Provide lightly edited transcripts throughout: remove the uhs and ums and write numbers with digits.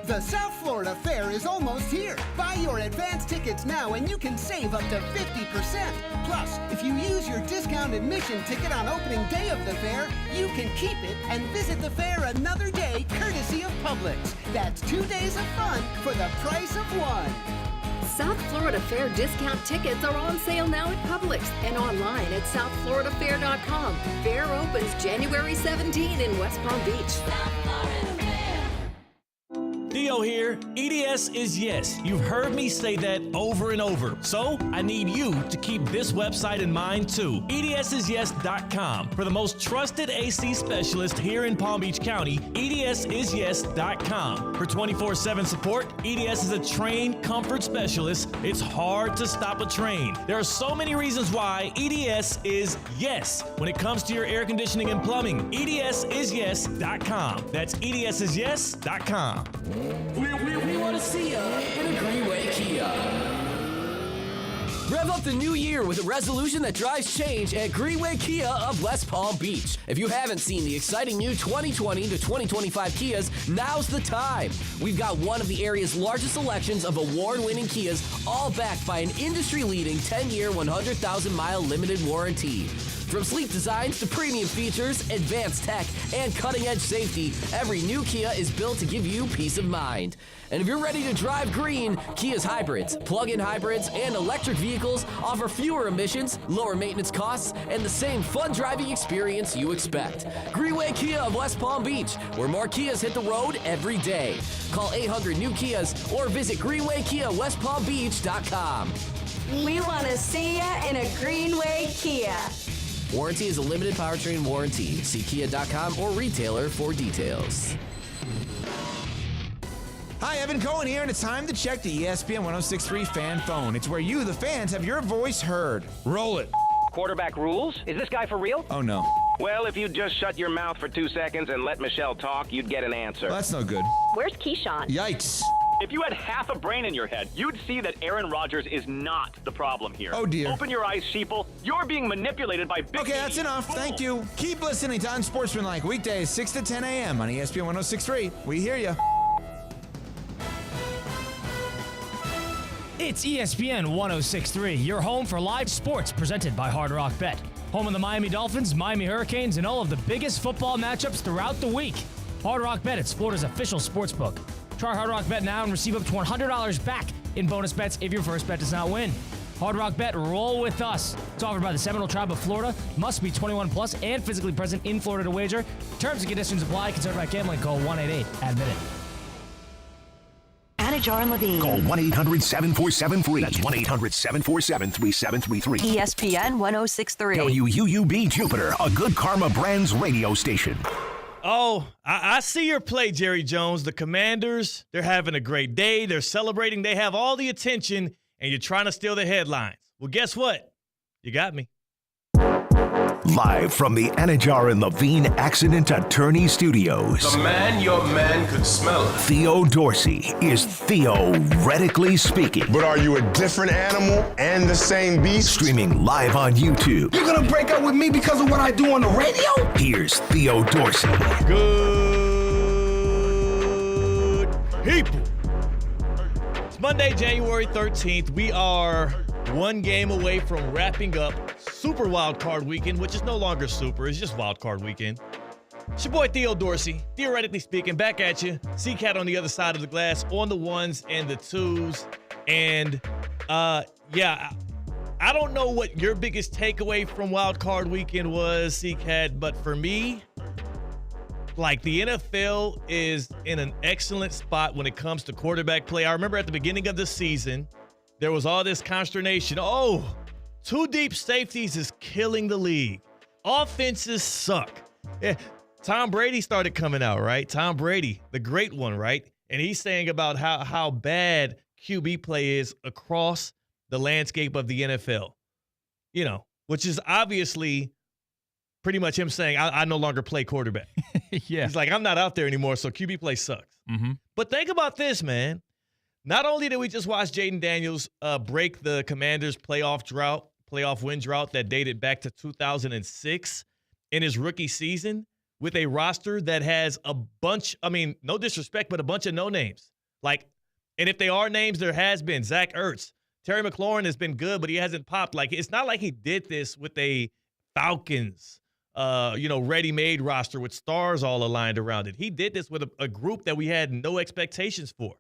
The South Florida Fair is almost here. Buy your advance tickets now and you can save up to 50%. Plus, if you use your discount admission ticket on opening day of the fair, you can keep it and visit the fair another day courtesy of Publix. That's 2 days of fun for the price of one. South Florida Fair discount tickets are on sale now at Publix and online at southfloridafair.com. Fair opens January 17 in West Palm Beach. South Florida Fair. Theo here. EDS is yes. You've heard me say that over and over. So I need you to keep this website in mind too. EDSIsYes.com. For the most trusted AC specialist here in Palm Beach County, EDSIsYes.com. For 24/7 support, EDS is a trained comfort specialist. It's hard to stop a train. There are so many reasons why EDS is yes when it comes to your air conditioning and plumbing. EDSIsYes.com. That's EDSIsYes.com. We want to see you in a Greenway Kia. Rev up the new year with a resolution that drives change at Greenway Kia of West Palm Beach. If you haven't seen the exciting new 2020 to 2025 Kias, now's the time. We've got one of the area's largest selections of award-winning Kias, all backed by an industry-leading 10-year, 100,000-mile limited warranty. From sleek designs to premium features, advanced tech, and cutting-edge safety, every new Kia is built to give you peace of mind. And if you're ready to drive green, Kia's hybrids, plug-in hybrids, and electric vehicles offer fewer emissions, lower maintenance costs, and the same fun driving experience you expect. Greenway Kia of West Palm Beach, where more Kias hit the road every day. Call 800-NEW-KIAs or visit GreenwayKiaWestPalmBeach.com. We want to see ya in a Greenway Kia. Warranty is a limited powertrain warranty. See Kia.com or retailer for details. Hi, Evan Cohen here, and it's time to check the ESPN 1063 fan phone. It's where you, the fans, have your voice heard. Roll it. Quarterback rules? Is this guy for real? Oh, no. Well, if you'd just shut your mouth for 2 seconds and let Michelle talk, you'd get an answer. Well, that's no good. Where's Keyshawn? Yikes. If you had half a brain in your head, you'd see that Aaron Rodgers is not the problem here. Oh, dear. Open your eyes, sheeple. You're being manipulated by big... Okay, that's enough. Thank you. Keep listening to Unsportsmanlike weekdays 6 to 10 a.m. on ESPN 1063. We hear you. It's ESPN 1063, your home for live sports presented by Hard Rock Bet. Home of the Miami Dolphins, Miami Hurricanes, and all of the biggest football matchups throughout the week. Hard Rock Bet, it's Florida's official sports book. Try Hard Rock Bet now and receive up to $100 back in bonus bets if your first bet does not win. Hard Rock Bet, roll with us. It's offered by the Seminole Tribe of Florida. Must be 21 plus and physically present in Florida to wager. Terms and conditions apply. Concerned by gambling, call 1-888-ADMIT-IT. Anajar and Levine. Call 1-800-747-FREE. That's 1-800-747-3733. ESPN 1063. WUUB Jupiter, a Good Karma Brands radio station. Oh, I see your play, Jerry Jones. The Commanders, they're having a great day. They're celebrating. They have all the attention, and you're trying to steal the headlines. Well, guess what? You got me. Live from the Anajar and Levine Accident Attorney Studios. The man your man could smell. Theo Dorsey is theoretically speaking. But are you a different animal and the same beast? Streaming live on YouTube. You're gonna break up with me because of what I do on the radio? Here's Theo Dorsey. Good people. It's Monday, January 13th. We are one game away from wrapping up Super Wild Card Weekend, which is no longer super. It's just Wild Card Weekend. It's your boy Theo Dorsey, theoretically speaking, back at you. C-Cat on the other side of the glass, on the ones and the twos. And, yeah, I don't know what your biggest takeaway from Wild Card Weekend was, C-Cat, but for me, like, the NFL is in an excellent spot when it comes to quarterback play. I remember at the beginning of the season, there was all this consternation. Oh, two deep safeties is killing the league. Offenses suck. Yeah, Tom Brady started coming out, right? Tom Brady, the great one, right? And he's saying about how bad QB play is across the landscape of the NFL. You know, which is obviously pretty much him saying, I no longer play quarterback. Yeah. He's like, I'm not out there anymore, so QB play sucks. Mm-hmm. But think about this, man. Not only did we just watch Jaden Daniels break the Commanders' playoff win drought that dated back to 2006 in his rookie season, with a roster that has a bunch, no disrespect, but a bunch of no names. And if they are names, there has been Zach Ertz. Terry McLaurin has been good, but he hasn't popped. It's not like he did this with a Falcons, ready-made roster with stars all aligned around it. He did this with a group that we had no expectations for.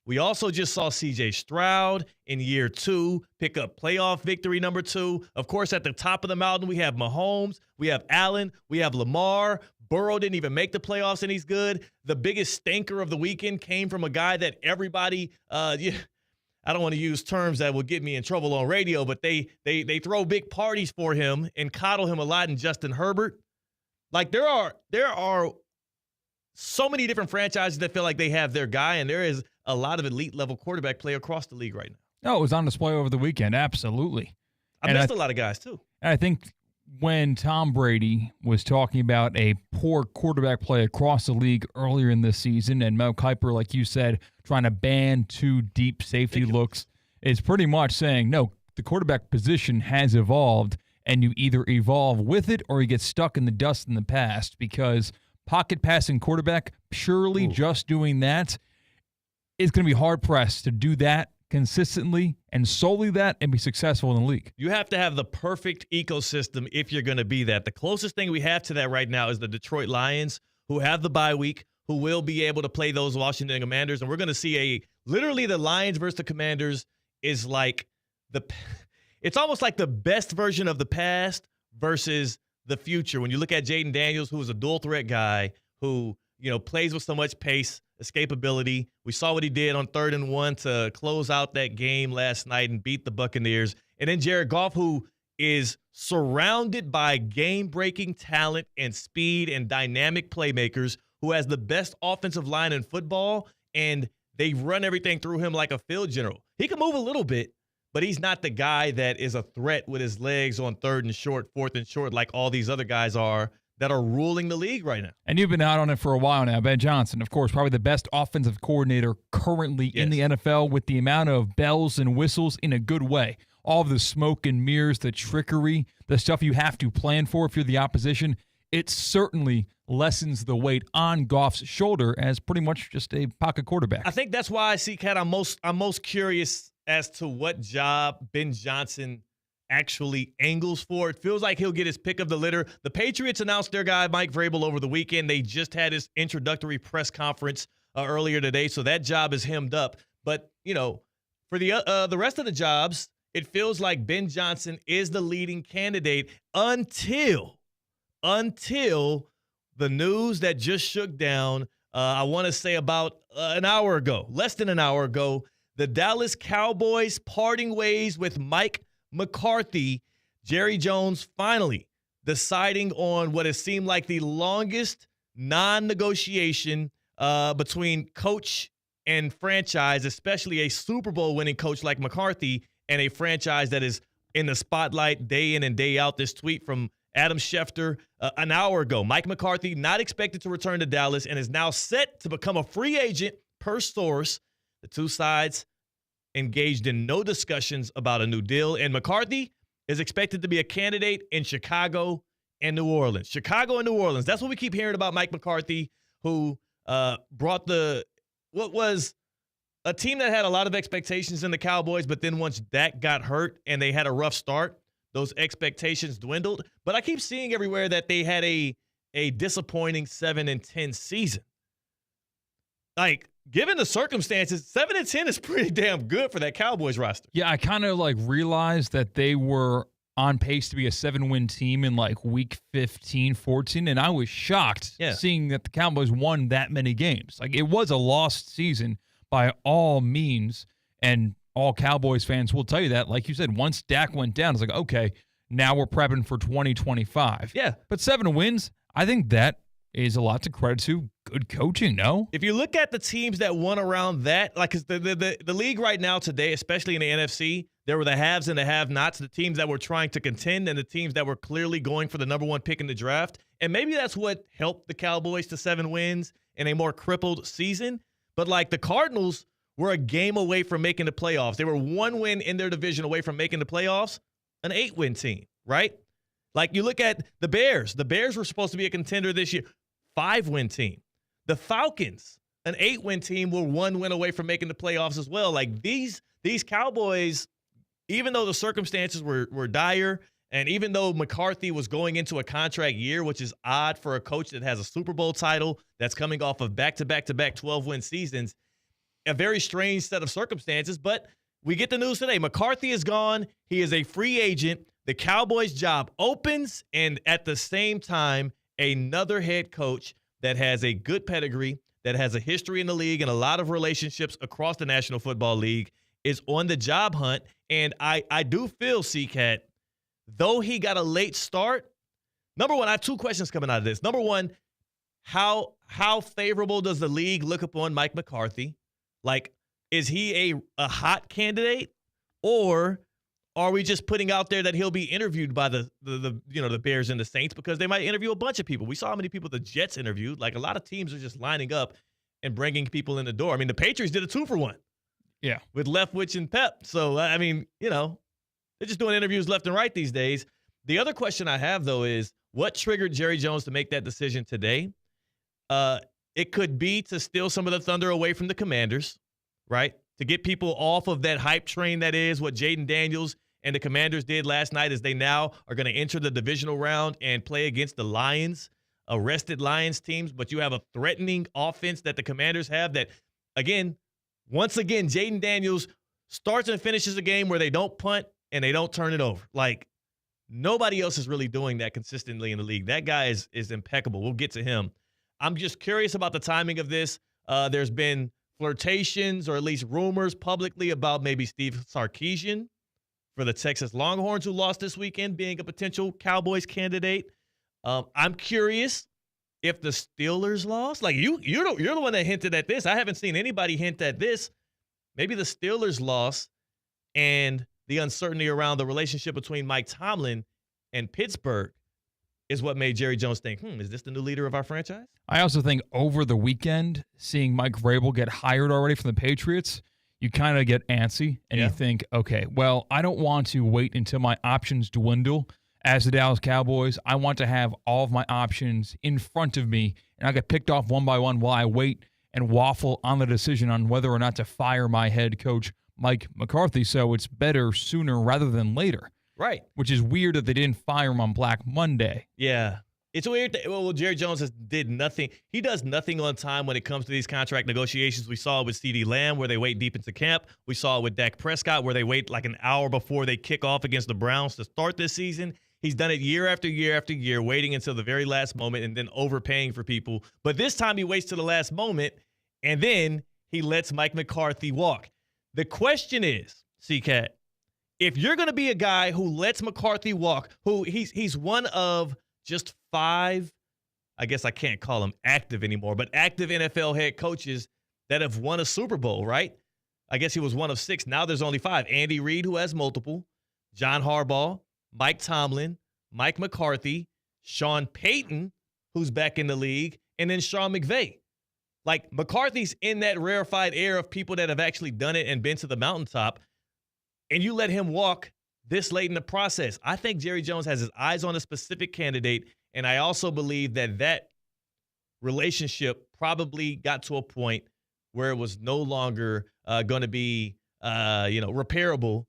We also just saw C.J. Stroud in year 2 pick up playoff victory number 2. Of course, at the top of the mountain, we have Mahomes, we have Allen, we have Lamar. Burrow didn't even make the playoffs, and he's good. The biggest stinker of the weekend came from a guy that everybody I don't want to use terms that will get me in trouble on radio, but they throw big parties for him and coddle him a lot in Justin Herbert. There are so many different franchises that feel like they have their guy, and there is a lot of elite level quarterback play across the league right now. No, it was on display over the weekend. Absolutely. I missed a lot of guys too. I think when Tom Brady was talking about a poor quarterback play across the league earlier in this season, and Mel Kiper, like you said, trying to ban 2 deep safety looks, is pretty much saying, no, the quarterback position has evolved, and you either evolve with it or you get stuck in the dust in the past, because pocket passing quarterback, purely just doing that, is going to be hard-pressed to do that consistently and solely that and be successful in the league. You have to have the perfect ecosystem if you're going to be that. The closest thing we have to that right now is the Detroit Lions, who have the bye week, who will be able to play those Washington Commanders. And we're going to see literally the Lions versus the Commanders is it's almost like the best version of the past versus the future. When you look at Jaden Daniels, who is a dual threat guy who, plays with so much pace, escapability. We saw what he did on 3rd and 1 to close out that game last night and beat the Buccaneers. And then Jared Goff, who is surrounded by game-breaking talent and speed and dynamic playmakers, who has the best offensive line in football, and they run everything through him like a field general. He can move a little bit, but he's not the guy that is a threat with his legs on 3rd and short, 4th and short, like all these other guys are that are ruling the league right now. And you've been out on it for a while now. Ben Johnson, of course, probably the best offensive coordinator currently in the NFL, with the amount of bells and whistles in a good way. All of the smoke and mirrors, the trickery, the stuff you have to plan for if you're the opposition, it certainly lessens the weight on Goff's shoulder as pretty much just a pocket quarterback. I think that's why I see, Kat, I'm most curious as to what job Ben Johnson actually angles for. It feels like he'll get his pick of the litter. The Patriots announced their guy, Mike Vrabel, over the weekend. They just had his introductory press conference earlier today, so that job is hemmed up. But, for the rest of the jobs, it feels like Ben Johnson is the leading candidate until the news that just shook down, I want to say about less than an hour ago, the Dallas Cowboys parting ways with Mike McCarthy. Jerry Jones finally deciding on what has seemed like the longest non-negotiation between coach and franchise, especially a Super Bowl winning coach like McCarthy and a franchise that is in the spotlight day in and day out. This tweet from Adam Schefter an hour ago. Mike McCarthy not expected to return to Dallas and is now set to become a free agent per source. The two sides engaged in no discussions about a new deal, and McCarthy is expected to be a candidate in Chicago and New Orleans. Chicago and New Orleans. That's what we keep hearing about Mike McCarthy, who brought what was a team that had a lot of expectations in the Cowboys, but then once Dak got hurt and they had a rough start, those expectations dwindled. But I keep seeing everywhere that they had a disappointing 7-10 season. Given the circumstances, 7-10 is pretty damn good for that Cowboys roster. Yeah, I kind of realized that they were on pace to be a 7-win team in week 15, 14, and I was shocked seeing that the Cowboys won that many games. It was a lost season by all means, and all Cowboys fans will tell you that. Like you said, once Dak went down, it's okay, now we're prepping for 2025. Yeah. But 7 wins, I think that is a lot to credit to good coaching, no? If you look at the teams that won around that, because the league right now today, especially in the NFC, there were the haves and the have-nots, the teams that were trying to contend and the teams that were clearly going for the number 1 pick in the draft. And maybe that's what helped the Cowboys to 7 wins in a more crippled season. But the Cardinals were a game away from making the playoffs. They were 1 win in their division away from making the playoffs, an 8-win team, right? Like, you look at the Bears. The Bears were supposed to be a contender this year. 5-win team. The Falcons, an 8-win team, were 1 win away from making the playoffs as well. Like, these Cowboys, even though the circumstances were dire, and even though McCarthy was going into a contract year, which is odd for a coach that has a Super Bowl title that's coming off of back-to-back-to-back 12-win seasons, a very strange set of circumstances. But we get the news today. McCarthy is gone. He is a free agent. The Cowboys' job opens, and at the same time, another head coach that has a good pedigree, that has a history in the league and a lot of relationships across the National Football League is on the job hunt. And I do feel, C-Cat, though he got a late start, number one, I have 2 questions coming out of this. Number one, how favorable does the league look upon Mike McCarthy? Like, is he a hot candidate, or are we just putting out there that he'll be interviewed by the Bears and the Saints, because they might interview a bunch of people? We saw how many people the Jets interviewed. Like, a lot of teams are just lining up and bringing people in the door. I mean, the Patriots did a 2-for-1. Yeah. With Leftwich and Pep. So, I mean, they're just doing interviews left and right these days. The other question I have, though, is what triggered Jerry Jones to make that decision today? It could be to steal some of the thunder away from the Commanders, right? To get people off of that hype train that is what Jaden Daniels and the Commanders did last night, as they now are going to enter the divisional round and play against the Lions, arrested Lions teams. But you have a threatening offense that the Commanders have that, once again, Jaden Daniels starts and finishes a game where they don't punt and they don't turn it over. Like, nobody else is really doing that consistently in the league. That guy is impeccable. We'll get to him. I'm just curious about the timing of this. There's been flirtations, or at least rumors publicly, about maybe Steve Sarkisian for the Texas Longhorns, who lost this weekend, being a potential Cowboys candidate. I'm curious if the Steelers lost. Like, you're the one that hinted at this. I haven't seen anybody hint at this. Maybe the Steelers lost, and the uncertainty around the relationship between Mike Tomlin and Pittsburgh is what made Jerry Jones think, is this the new leader of our franchise? I also think over the weekend, seeing Mike Vrabel get hired already from the Patriots, you kind of get antsy, and you think, okay, well, I don't want to wait until my options dwindle as the Dallas Cowboys. I want to have all of my options in front of me, and I get picked off one by one while I wait and waffle on the decision on whether or not to fire my head coach, Mike McCarthy. So it's better sooner rather than later. Right. Which is weird that they didn't fire him on Black Monday. Yeah. It's weird that, Jerry Jones did nothing. He does nothing on time when it comes to these contract negotiations. We saw it with CeeDee Lamb, where they wait deep into camp. We saw it with Dak Prescott, where they wait like an hour before they kick off against the Browns to start this season. He's done it year after year after year, waiting until the very last moment and then overpaying for people. But this time he waits to the last moment, and then he lets Mike McCarthy walk. The question is, C-Cat, if you're going to be a guy who lets McCarthy walk, who he's one of just 5, I guess I can't call him active anymore, but active NFL head coaches that have won a Super Bowl, right? I guess he was one of 6. Now there's only 5. Andy Reid, who has multiple, John Harbaugh, Mike Tomlin, Mike McCarthy, Sean Payton, who's back in the league, and then Sean McVay. Like, McCarthy's in that rarefied air of people that have actually done it and been to the mountaintop, and you let him walk this late in the process. I think Jerry Jones has his eyes on a specific candidate, and I also believe that relationship probably got to a point where it was no longer going to be, repairable.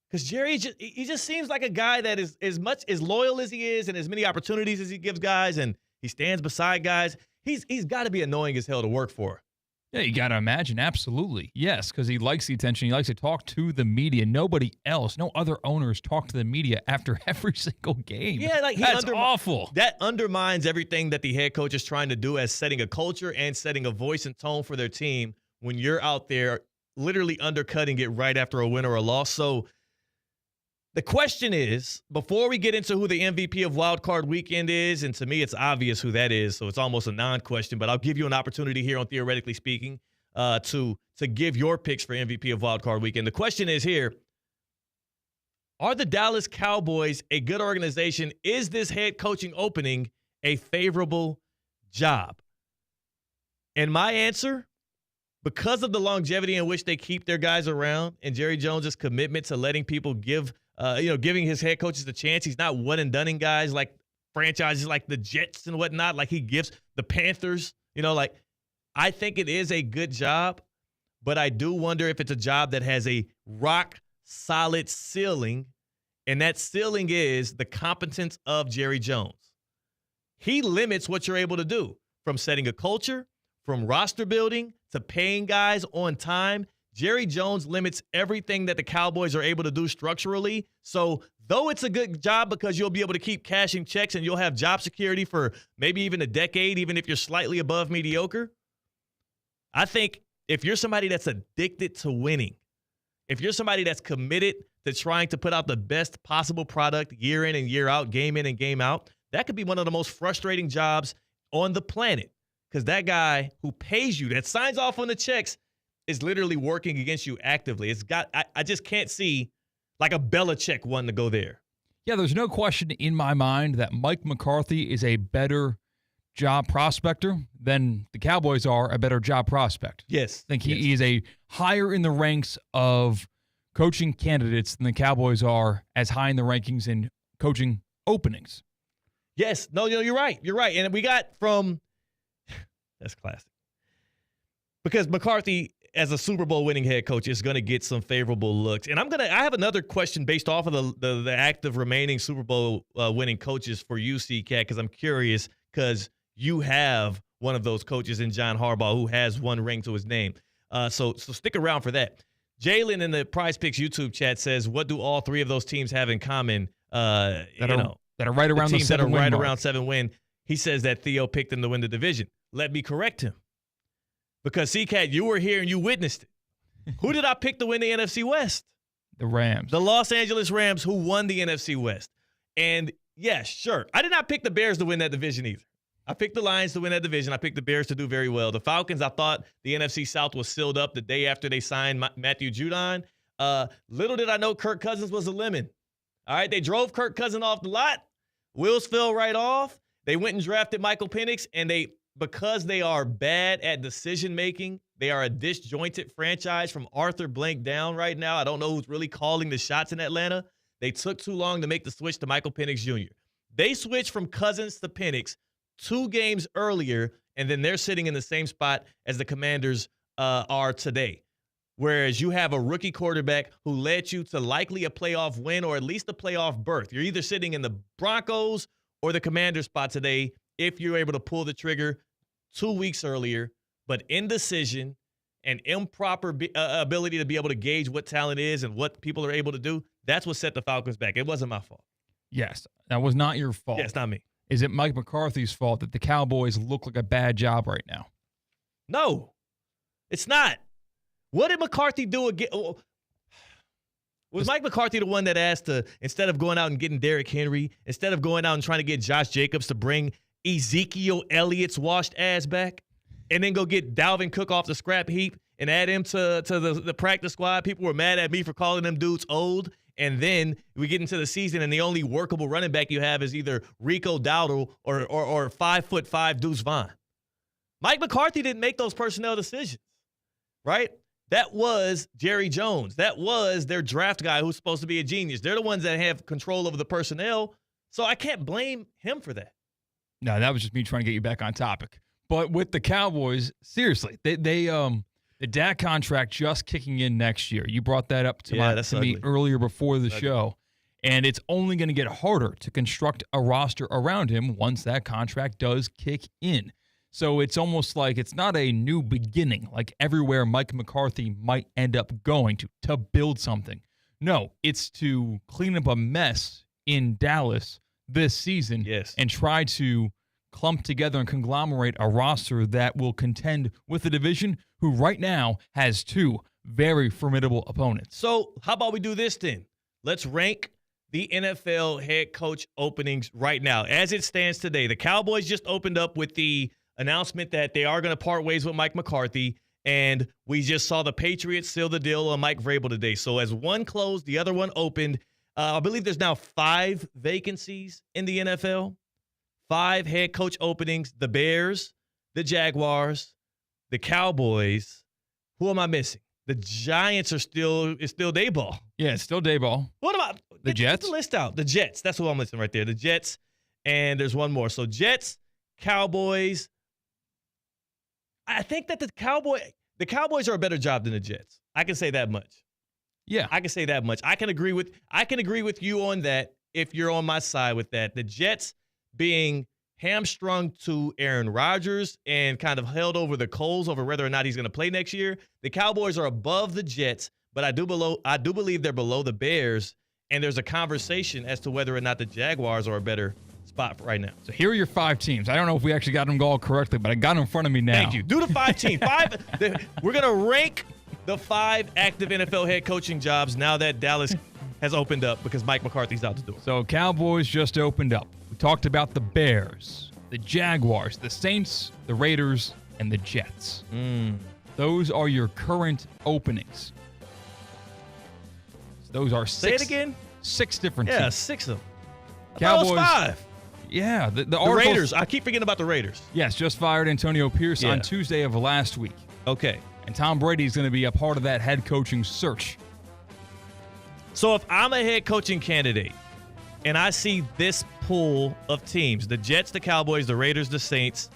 Because Jerry, he just seems like a guy that is as loyal as he is and as many opportunities as he gives guys, and he stands beside guys. He's got to be annoying as hell to work for. Yeah, you got to imagine. Absolutely. Yes, because he likes the attention. He likes to talk to the media. Nobody else, no other owners talk to the media after every single game. Yeah, like that's awful. That undermines everything that the head coach is trying to do as setting a culture and setting a voice and tone for their team when you're out there literally undercutting it right after a win or a loss. So the question is, before we get into who the MVP of Wild Card Weekend is, and to me it's obvious who that is, so it's almost a non-question, but I'll give you an opportunity here on Theoretically Speaking to give your picks for MVP of Wild Card Weekend. The question is here, are the Dallas Cowboys a good organization? Is this head coaching opening a favorable job? And my answer, because of the longevity in which they keep their guys around and Jerry Jones' commitment to letting people give giving his head coaches a chance. He's not one-and-doneing guys like franchises like the Jets and whatnot, like he gives the Panthers. I think it is a good job, but I do wonder if it's a job that has a rock-solid ceiling, and that ceiling is the competence of Jerry Jones. He limits what you're able to do, from setting a culture, from roster building, to paying guys on time. Jerry Jones limits everything that the Cowboys are able to do structurally. So though it's a good job because you'll be able to keep cashing checks and you'll have job security for maybe even a decade, even if you're slightly above mediocre, I think if you're somebody that's addicted to winning, if you're somebody that's committed to trying to put out the best possible product year in and year out, game in and game out, that could be one of the most frustrating jobs on the planet, because that guy who pays you, that signs off on the checks, is literally working against you actively. I just can't see like a Belichick one to go there. Yeah, there's no question in my mind that Mike McCarthy is a better job prospector than the Cowboys are a better job prospect. Yes. I think he is a higher in the ranks of coaching candidates than the Cowboys are as high in the rankings in coaching openings. Yes. No, you're right. You're right. And we got from – that's classic. Because McCarthy, as a Super Bowl winning head coach, is going to get some favorable looks. And I have another question based off of the active remaining Super Bowl winning coaches for you, C-Cat, because I'm curious, because you have one of those coaches in John Harbaugh who has one ring to his name. So stick around for that. Jalen in the Prize Picks YouTube chat says, what do all three of those teams have in common? That are right around the 7 win mark. Around 7 win. He says that Theo picked them to win the division. Let me correct him. Because, C-Cat, you were here and you witnessed it. Who did I pick to win the NFC West? The Rams. The Los Angeles Rams, who won the NFC West. And, yes, sure, I did not pick the Bears to win that division either. I picked the Lions to win that division. I picked the Bears to do very well. The Falcons, I thought the NFC South was sealed up the day after they signed Matthew Judon. Little did I know Kirk Cousins was a lemon. All right, they drove Kirk Cousins off the lot. Wheels fell right off. They went and drafted Michael Penix, and because they are bad at decision-making, they are a disjointed franchise from Arthur Blank down right now. I don't know who's really calling the shots in Atlanta. They took too long to make the switch to Michael Penix Jr. They switched from Cousins to Penix 2 games earlier, and then they're sitting in the same spot as the Commanders are today. Whereas you have a rookie quarterback who led you to likely a playoff win or at least a playoff berth. You're either sitting in the Broncos or the Commanders spot today if you're able to pull the trigger 2 weeks earlier. But indecision and improper ability to be able to gauge what talent is and what people are able to do, that's what set the Falcons back. It wasn't my fault. Yes, that was not your fault. Yeah, it's not me. Is it Mike McCarthy's fault that the Cowboys look like a bad job right now? No, it's not. What did McCarthy do again? Was Mike McCarthy the one that asked to, instead of going out and getting Derrick Henry, instead of going out and trying to get Josh Jacobs to bring Ezekiel Elliott's washed ass back and then go get Dalvin Cook off the scrap heap and add him to the practice squad? People were mad at me for calling them dudes old. And then we get into the season and the only workable running back you have is either Rico Dowdle or 5'5" Deuce Vaughn. Mike McCarthy didn't make those personnel decisions, right? That was Jerry Jones. That was their draft guy who's supposed to be a genius. They're the ones that have control over the personnel, so I can't blame him for that. No, that was just me trying to get you back on topic. But with the Cowboys, seriously, the Dak contract just kicking in next year. You brought that up to me earlier before the show, and it's only going to get harder to construct a roster around him once that contract does kick in. So it's almost like it's not a new beginning, like everywhere Mike McCarthy might end up going to build something. No, it's to clean up a mess in Dallas this season and try to clump together and conglomerate a roster that will contend with the division, who right now has 2 very formidable opponents. So how about we do this then? Let's rank the NFL head coach openings right now. As it stands today, the Cowboys just opened up with the announcement that they are going to part ways with Mike McCarthy, and we just saw the Patriots seal the deal on Mike Vrabel today. So as one closed, the other one opened. I believe there's now 5 vacancies in the NFL, 5 head coach openings: the Bears, the Jaguars, the Cowboys. Who am I missing? The Giants it's still Dayball. Yeah, it's still Dayball. What about the Jets? Get the list out. The Jets. That's what I'm listing right there. The Jets, and there's one more. So Jets, Cowboys. I think that the Cowboys are a better job than the Jets. I can say that much. Yeah, I can say that much. I can agree with you on that if you're on my side with that. The Jets being hamstrung to Aaron Rodgers and kind of held over the coals over whether or not he's going to play next year. The Cowboys are above the Jets, but I do believe they're below the Bears, and there's a conversation as to whether or not the Jaguars are a better spot for right now. So here are your 5 teams. I don't know if we actually got them all correctly, but I got them in front of me now. Thank you. Do the 5 teams. We're going to rank the 5 active NFL head coaching jobs now that Dallas has opened up because Mike McCarthy's out the door. So Cowboys just opened up. We talked about the Bears, the Jaguars, the Saints, the Raiders, and the Jets. Those are your current openings. So those are 6. Say it again? 6 different teams. Yeah, 6 of them. Cowboys. 5. Yeah. The Raiders. I keep forgetting about the Raiders. Yes, just fired Antonio Pierce on Tuesday of last week. Okay. And Tom Brady is going to be a part of that head coaching search. So if I'm a head coaching candidate and I see this pool of teams, the Jets, the Cowboys, the Raiders, the Saints,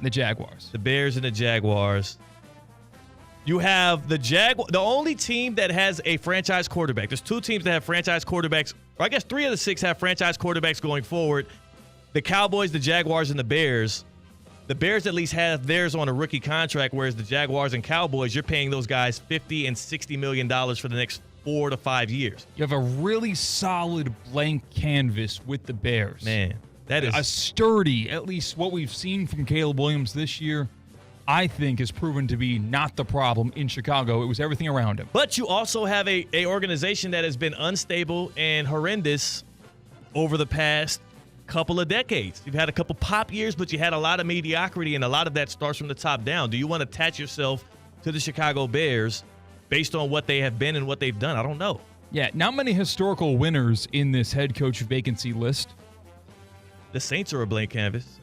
the Jaguars, the Bears, and the Jaguars, you have the only team that has a franchise quarterback. There's 2 teams that have franchise quarterbacks, or I guess 3 of the 6 have franchise quarterbacks going forward. The Cowboys, the Jaguars, and the Bears. The Bears at least have theirs on a rookie contract, whereas the Jaguars and Cowboys, you're paying those guys $50 and $60 million for the next 4 to 5 years. You have a really solid blank canvas with the Bears. Man, that is a sturdy, at least what we've seen from Caleb Williams this year, I think has proven to be not the problem in Chicago. It was everything around him. But you also have a organization that has been unstable and horrendous over the past couple of decades. You've had a couple pop years, but you had a lot of mediocrity, and a lot of that starts from the top down. Do you want to attach yourself to the Chicago Bears based on what they have been and what they've done? I don't know. Yeah, not many historical winners in this head coach vacancy list. The Saints are a blank canvas.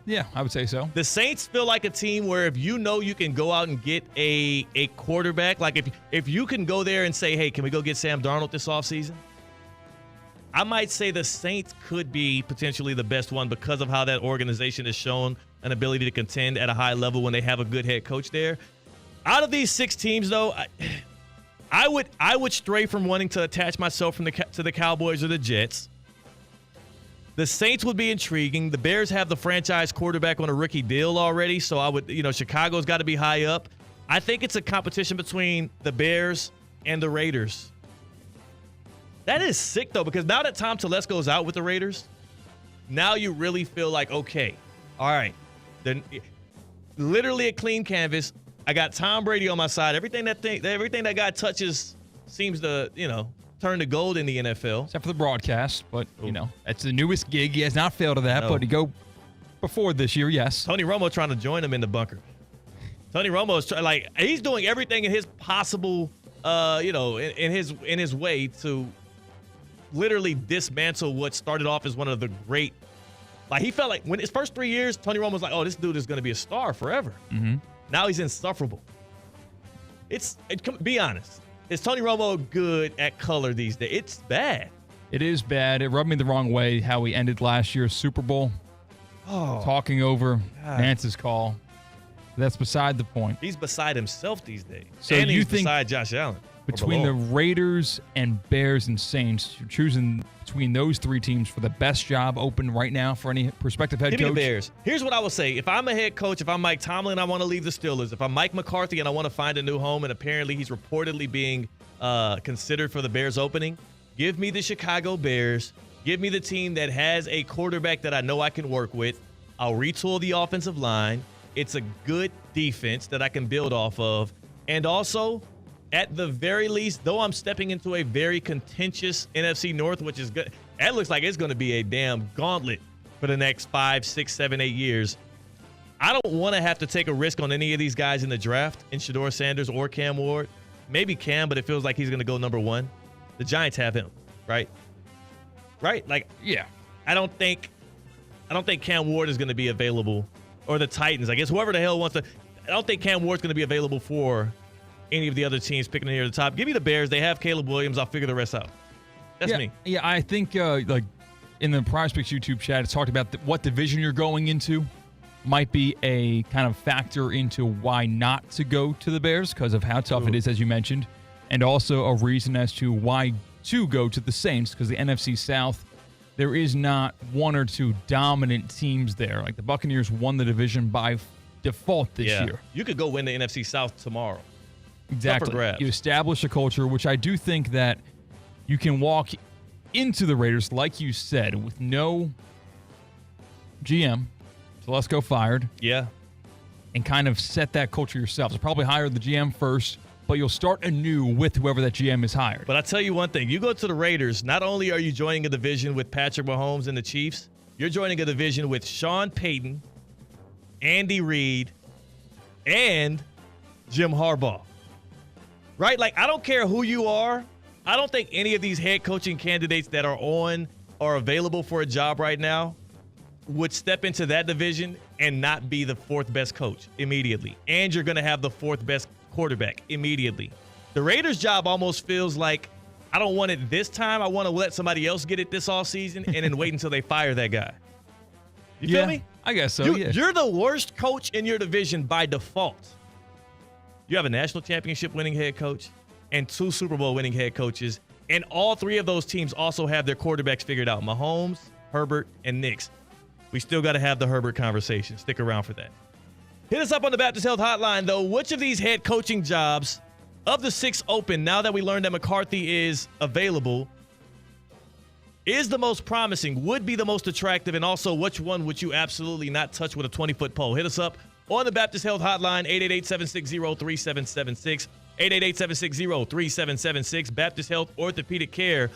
Yeah, I would say so. The Saints feel like a team where if you know you can go out and get a quarterback, like if you can go there and say, hey, can we go get Sam Darnold this offseason? I might say the Saints could be potentially the best one because of how that organization has shown an ability to contend at a high level when they have a good head coach there. Out of these 6 teams, though, I would stray from wanting to attach myself to the Cowboys or the Jets. The Saints would be intriguing. The Bears have the franchise quarterback on a rookie deal already, so I would, Chicago's got to be high up. I think it's a competition between the Bears and the Raiders. That is sick, though, because now that Tom Telesco's out with the Raiders, now you really feel like, okay, all right, then literally a clean canvas. I got Tom Brady on my side. Everything that guy touches seems to, turn to gold in the NFL. Except for the broadcast, but, that's the newest gig. He has not failed at that, No. but he go before this year, yes. Tony Romo trying to join him in the bunker. Tony Romo is he's doing everything in his possible, in his way to literally dismantle what started off as one of the great. Like, he felt like when his first 3 years, Tony Romo was like, oh, this dude is going to be a star forever. Mm-hmm. Now he's insufferable. Be honest. Is Tony Romo good at color these days? It's bad. It is bad. It rubbed me the wrong way how he ended last year's Super Bowl. Oh, Talking over God. Nance's call. That's beside the point. He's beside himself these days. So and you he's think beside Josh Allen. Between the Raiders and Bears and Saints, you're choosing between those 3 teams for the best job open right now for any prospective head Give me coach? the Bears. Here's what I will say. If I'm a head coach, if I'm Mike Tomlin, I want to leave the Steelers. If I'm Mike McCarthy and I want to find a new home, and apparently he's reportedly being considered for the Bears opening, give me the Chicago Bears. Give me the team that has a quarterback that I know I can work with. I'll retool the offensive line. It's a good defense that I can build off of. And also, at the very least, though I'm stepping into a very contentious NFC North, which is good, that looks like it's going to be a damn gauntlet for the next 5, 6, 7, 8 years. I don't want to have to take a risk on any of these guys in the draft, in Shedeur Sanders or Cam Ward. Maybe Cam, but it feels like he's going to go number 1. The Giants have him, right? Right? Like, yeah. I don't think Cam Ward is going to be available, or the Titans. I guess whoever the hell wants to. don't think Cam Ward's going to be available for any of the other teams picking near the top. Give me the Bears. They have Caleb Williams. I'll figure the rest out. That's me. Yeah, I think like in the Prize Picks YouTube chat, it's talked about what division you're going into might be a kind of factor into why not to go to the Bears because of how tough it is, as you mentioned, and also a reason as to why to go to the Saints because the NFC South, there is not one or two dominant teams there. Like the Buccaneers won the division by default this year. You could go win the NFC South tomorrow. Exactly. You establish a culture, which I do think that you can walk into the Raiders, like you said, with no GM. Telesco fired. Yeah. And kind of set that culture yourself. So probably hire the GM first, but you'll start anew with whoever that GM is hired. But I'll tell you one thing. You go to the Raiders, not only are you joining a division with Patrick Mahomes and the Chiefs, you're joining a division with Sean Payton, Andy Reid, and Jim Harbaugh. Right? Like, I don't care who you are. I don't think any of these head coaching candidates that are on or available for a job right now would step into that division and not be the fourth best coach immediately. And you're going to have the fourth best quarterback immediately. The Raiders' job almost feels like, I don't want it this time. I want to let somebody else get it this offseason and then wait until they fire that guy. You feel me? I guess so, You're the worst coach in your division by default. You have a national championship winning head coach and 2 Super Bowl winning head coaches, and all 3 of those teams also have their quarterbacks figured out. Mahomes, Herbert, and Knicks. We still got to have the Herbert conversation. Stick around for that. Hit us up on the Baptist Health Hotline, though. Which of these head coaching jobs of the 6 open, now that we learned that McCarthy is available, is the most promising, would be the most attractive, and also which one would you absolutely not touch with a 20-foot pole? Hit us up on the Baptist Health Hotline, 888-760-3776, 888-760-3776. Baptist Health Orthopedic Care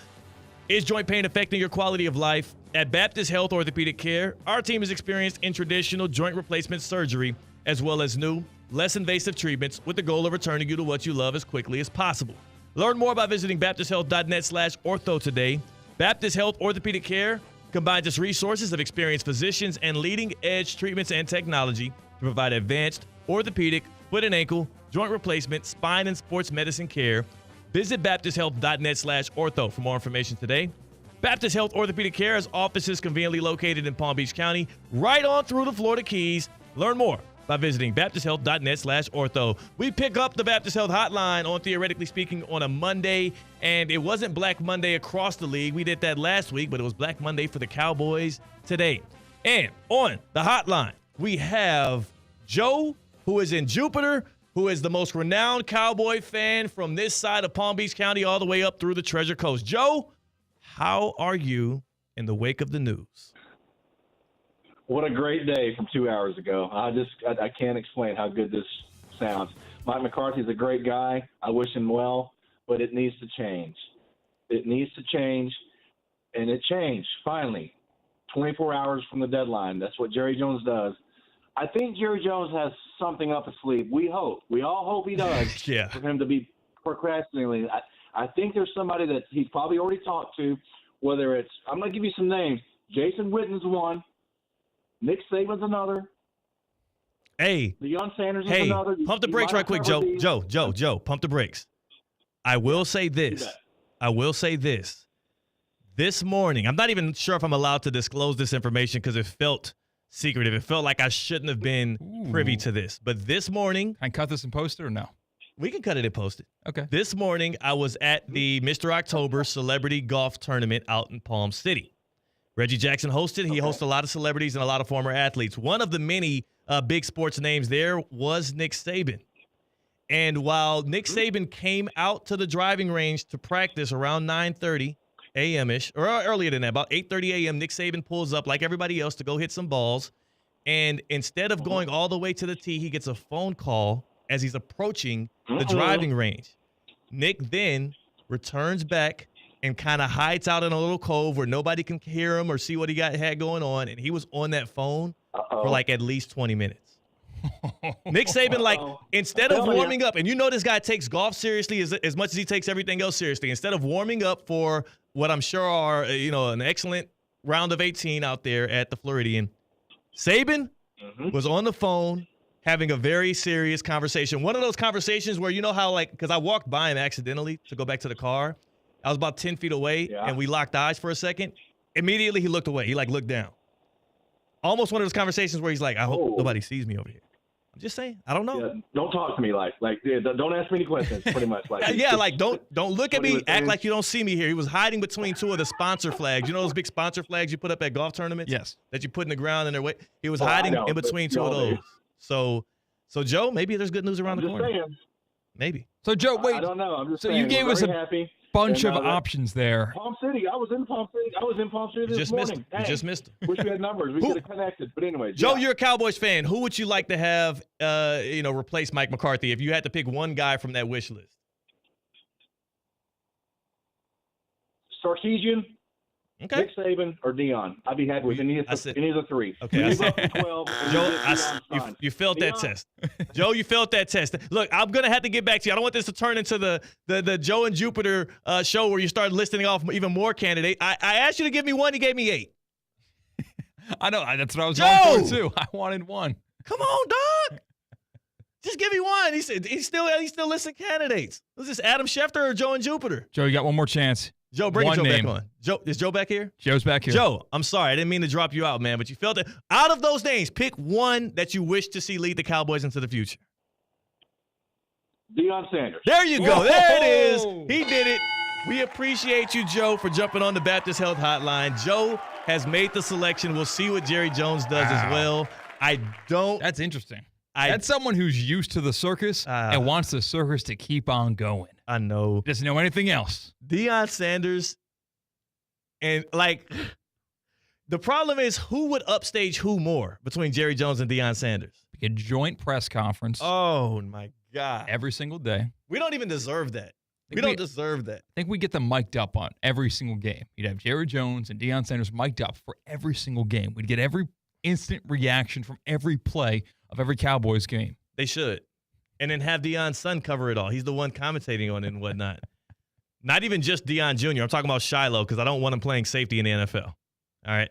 is joint pain affecting your quality of life? At Baptist Health Orthopedic Care, our team is experienced in traditional joint replacement surgery as well as new, less invasive treatments with the goal of returning you to what you love as quickly as possible. Learn more by visiting baptisthealth.net/ortho today. Baptist Health Orthopedic Care combines its resources of experienced physicians and leading-edge treatments and technology to provide advanced orthopedic, foot and ankle, joint replacement, spine, and sports medicine care. Visit baptisthealth.net/ortho for more information today. Baptist Health Orthopedic Care has offices conveniently located in Palm Beach County, right on through the Florida Keys. Learn more by visiting baptisthealth.net/ortho. We pick up the Baptist Health Hotline on Theoretically Speaking on a Monday, and it wasn't Black Monday across the league. We did that last week, but it was Black Monday for the Cowboys today. And on the hotline, we have Joe, who is in Jupiter, who is the most renowned Cowboy fan from this side of Palm Beach County all the way up through the Treasure Coast. Joe, how are you in the wake of the news? What a great day from 2 hours ago. I can't explain how good this sounds. Mike McCarthy's a great guy. I wish him well, but it needs to change. It needs to change, and it changed, finally, 24 hours from the deadline. That's what Jerry Jones does. I think Jerry Jones has something up his sleeve. We hope. We all hope he does for him to be procrastinating. I think there's somebody that he's probably already talked to, whether it's – I'm going to give you some names. Jason Witten's one. Nick Saban's another. Hey. Deion Sanders is another. Pump the brakes right quick, Joe. Joe, pump the brakes. I will say this. This morning, I'm not even sure if I'm allowed to disclose this information because it felt secretive. It felt like I shouldn't have been privy to this. But this morning. Can I cut this and post it or no? We can cut it and post it. Okay. This morning, I was at the Mr. October Celebrity Golf Tournament out in Palm City. Reggie Jackson hosted. He hosts a lot of celebrities and a lot of former athletes. One of the many big sports names there was Nick Saban. And while Nick Saban came out to the driving range to practice around 9:30 a.m.-ish, or earlier than that, about 8:30 a.m., Nick Saban pulls up like everybody else to go hit some balls. And instead of going all the way to the tee, he gets a phone call as he's approaching the driving range. Nick then returns back and kind of hides out in a little cove where nobody can hear him or see what he had going on. And he was on that phone for like at least 20 minutes. Nick Saban, instead of warming up, and you know this guy takes golf seriously as much as he takes everything else seriously. Instead of warming up for what I'm sure are, an excellent round of 18 out there at the Floridian, Saban was on the phone having a very serious conversation. One of those conversations where you know how, like, because I walked by him accidentally to go back to the car. I was about 10 feet away, and we locked eyes for a second. Immediately, he looked away. He, like, looked down. Almost one of those conversations where he's like, I hope nobody sees me over here. I'm just saying. I don't know. Yeah, don't talk to me don't ask me any questions, pretty much. Don't look at me. Act like you don't see me here. He was hiding between two of the sponsor flags. You know those big sponsor flags you put up at golf tournaments? Yes. That you put in the ground and they're wait. He was hiding in between two of those. So Joe, maybe there's good news around the corner. Saying. Maybe. So Joe, wait. I don't know. I'm just so saying. You gave us a bunch of options there. Palm City. I was in Palm City this morning. You just missed him. Wish we had numbers. We could have connected. But anyway, Joe, you're a Cowboys fan. Who would you like to have, replace Mike McCarthy if you had to pick one guy from that wish list? Sarkisian, Nick Saban, or Deion. I'd be happy with any of the three. Okay. Joe, you failed that test. Joe, you failed that test. Look, I'm going to have to get back to you. I don't want this to turn into the Joe and Jupiter show where you start listing off even more candidates. I asked you to give me one. You gave me 8. I know. That's what I was going for, too. I wanted one. Come on, dog. Just give me one. He said he's still listing candidates. Was this Adam Schefter or Joe and Jupiter? Joe, you got one more chance. Joe, bring Joe back on. Joe, is Joe back here? Joe's back here. Joe, I'm sorry. I didn't mean to drop you out, man, but you felt it. Out of those names, pick one that you wish to see lead the Cowboys into the future. Deion Sanders. There you go. There it is. He did it. We appreciate you, Joe, for jumping on the Baptist Health Hotline. Joe has made the selection. We'll see what Jerry Jones does as well. That's interesting. That's someone who's used to the circus and wants the circus to keep on going. I know. Doesn't know anything else. Deion Sanders, and the problem is who would upstage who more between Jerry Jones and Deion Sanders? A joint press conference. Oh, my God. Every single day. We don't even deserve that. We don't deserve that. I think we get them mic'd up on every single game. You'd have Jerry Jones and Deion Sanders mic'd up for every single game. We'd get every instant reaction from every play of every Cowboys game. They should. And then have Deion's son cover it all. He's the one commentating on it and whatnot. Not even just Deion Jr. I'm talking about Shiloh because I don't want him playing safety in the NFL. All right?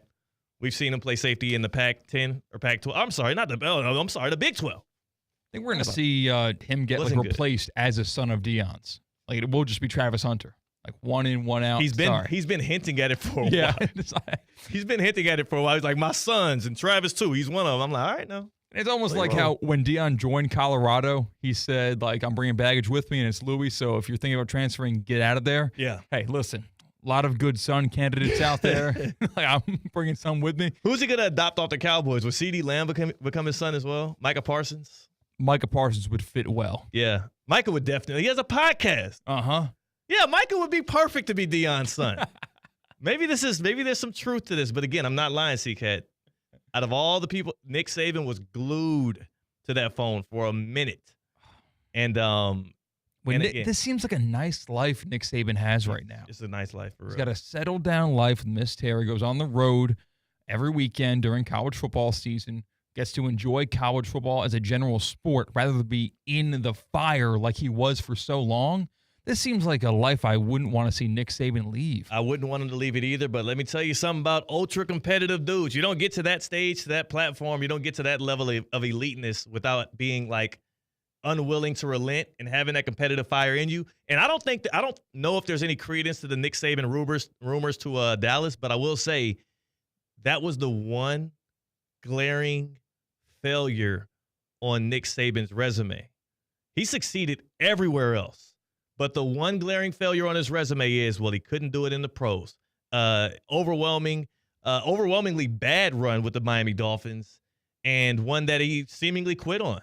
We've seen him play safety in the Pac-10 or Pac-12. I'm sorry, the Big 12. I think we're going to see him get replaced as a son of Deion's. Like, it will just be Travis Hunter. Like, one in, one out. He's been hinting at it for a while. He's been hinting at it for a while. He's like, my sons and Travis too. He's one of them. I'm like, all right, now. It's almost like how when Deion joined Colorado, he said, like, I'm bringing baggage with me, and it's Louis, so if you're thinking about transferring, get out of there. Yeah. Hey, listen, a lot of good son candidates out there. Like, I'm bringing some with me. Who's he going to adopt off the Cowboys? Would CeeDee Lamb become his son as well? Micah Parsons? Micah Parsons would fit well. Yeah. Micah would definitely. He has a podcast. Uh-huh. Yeah, Micah would be perfect to be Deion's son. Maybe there's some truth to this, but again, I'm not lying, C-Cat. Out of all the people, Nick Saban was glued to that phone for a minute. And this seems like a nice life Nick Saban has right now. It's a nice life for real. He's got a settled down life with Miss Terry, goes on the road every weekend during college football season, gets to enjoy college football as a general sport rather than be in the fire like he was for so long. This seems like a life I wouldn't want to see Nick Saban leave. I wouldn't want him to leave it either, but let me tell you something about ultra-competitive dudes. You don't get to that stage, to that platform, you don't get to that level of eliteness without being, like, unwilling to relent and having that competitive fire in you. And I don't know if there's any credence to the Nick Saban rumors to Dallas, but I will say that was the one glaring failure on Nick Saban's resume. He succeeded everywhere else. But the one glaring failure on his resume is, well, he couldn't do it in the pros. Overwhelmingly bad run with the Miami Dolphins, and one that he seemingly quit on.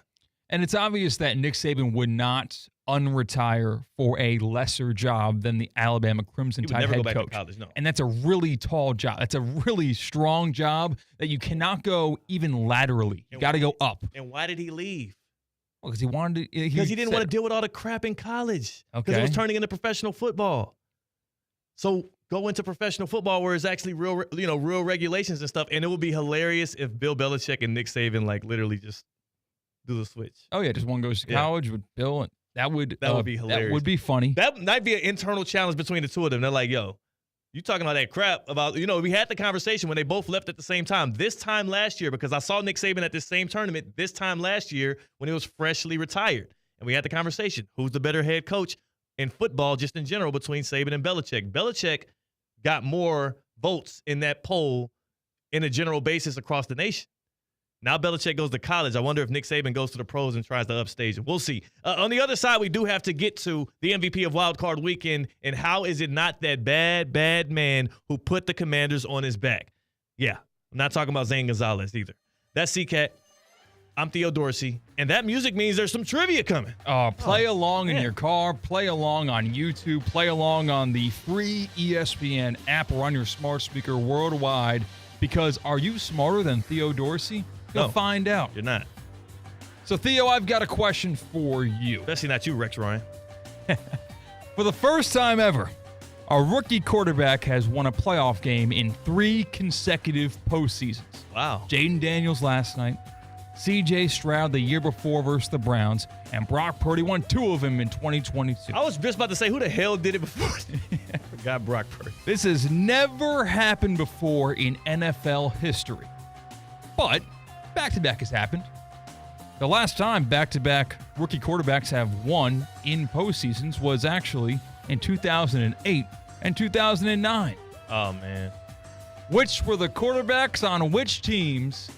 And it's obvious that Nick Saban would not unretire for a lesser job than the Alabama Crimson Tide head coach. To college, no. And that's a really tall job. That's a really strong job that you cannot go even laterally. You got to go up. And why did he leave? Well, because he wanted to. Because he didn't want to deal with all the crap in college. Because it was turning into professional football. So go into professional football where it's actually real regulations and stuff. And it would be hilarious if Bill Belichick and Nick Saban literally just do the switch. Oh yeah, just one goes to college with Bill, and that would be hilarious. That would be funny. That might be an internal challenge between the two of them. They're like, yo, You talking all that crap about, we had the conversation when they both left at the same time. This time last year, because I saw Nick Saban at this same tournament this time last year when he was freshly retired. And we had the conversation, who's the better head coach in football just in general between Saban and Belichick. Belichick got more votes in that poll in a general basis across the nation. Now Belichick goes to college. I wonder if Nick Saban goes to the pros and tries to upstage him. We'll see. On the other side, we do have to get to the MVP of Wild Card Weekend, and how is it not that bad man who put the Commanders on his back? Yeah, I'm not talking about Zane Gonzalez either. That's C-Cat. I'm Theo Dorsey, and that music means there's some trivia coming. Play along in your car, play along on YouTube, play along on the free ESPN app or on your smart speaker worldwide, because are you smarter than Theo Dorsey? You'll find out. You're not. So, Theo, I've got a question for you. Especially not you, Rex Ryan. For the first time ever, a rookie quarterback has won a playoff game in 3 consecutive postseasons. Wow. Jaden Daniels last night, C.J. Stroud the year before versus the Browns, and Brock Purdy won 2 of them in 2022. I was just about to say, who the hell did it before? I forgot Brock Purdy. This has never happened before in NFL history. But back-to-back has happened. The last time back-to-back rookie quarterbacks have won in postseasons was actually in 2008 and 2009. Oh, man. Which were the quarterbacks on which teams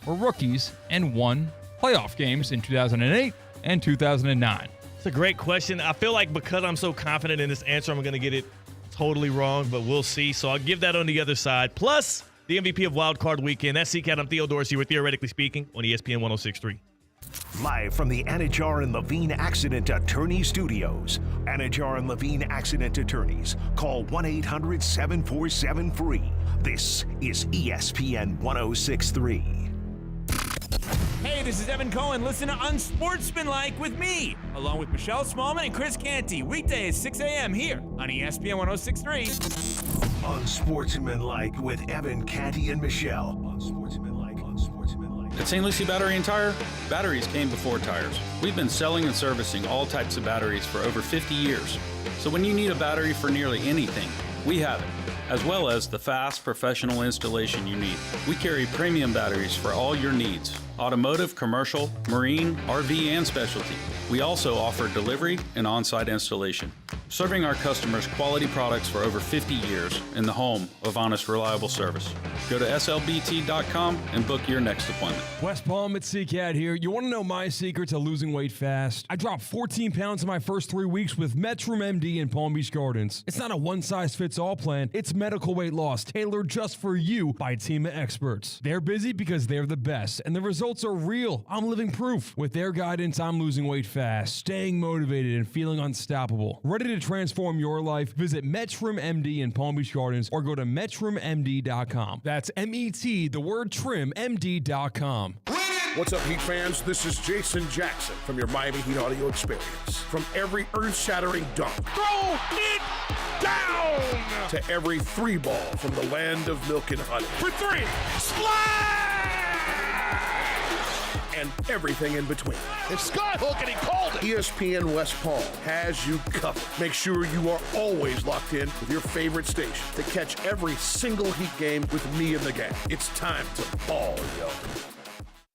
were rookies and won playoff games in 2008 and 2009? It's a great question. I feel like because I'm so confident in this answer, I'm going to get it totally wrong, but we'll see. So I'll give that on the other side. Plus, the MVP of Wild Card Weekend. That's C-Cat. I'm Theo Dorsey. We're Theoretically Speaking on ESPN 106.3. Live from the Anajar and Levine Accident Attorney Studios. Anajar and Levine Accident Attorneys. Call 1-800-747-FREE. This is ESPN 106.3. Hey, this is Evan Cohen. Listen to Unsportsmanlike with me, along with Michelle Smallman and Chris Canty. Weekdays, 6 a.m. here on ESPN 106.3. Unsportsmanlike with Evan, Canty, and Michelle. Unsportsmanlike. At St. Lucie Battery and Tire, batteries came before tires. We've been selling and servicing all types of batteries for over 50 years. So when you need a battery for nearly anything, we have it, as well as the fast, professional installation you need. We carry premium batteries for all your needs: automotive, commercial, marine, RV, and specialty. We also offer delivery and on-site installation, serving our customers quality products for over 50 years in the home of honest, reliable service. Go to slbt.com and book your next appointment. West Palm, it's C-Cat here. You want to know my secret to losing weight fast? I dropped 14 pounds in my first 3 weeks with Metrum MD in Palm Beach Gardens. It's not a one-size-fits-all plan. It's medical weight loss tailored just for you by a team of experts. They're busy because they're the best, and the results are real. I'm living proof. With their guidance, I'm losing weight fast, staying motivated, and feeling unstoppable. Ready to transform your life? Visit Metrum MD in Palm Beach Gardens or go to MetrumMD.com. That's M-E-T, the word trim, MD.com. What's up, Heat fans? This is Jason Jackson from your Miami Heat audio experience. From every earth-shattering dunk, throw it down, to every 3-ball from the land of milk and honey. For 3, splash! And everything in between. It's Skyhook and he called it! ESPN West Palm has you covered. Make sure you are always locked in with your favorite station to catch every single Heat game with me and the gang. It's time to ball, yo.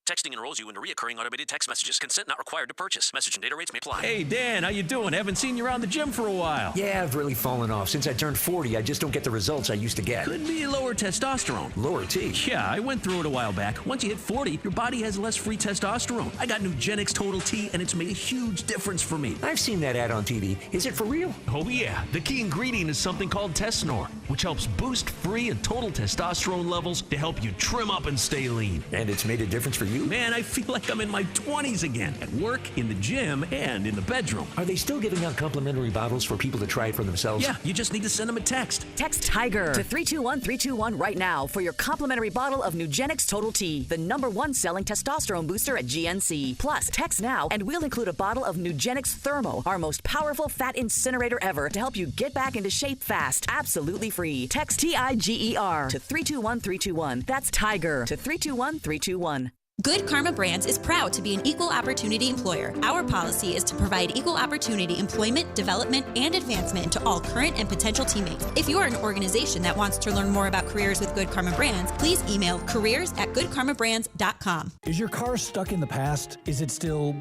Texting enrolls you into recurring automated text messages. Consent not required to purchase. Message and data rates may apply. Hey, Dan, how you doing? Haven't seen you around the gym for a while. Yeah, I've really fallen off. Since I turned 40, I just don't get the results I used to get. Could be lower testosterone. Lower T? Yeah, I went through it a while back. Once you hit 40, your body has less free testosterone. I got Nugenix Total T, and it's made a huge difference for me. I've seen that ad on TV. Is it for real? Oh, yeah. The key ingredient is something called Tesnor, which helps boost free and total testosterone levels to help you trim up and stay lean. And it's made a difference for you? Man, I feel like I'm in my 20s again, at work, in the gym, and in the bedroom. Are they still giving out complimentary bottles for people to try it for themselves? Yeah, you just need to send them a text. Text TIGER to 321-321 right now for your complimentary bottle of Nugenix Total T, the #1 selling testosterone booster at GNC. Plus, text now and we'll include a bottle of Nugenix Thermo, our most powerful fat incinerator ever, to help you get back into shape fast. Absolutely free. Text TIGER to 321-321. That's TIGER to 321-321. Good Karma Brands is proud to be an equal opportunity employer. Our policy is to provide equal opportunity employment, development, and advancement to all current and potential teammates. If you are an organization that wants to learn more about careers with Good Karma Brands, please email careers@goodkarmabrands.com. Is your car stuck in the past? Is it still,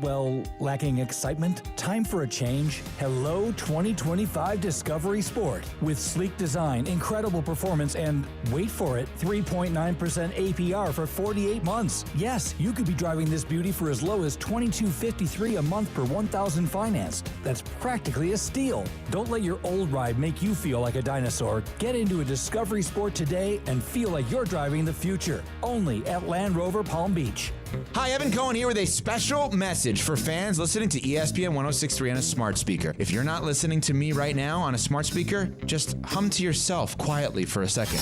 lacking excitement? Time for a change? Hello 2025 Discovery Sport. With sleek design, incredible performance, and, wait for it, 3.9% APR for 48 months. Yes, you could be driving this beauty for as low as $22.53 a month per 1,000 financed. That's practically a steal. Don't let your old ride make you feel like a dinosaur. Get into a Discovery Sport today and feel like you're driving the future. Only at Land Rover Palm Beach. Hi, Evan Cohen here with a special message for fans listening to ESPN 106.3 on a smart speaker. If you're not listening to me right now on a smart speaker, just hum to yourself quietly for a second.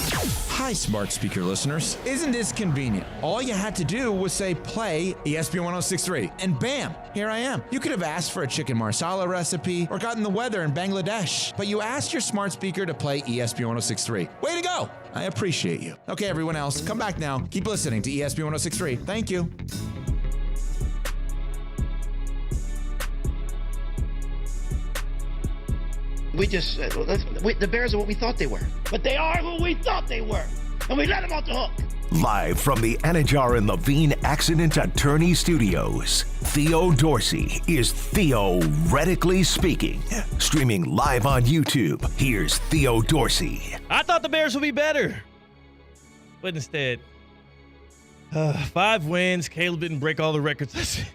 Hi, smart speaker listeners. Isn't this convenient? All you had to do was say play ESPN 106.3, and bam, here I am. You could have asked for a chicken marsala recipe or gotten the weather in Bangladesh, but you asked your smart speaker to play ESPN 106.3. Way to go! I appreciate you. Okay, everyone else, come back now. Keep listening to ESPN 106.3. Thank you. The Bears are what we thought they were. But they are who we thought they were. And we let them off the hook. Live from the Anajar and Levine Accident Attorney Studios, Theo Dorsey is theoretically speaking. Streaming live on YouTube, here's Theo Dorsey. I thought the Bears would be better. But instead, 5 wins. Caleb didn't break all the records.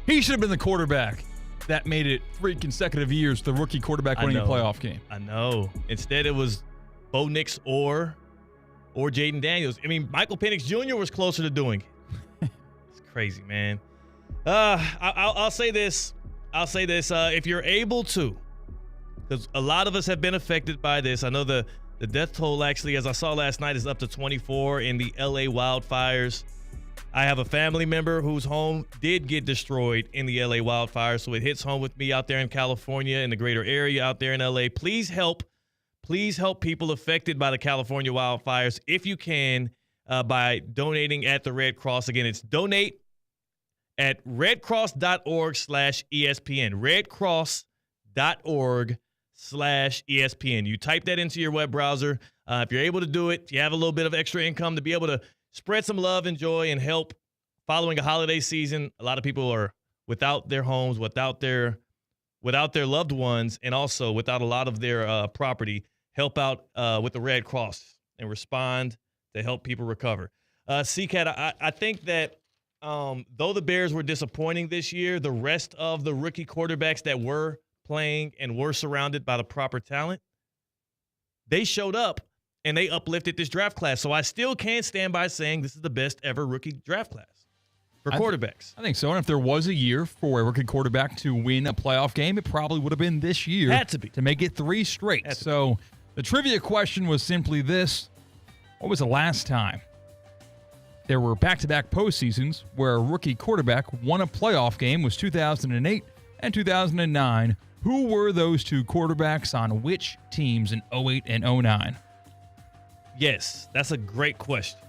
He should have been the quarterback that made it 3 consecutive years, the rookie quarterback winning a playoff game. I know. Instead, it was Bo Nix or Jaden Daniels. I mean, Michael Penix Jr. was closer to doing it. It's crazy, man. I'll say this. If you're able to, because a lot of us have been affected by this. I know the death toll, actually, as I saw last night, is up to 24 in the LA wildfires. I have a family member whose home did get destroyed in the LA wildfires, so it hits home with me out there in California, in the greater area out there in LA. Please help people affected by the California wildfires if you can by donating at the Red Cross. Again, it's donate at redcross.org/ESPN. redcross.org/ESPN. You type that into your web browser. If you're able to do it, if you have a little bit of extra income to be able to spread some love and joy and help following a holiday season. A lot of people are without their homes, without their loved ones, and also without a lot of their property. Help out with the Red Cross and respond to help people recover. CCAT, I think that though the Bears were disappointing this year, the rest of the rookie quarterbacks that were playing and were surrounded by the proper talent, they showed up and they uplifted this draft class. So I still can't stand by saying this is the best ever rookie draft class for quarterbacks. I think so. And if there was a year for a rookie quarterback to win a playoff game, it probably would have been this year. Had to be. To make it 3 straight. So the trivia question was simply this. What was the last time there were back-to-back postseasons where a rookie quarterback won a playoff game? Was 2008 and 2009. Who were those 2 quarterbacks on which teams in 08 and 09? Yes, that's a great question.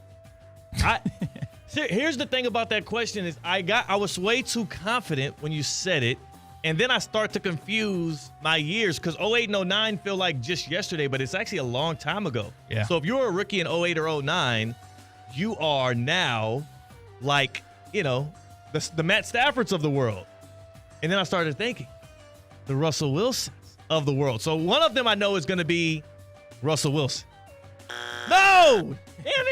Here's the thing about that question is I was way too confident when you said it, and then I start to confuse my years because 08 and 09 feel like just yesterday, but it's actually a long time ago. Yeah. So if you're a rookie in 08 or 09, you are now like, the Matt Staffords of the world. And then I started thinking, the Russell Wilsons of the world. So one of them I know is going to be Russell Wilson. No! Damn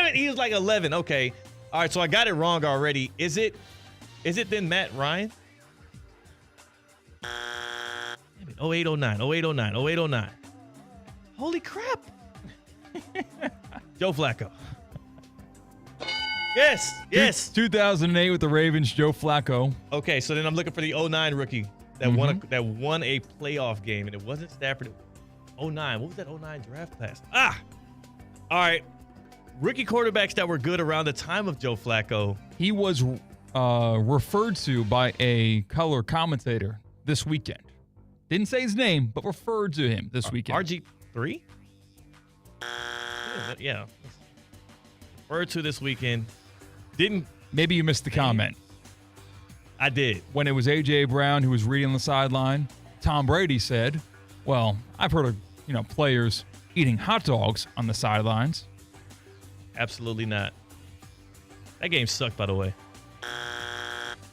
it. He was like 11. Okay. All right, so I got it wrong already. Is it then Matt Ryan? Damn it. 08, 09. Holy crap. Joe Flacco. Yes. 2008 with the Ravens, Joe Flacco. Okay, so then I'm looking for the 09 rookie that won a playoff game, and it wasn't Stafford. 09. What was that 09 draft class? All right. Rookie quarterbacks that were good around the time of Joe Flacco. He was referred to by a color commentator this weekend. Didn't say his name, but referred to him this weekend. RG3? Yeah. Referred to this weekend. Maybe you missed the comment. I did. When it was A.J. Brown who was reading on the sideline, Tom Brady said, well, I've heard of, players eating hot dogs on the sidelines. Absolutely not. That game sucked, by the way.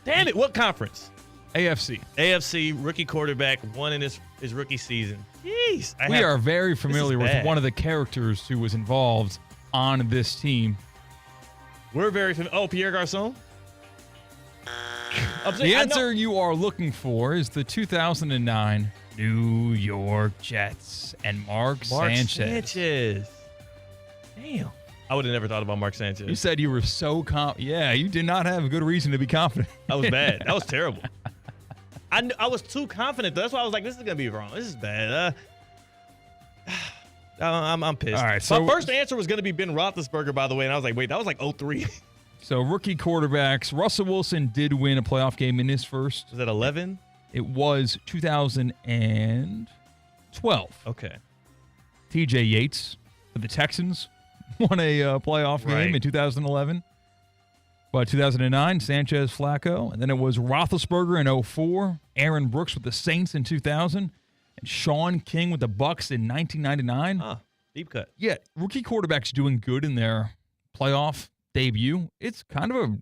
Damn it. What conference? AFC. AFC, rookie quarterback, won in his rookie season. Jeez. We are very familiar with one of the characters who was involved on this team. We're very familiar. Oh, Pierre Garçon? The answer you are looking for is the 2009 New York Jets and Mark Sanchez. Damn. I would have never thought about Mark Sanchez. You said you were so confident. Yeah, you did not have a good reason to be confident. That was bad. That was terrible. I was too confident. That's why I was like, this is going to be wrong. This is bad. I'm pissed. All right, so my first answer was going to be Ben Roethlisberger, by the way, and I was like, wait, that was like 03. So rookie quarterbacks, Russell Wilson did win a playoff game in his first. Was that 11? It was 2012. Okay. T.J. Yates for the Texans won a playoff game in 2011. But 2009, Sanchez, Flacco. And then it was Roethlisberger in 2004, Aaron Brooks with the Saints in 2000, and Sean King with the Bucks in 1999. Deep cut. Yeah, rookie quarterbacks doing good in their playoff debut. It's kind of a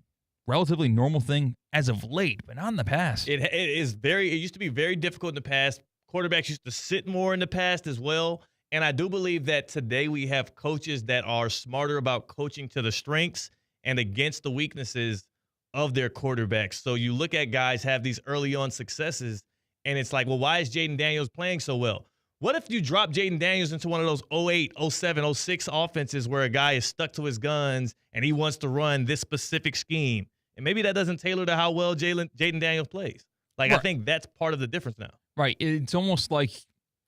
relatively normal thing as of late, but not in the past. It used to be very difficult in the past. Quarterbacks used to sit more in the past as well. And I do believe that today we have coaches that are smarter about coaching to the strengths and against the weaknesses of their quarterbacks. So you look at guys have these early on successes, and it's like, well, why is Jaden Daniels playing so well? What if you drop Jaden Daniels into one of those 08, 07, 06 offenses where a guy is stuck to his guns and he wants to run this specific scheme? And maybe that doesn't tailor to how well Jaden Daniels plays. Like, I think that's part of the difference now. Right. It's almost like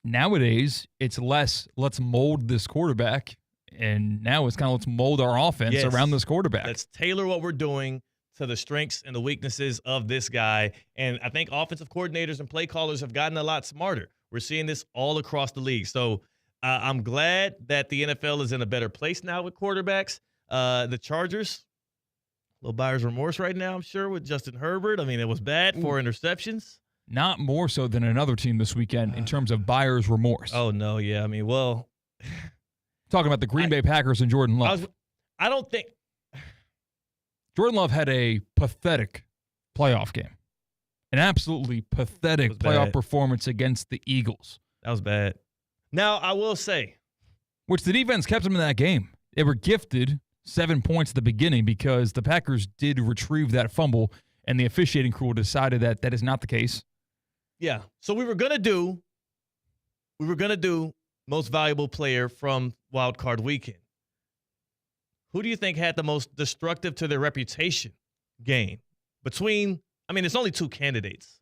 nowadays it's less, let's mold this quarterback. And now it's kind of, let's mold our offense around this quarterback. Let's tailor what we're doing to the strengths and the weaknesses of this guy. And I think offensive coordinators and play callers have gotten a lot smarter. We're seeing this all across the league. So I'm glad that the NFL is in a better place now with quarterbacks. The Chargers, a little buyer's remorse right now, I'm sure, with Justin Herbert. I mean, it was bad, 4 interceptions. Not more so than another team this weekend in terms of buyer's remorse. Oh, no, yeah. I mean, well. Talking about the Green Bay Packers and Jordan Love. I don't think. Jordan Love had a pathetic playoff game. An absolutely pathetic playoff performance against the Eagles. That was bad. Now, I will say. Which the defense kept them in that game. They were gifted 7 points at the beginning because the Packers did retrieve that fumble, and the officiating crew decided that that is not the case. Yeah. So we were going to do most valuable player from Wild Card Weekend. Who do you think had the most destructive to their reputation game? It's only 2 candidates,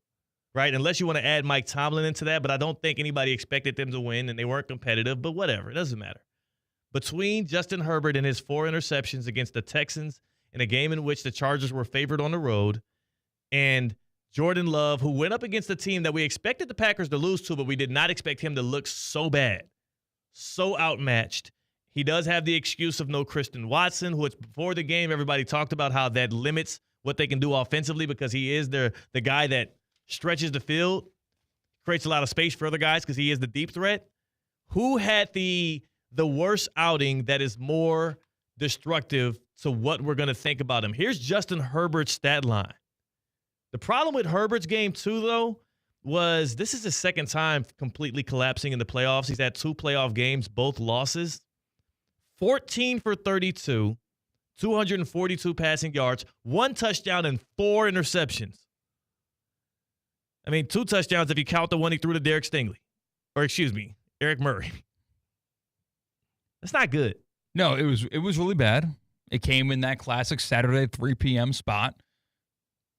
right? Unless you want to add Mike Tomlin into that, but I don't think anybody expected them to win, and they weren't competitive, but whatever. It doesn't matter. Between Justin Herbert and his 4 interceptions against the Texans in a game in which the Chargers were favored on the road, and Jordan Love, who went up against a team that we expected the Packers to lose to, but we did not expect him to look so bad, so outmatched. He does have the excuse of no Christian Watson, who before the game, everybody talked about how that limits what they can do offensively because he is the guy that stretches the field, creates a lot of space for other guys because he is the deep threat. Who had the worst outing that is more destructive to what we're going to think about him? Here's Justin Herbert's stat line. The problem with Herbert's game, too, though, was this is his second time completely collapsing in the playoffs. He's had 2 playoff games, both losses. 14 for 32, 242 passing yards, 1 touchdown, and 4 interceptions. I mean, 2 touchdowns if you count the one he threw to Eric Murray. That's not good. No, it was really bad. It came in that classic Saturday 3 p.m. spot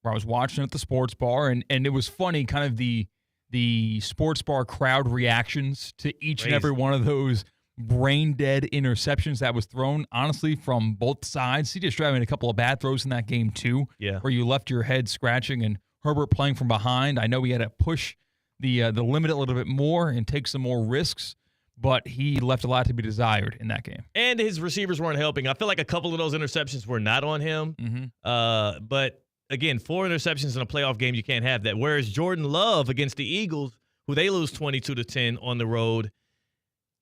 where I was watching at the sports bar, and it was funny, kind of the sports bar crowd reactions to each and every one of those brain-dead interceptions that was thrown, honestly, from both sides. CJ Stroud made a couple of bad throws in that game, too, where you left your head scratching, and Herbert playing from behind. I know he had to push the limit a little bit more and take some more risks, but he left a lot to be desired in that game. And his receivers weren't helping. I feel like a couple of those interceptions were not on him. Mm-hmm. But, again, 4 interceptions in a playoff game, you can't have that. Whereas Jordan Love against the Eagles, who they lose 22-10 on the road,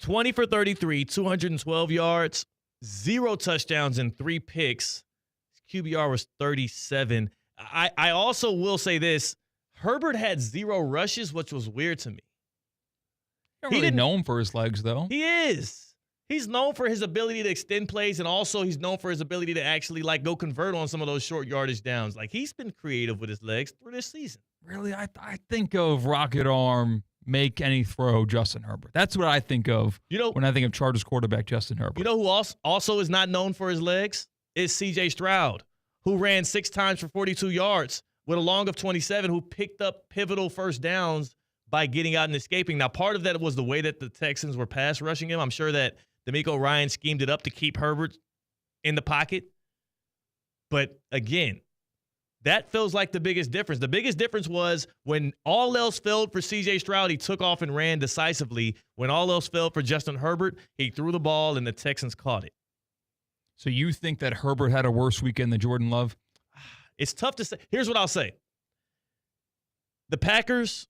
20 for 33, 212 yards, 0 touchdowns, and 3 picks. His QBR was 37. I also will say this. Herbert had 0 rushes, which was weird to me. He didn't know him for his legs, though. He is. He's known for his ability to extend plays, and also he's known for his ability to actually go convert on some of those short yardage downs. He's been creative with his legs through this season. Really, I think of rocket arm, make any throw, Justin Herbert. That's what I think of when I think of Chargers quarterback Justin Herbert. You know who also is not known for his legs? Is C.J. Stroud, who ran 6 times for 42 yards with a long of 27, who picked up pivotal first downs by getting out and escaping. Now, part of that was the way that the Texans were pass rushing him. I'm sure that D'Amico Ryan schemed it up to keep Herbert in the pocket. But, again, that feels like the biggest difference. The biggest difference was when all else failed for C.J. Stroud, he took off and ran decisively. When all else failed for Justin Herbert, he threw the ball and the Texans caught it. So you think that Herbert had a worse weekend than Jordan Love? It's tough to say. Here's what I'll say. The Packers,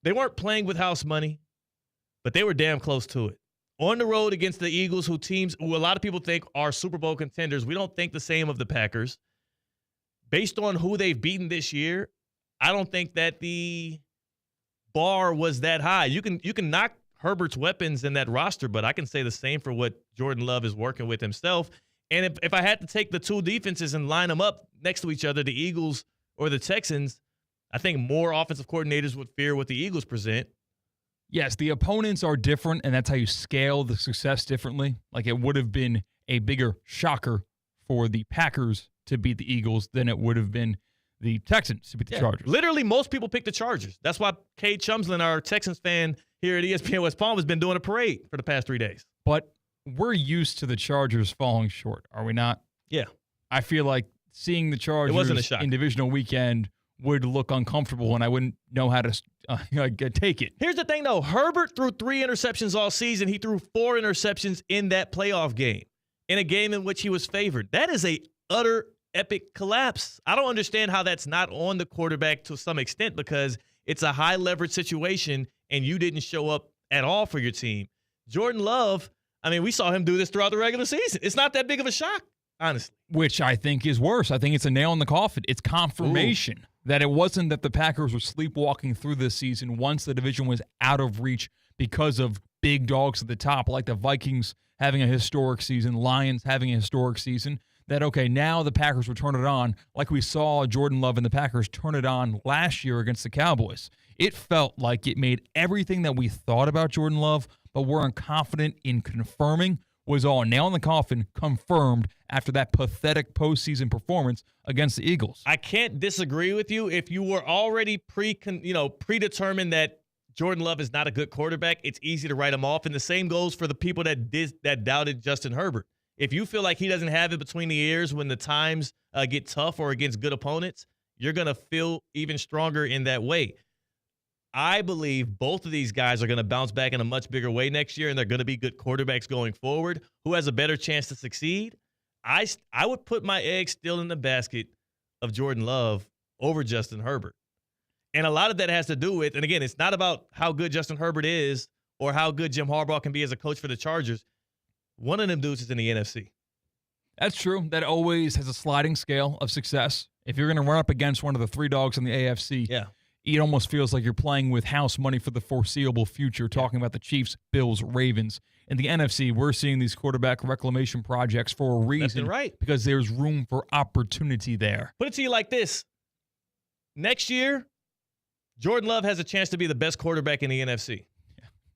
they weren't playing with house money, but they were damn close to it. On the road against the Eagles, who a lot of people think are Super Bowl contenders. We don't think the same of the Packers. Based on who they've beaten this year, I don't think that the bar was that high. You can knock Herbert's weapons in that roster, but I can say the same for what Jordan Love is working with himself. And if I had to take the two defenses and line them up next to each other, the Eagles or the Texans, I think more offensive coordinators would fear what the Eagles present. Yes, the opponents are different, and that's how you scale the success differently. It would have been a bigger shocker for the Packers to beat the Eagles than it would have been the Texans to beat the Chargers. Literally, most people pick the Chargers. That's why Cade Chumslin, our Texans fan here at ESPN West Palm, has been doing a parade for the past 3 days. But we're used to the Chargers falling short, are we not? Yeah. I feel like seeing the Chargers in divisional weekend would look uncomfortable, and I wouldn't know how to take it. Here's the thing, though. Herbert threw 3 interceptions all season. He threw 4 interceptions in that playoff game, in a game in which he was favored. That is a utter epic collapse. I don't understand how that's not on the quarterback to some extent, because it's a high-leverage situation, and you didn't show up at all for your team. Jordan Love, we saw him do this throughout the regular season. It's not that big of a shock, honestly. Which I think is worse. I think it's a nail in the coffin. It's confirmation that it wasn't that the Packers were sleepwalking through this season once the division was out of reach because of big dogs at the top, like the Vikings having a historic season, Lions having a historic season, that, okay, now the Packers will turn it on like we saw Jordan Love and the Packers turn it on last year against the Cowboys. It felt like it made everything that we thought about Jordan Love, but weren't confident in confirming, was all nail in the coffin, confirmed after that pathetic postseason performance against the Eagles. I can't disagree with you. If you were already predetermined that Jordan Love is not a good quarterback, it's easy to write him off. And the same goes for the people that doubted Justin Herbert. If you feel like he doesn't have it between the ears when the times get tough or against good opponents, you're going to feel even stronger in that way. I believe both of these guys are going to bounce back in a much bigger way next year, and they're going to be good quarterbacks going forward. Who has a better chance to succeed? I would put my eggs still in the basket of Jordan Love over Justin Herbert. And a lot of that has to do with, and again, it's not about how good Justin Herbert is or how good Jim Harbaugh can be as a coach for the Chargers. One of them dudes is in the NFC. That's true. That always has a sliding scale of success. If you're going to run up against one of the 3 dogs in the AFC, it almost feels like you're playing with house money for the foreseeable future, talking about the Chiefs, Bills, Ravens. In the NFC, we're seeing these quarterback reclamation projects for a reason, right? Because there's room for opportunity there. Put it to you like this. Next year, Jordan Love has a chance to be the best quarterback in the NFC.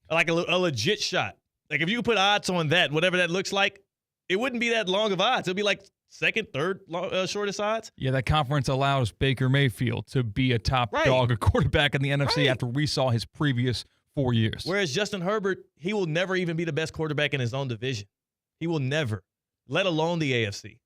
Like a legit shot. Like if you could put odds on that, whatever that looks like, it wouldn't be that long of odds. It would be like second, third shortest odds. Yeah, that conference allows Baker Mayfield to be a top dog, a quarterback in the NFC after we saw his previous 4 years. Whereas Justin Herbert, he will never even be the best quarterback in his own division. He will never, let alone the AFC.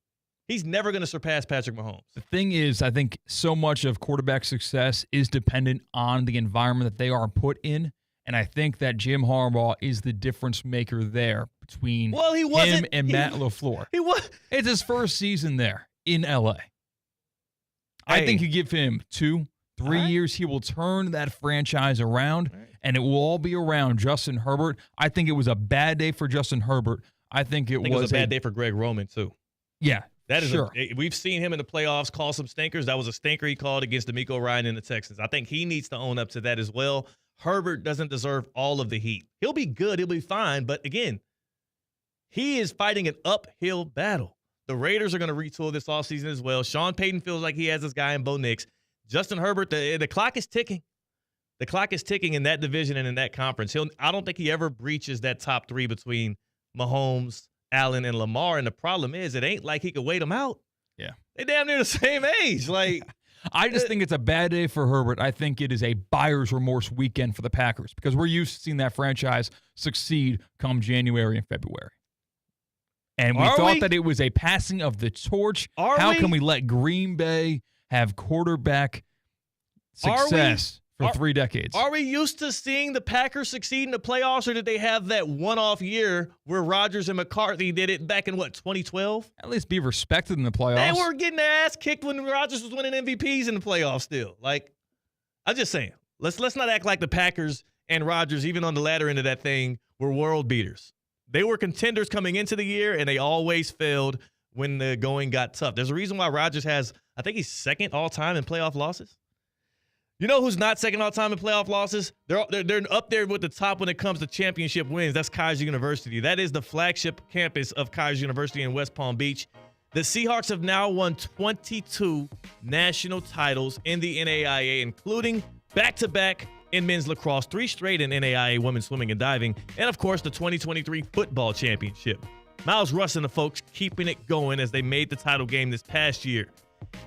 He's never going to surpass Patrick Mahomes. The thing is, I think so much of quarterback success is dependent on the environment that they are put in And I think that Jim Harbaugh is the difference maker there between him and Matt LaFleur. It's his first season there in LA. I think you give him 2-3 years, he will turn that franchise around, and it will all be around Justin Herbert. I think it was a bad day for Justin Herbert. I think it was a bad day for Greg Roman, too. Yeah, that is sure. We've seen him in the playoffs call some stinkers. That was a stinker he called against DeMeco Ryan and the Texans. I think he needs to own up to that as well. Herbert doesn't deserve all of the heat. He'll be good. He'll be fine. But, again, he is fighting an uphill battle. The Raiders are going to retool this offseason as well. Sean Payton feels like he has this guy in Bo Nix. Justin Herbert, the clock is ticking. The clock is ticking in that division and in that conference. I don't think he ever breaches that top 3 between Mahomes, Allen, and Lamar. And the problem is it ain't like he could wait them out. Yeah. They damn near the same age. Like, I just think it's a bad day for Herbert. I think it is a buyer's remorse weekend for the Packers because we're used to seeing that franchise succeed come January and February. And we thought that it was a passing of the torch. How can we let Green Bay have quarterback success for 3 decades? Are we used to seeing the Packers succeed in the playoffs, or did they have that one-off year where Rodgers and McCarthy did it back in, 2012? At least be respected in the playoffs. They were getting their ass kicked when Rodgers was winning MVPs in the playoffs still. Like, I'm just saying, let's not act like the Packers and Rodgers, even on the latter end of that thing, were world beaters. They were contenders coming into the year, and they always failed when the going got tough. There's a reason why Rodgers has, I think he's second all-time in playoff losses. You know who's not second all-time in playoff losses? They're up there with the top when it comes to championship wins. That's Kaiser University. That is the flagship campus of Kaiser University in West Palm Beach. The Seahawks have now won 22 national titles in the NAIA, including back-to-back in men's lacrosse, 3 straight in NAIA women's swimming and diving, and, of course, the 2023 football championship. Miles Russ and the folks keeping it going as they made the title game this past year.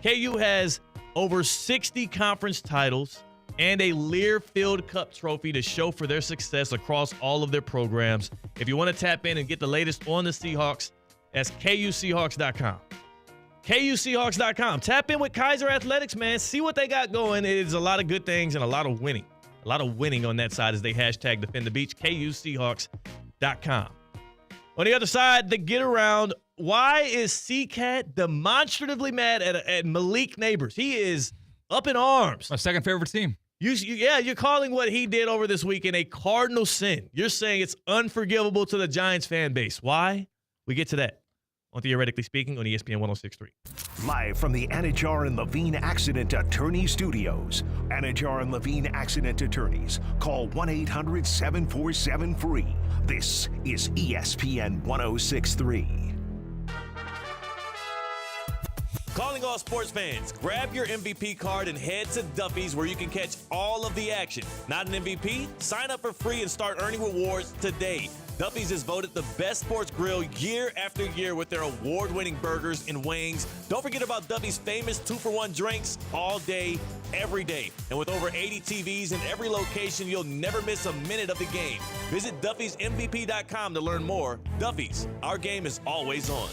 KU has over 60 conference titles and a Learfield Cup trophy to show for their success across all of their programs. If you want to tap in and get the latest on the Seahawks, that's KUSeahawks.com. KUSeahawks.com. Tap in with Kaiser Athletics, man. See what they got going. It is a lot of good things and a lot of winning. A lot of winning on that side as they hashtag defend the beach. KUSeahawks.com. On the other side, the get around. Why is CCAT demonstratively mad at Malik Neighbors? He is up in arms. My second favorite team. You're calling what he did over this weekend a cardinal sin. You're saying it's unforgivable to the Giants fan base. Why? We get to that on Theoretically Speaking on ESPN 106.3. Live from the Anajar and Levine Accident Attorney Studios. Anajar and Levine Accident Attorneys. Call 1-800-747-FREE. This is ESPN 106.3. Calling all sports fans, grab your MVP card and head to Duffy's where you can catch all of the action. Not an MVP? Sign up for free and start earning rewards today. Duffy's is voted the best sports grill year after year with their award-winning burgers and wings. Don't forget about Duffy's famous 2-for-1 drinks all day, every day. And with over 80 TVs in every location, you'll never miss a minute of the game. Visit Duffy'sMVP.com to learn more. Duffy's, our game is always on.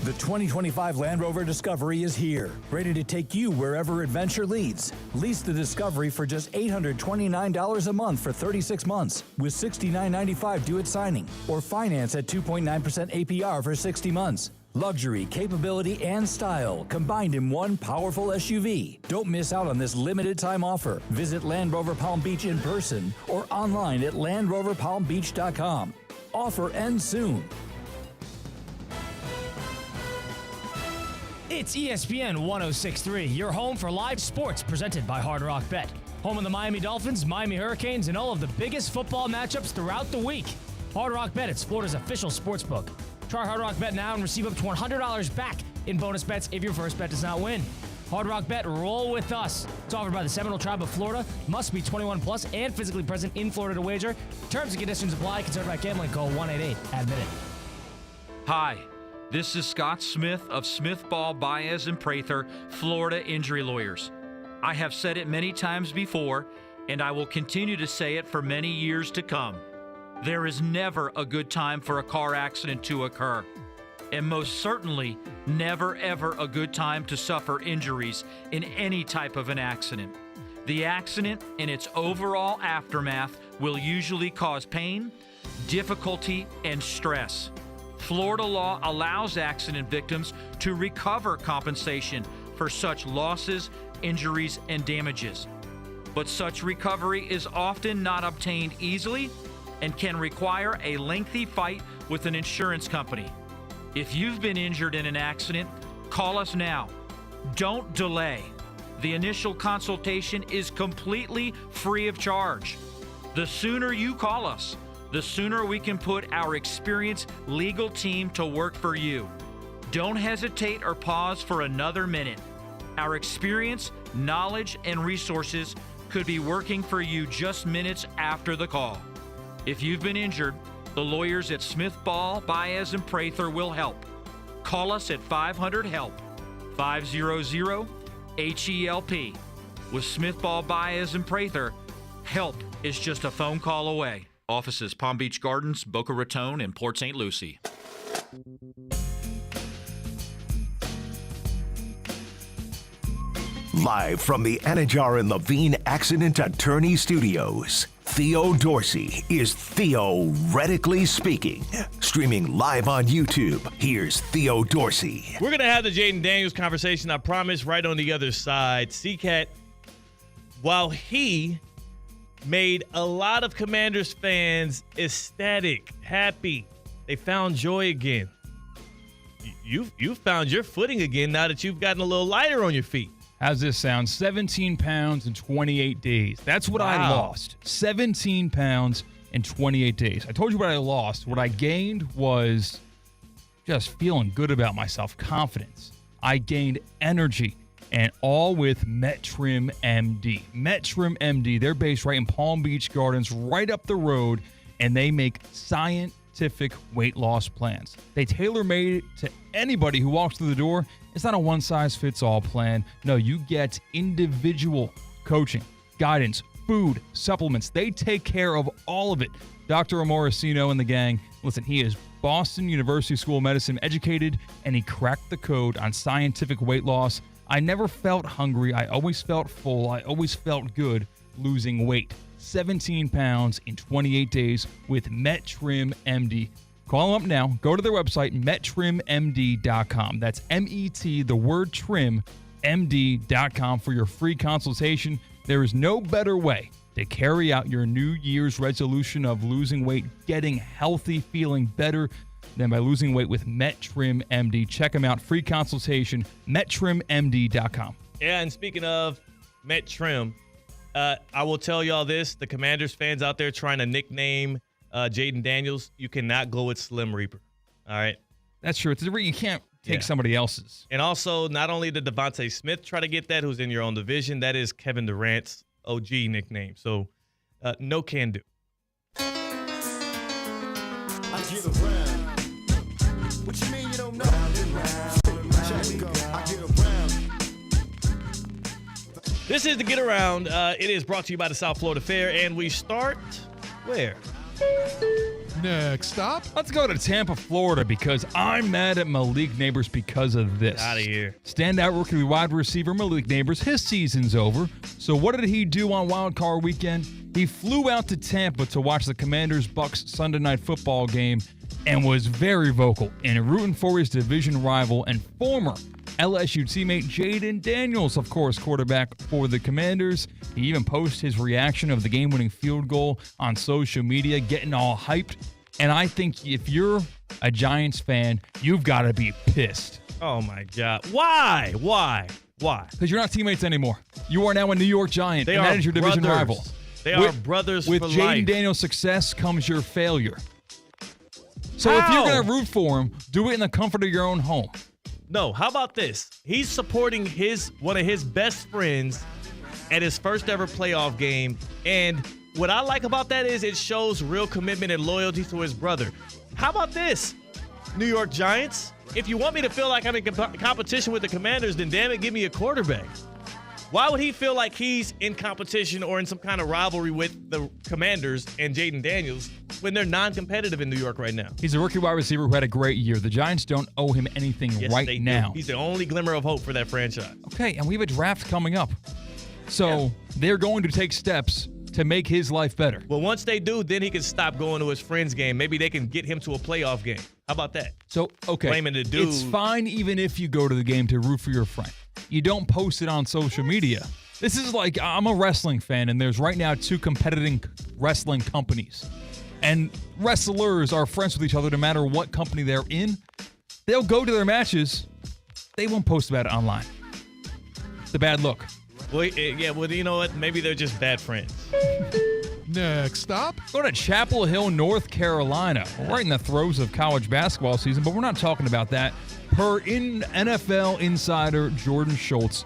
The 2025 Land Rover Discovery is here, ready to take you wherever adventure leads. Lease the Discovery for just $829 a month for 36 months, with $69.95 due at signing, or finance at 2.9% APR for 60 months. Luxury, capability, and style combined in one powerful SUV. Don't miss out on this limited time offer. Visit Land Rover Palm Beach in person or online at LandRoverPalmBeach.com. Offer ends soon. It's ESPN 106.3, your home for live sports presented by Hard Rock Bet. Home of the Miami Dolphins, Miami Hurricanes, and all of the biggest football matchups throughout the week. Hard Rock Bet, it's Florida's official sports book. Try Hard Rock Bet now and receive up to $100 back in bonus bets if your first bet does not win. Hard Rock Bet, roll with us. It's offered by the Seminole Tribe of Florida. Must be 21 plus and physically present in Florida to wager. Terms and conditions apply. Concerned by gambling, call 1-888-ADMIT-IT. Hi. This is Scott Smith of Smith, Ball, Baez, and Prather, Florida Injury Lawyers. I have said it many times before, and I will continue to say it for many years to come. There is never a good time for a car accident to occur, and most certainly never ever a good time to suffer injuries in any type of an accident. The accident and its overall aftermath will usually cause pain, difficulty, and stress. Florida law allows accident victims to recover compensation for such losses, injuries, and damages. But such recovery is often not obtained easily and can require a lengthy fight with an insurance company. If you've been injured in an accident, call us now. Don't delay. The initial consultation is completely free of charge. The sooner you call us, the sooner we can put our experienced legal team to work for you. Don't hesitate or pause for another minute. Our experience, knowledge, and resources could be working for you just minutes after the call. If you've been injured, the lawyers at Smith, Ball, Baez, and Prather will help. Call us at 500-HELP, 500-HELP. With Smith, Ball, Baez, and Prather, help is just a phone call away. Offices Palm Beach Gardens, Boca Raton, and Port St. Lucie. Live from the Anajar and Levine Accident Attorney Studios, Theo Dorsey is Theoretically Speaking. Streaming live on YouTube, here's Theo Dorsey. We're going to have the Jaden Daniels conversation, I promise, right on the other side. C-Cat, while he made a lot of Commanders fans ecstatic, happy, they found joy again. You've found your footing again now that you've gotten a little lighter on your feet. How's this sound? 17 pounds in 28 days. That's what I lost. 17 pounds in 28 days. I told you what I lost. What I gained was just feeling good about myself, confidence. I gained energy, and all with MetTrim MD. MetTrim MD, they're based right in Palm Beach Gardens, right up the road, and they make scientific weight loss plans. They tailor-made it to anybody who walks through the door. It's not a one-size-fits-all plan. No, you get individual coaching, guidance, food, supplements. They take care of all of it. Dr. Amorosino and the gang, listen, he is Boston University School of Medicine educated, and he cracked the code on scientific weight loss. I never felt hungry. I always felt full. I always felt good losing weight. 17 pounds in 28 days with MetTrim MD. Call them up now. Go to their website, MetTrimMD.com. That's M-E-T, the word trim, MD.com for your free consultation. There is no better way to carry out your New Year's resolution of losing weight, getting healthy, feeling better than by losing weight with MetTrim MD. Check them out. Free consultation, MetTrimMD.com. Yeah, and speaking of MetTrim, I will tell y'all this. The Commanders fans out there trying to nickname Jaden Daniels, you cannot go with Slim Reaper. All right? That's true. You can't take somebody else's. And also, not only did Devontae Smith try to get that, who's in your own division, that is Kevin Durant's OG nickname. So, no can do. I get around. What you mean you don't know? Check me go. I get around. This is the Get Around. It is brought to you by the South Florida Fair, and we start where? Next stop. Let's go to Tampa, Florida, because I'm mad at Malik Neighbors because of this. Out of here. Standout rookie wide receiver Malik Neighbors, his season's over. So what did he do on Wild Card Weekend? He flew out to Tampa to watch the Commanders-Bucks Sunday Night Football game and was very vocal in rooting for his division rival and former LSU teammate Jaden Daniels, of course, quarterback for the Commanders. He even posted his reaction of the game-winning field goal on social media, getting all hyped. And I think if you're a Giants fan, you've got to be pissed. Oh, my God. Why? Because you're not teammates anymore. You are now a New York Giant, and that is your division rival. They are brothers for life. With Jaden Daniels' success comes your failure. So if you're going to root for him, do it in the comfort of your own home. No, how about this? He's supporting one of his best friends at his first ever playoff game. And what I like about that is it shows real commitment and loyalty to his brother. How about this, New York Giants? If you want me to feel like I'm in competition with the Commanders, then damn it, give me a quarterback. Why would he feel like he's in competition or in some kind of rivalry with the Commanders and Jaden Daniels when they're non-competitive in New York right now? He's a rookie wide receiver who had a great year. The Giants don't owe him anything yes, right they now. Do. He's the only glimmer of hope for that franchise. Okay, and we have a draft coming up. So they're going to take steps to make his life better. Well, once they do, then he can stop going to his friend's game. Maybe they can get him to a playoff game. How about that? So, okay, Blaming the dude. it's fine even if you go to the game to root for your friend. You don't post it on social media. This is like, I'm a wrestling fan, and there's right now 2 competing wrestling companies. And wrestlers are friends with each other no matter what company they're in. They'll go to their matches. They won't post about it online. It's a bad look. Well, yeah, well, you know what? Maybe they're just bad friends. Next stop. Go to Chapel Hill, North Carolina. We're right in the throes of college basketball season, but we're not talking about that. Per NFL insider Jordan Schultz,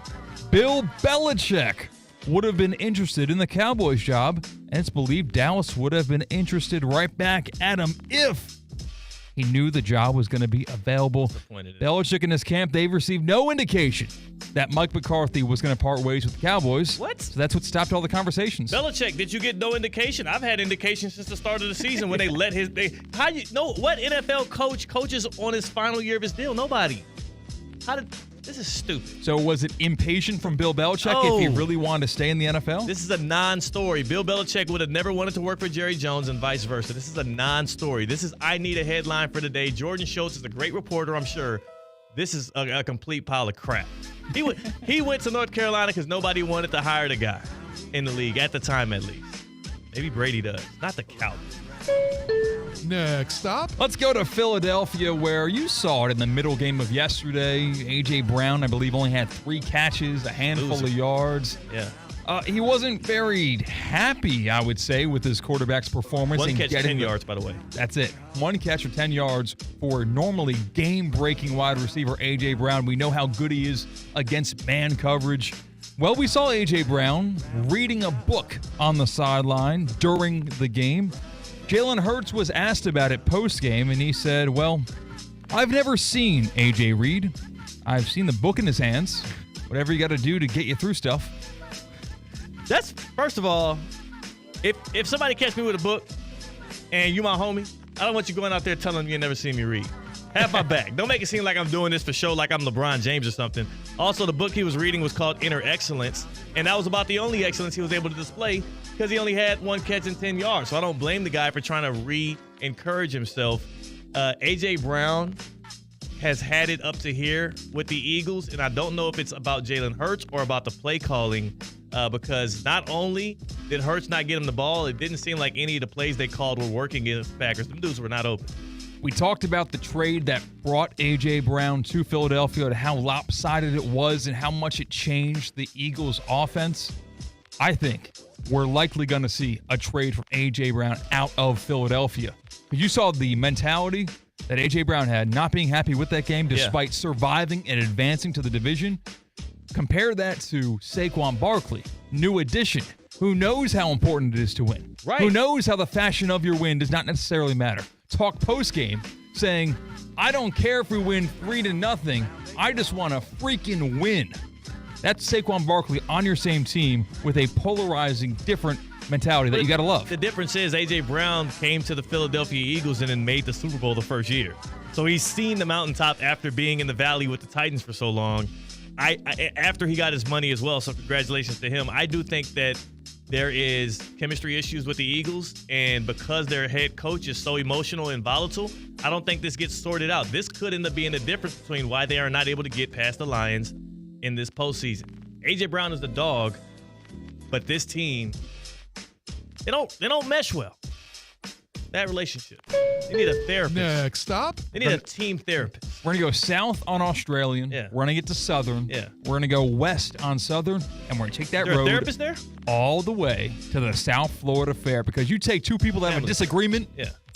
Bill Belichick would have been interested in the Cowboys job, and it's believed Dallas would have been interested right back at him if he knew the job was going to be available. Belichick and his camp, they've received no indication that Mike McCarthy was going to part ways with the Cowboys. What? So that's what stopped all the conversations. Belichick, did you get no indication? I've had indication since the start of the season when they let his. What NFL coach coaches on his final year of his deal? Nobody. This is stupid. So was it impatient from Bill Belichick if he really wanted to stay in the NFL? This is a non-story. Bill Belichick would have never wanted to work for Jerry Jones and vice versa. This is a non-story. This is I need a headline for today. Jordan Schultz is a great reporter, I'm sure. This is a complete pile of crap. He went to North Carolina because nobody wanted to hire the guy in the league, at the time at least. Maybe Brady does, not the Cowboys. Next stop. Let's go to Philadelphia, where you saw it in the middle game of yesterday. A.J. Brown, I believe, only had 3 catches, a handful of yards. Yeah. He wasn't very happy, I would say, with his quarterback's performance. 1 catch, 10 yards, by the way. That's it. 1 catch for 10 yards for normally game-breaking wide receiver A.J. Brown. We know how good he is against man coverage. Well, we saw A.J. Brown reading a book on the sideline during the game. Jalen Hurts was asked about it post-game, and he said, well, I've never seen A.J. read. I've seen the book in his hands. Whatever you got to do to get you through stuff. That's, first of all, if somebody catch me with a book and you my homie, I don't want you going out there telling me you never seen me read. Have my back. Don't make it seem like I'm doing this for show, like I'm LeBron James or something. Also, the book he was reading was called Inner Excellence, and that was about the only excellence he was able to display because he only had 1 catch and 10 yards. So I don't blame the guy for trying to re-encourage himself. A.J. Brown has had it up to here with the Eagles, and I don't know if it's about Jalen Hurts or about the play calling because not only did Hurts not get him the ball, it didn't seem like any of the plays they called were working against the Packers. Them dudes were not open. We talked about the trade that brought A.J. Brown to Philadelphia and how lopsided it was and how much it changed the Eagles' offense. I think we're likely going to see a trade from A.J. Brown out of Philadelphia. You saw the mentality that A.J. Brown had, not being happy with that game despite surviving and advancing to the division. Compare that to Saquon Barkley, new addition, who knows how important it is to win. Right. Who knows how the fashion of your win does not necessarily matter. Talk post-game saying, I don't care if we win 3-0. I just want to freaking win. That's Saquon Barkley on your same team with a polarizing, different mentality that you got to love. The difference is A.J. Brown came to the Philadelphia Eagles and then made the Super Bowl the first year. So he's seen the mountaintop after being in the valley with the Titans for so long. After he got his money as well, so congratulations to him. I do think that there is chemistry issues with the Eagles, and because their head coach is so emotional and volatile, I don't think this gets sorted out. This could end up being the difference between why they are not able to get past the Lions in this postseason. A.J. Brown is the dog, but this team, they don't mesh well. That relationship. They need a therapist. Next stop. They need a team therapist. We're going to go south on Australian. Yeah. We're going to get to southern. Yeah. We're going to go west on southern, and we're going to take that Is there road a therapist there? all the way to the South Florida Fair, because you take 2 people that have a disagreement,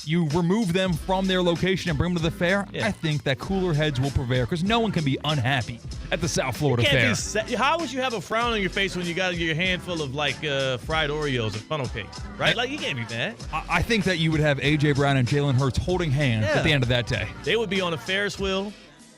you remove them from their location and bring them to the fair. I think that cooler heads will prevail because no one can be unhappy at the South Florida Fair. How would you have a frown on your face when you got your handful of fried Oreos and funnel cakes, right? Like, you can't be mad. I think that you would have A.J. Brown and Jalen Hurts holding hands at the end of that day. They would be on a Ferris wheel